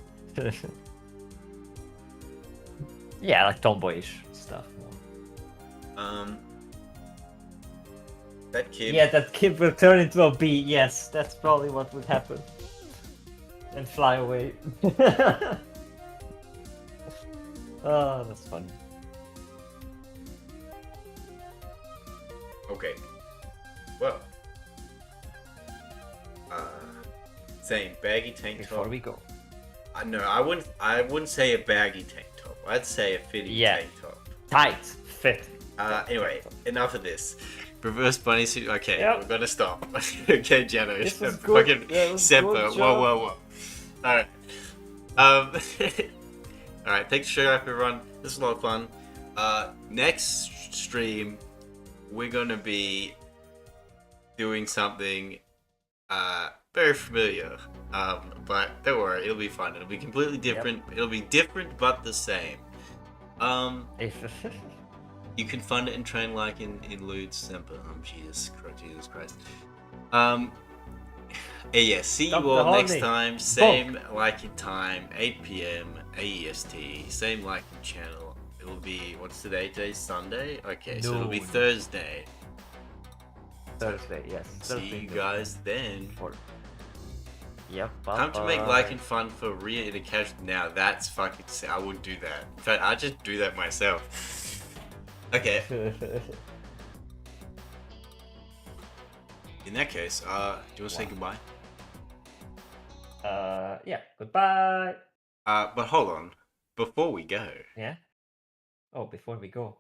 Speaker 2: Yeah, like tomboyish stuff.
Speaker 1: That kid.
Speaker 2: Yeah, that kid will turn into a bee. Yes, that's probably what would happen. And fly away. Oh, that's funny.
Speaker 1: Okay. Well. Saying baggy tank
Speaker 2: Before
Speaker 1: top.
Speaker 2: we go.
Speaker 1: No, I wouldn't say a baggy tank top. I'd say a fitting tank top.
Speaker 2: Tight, fit.
Speaker 1: Anyway, enough of this. Reverse bunny suit. Okay,
Speaker 2: Yep.
Speaker 1: we're gonna stop. Okay, Jano.
Speaker 2: This was good.
Speaker 1: Fucking
Speaker 2: That was
Speaker 1: Semper.
Speaker 2: good
Speaker 1: Whoa,
Speaker 2: job.
Speaker 1: whoa, whoa. Alright. Alright, thanks for showing up, everyone. This was a lot of fun. Next stream, we're gonna be doing something very familiar. But don't worry, it'll be fun. It'll be completely different. Yep. It'll be different but the same. You can find it in train like in Lude's Semper. Jesus Christ. Yeah, see
Speaker 2: Stop
Speaker 1: you all
Speaker 2: the
Speaker 1: next
Speaker 2: holding.
Speaker 1: time. Same liking time, 8 PM AEST. Same liking channel. It'll be, what's today? Today's Sunday? Okay, so it'll be
Speaker 2: Noon.
Speaker 1: Thursday.
Speaker 2: Thursday, yes.
Speaker 1: See you guys then.
Speaker 2: Yep.
Speaker 1: Time to make liking fun for real in a casual. Now that's fucking sick. I would do that. In fact, I just do that myself. Okay. In that case, do you want to say goodbye?
Speaker 2: Yeah. Goodbye.
Speaker 1: But hold on. Before we go.
Speaker 2: Yeah. Oh, before we go.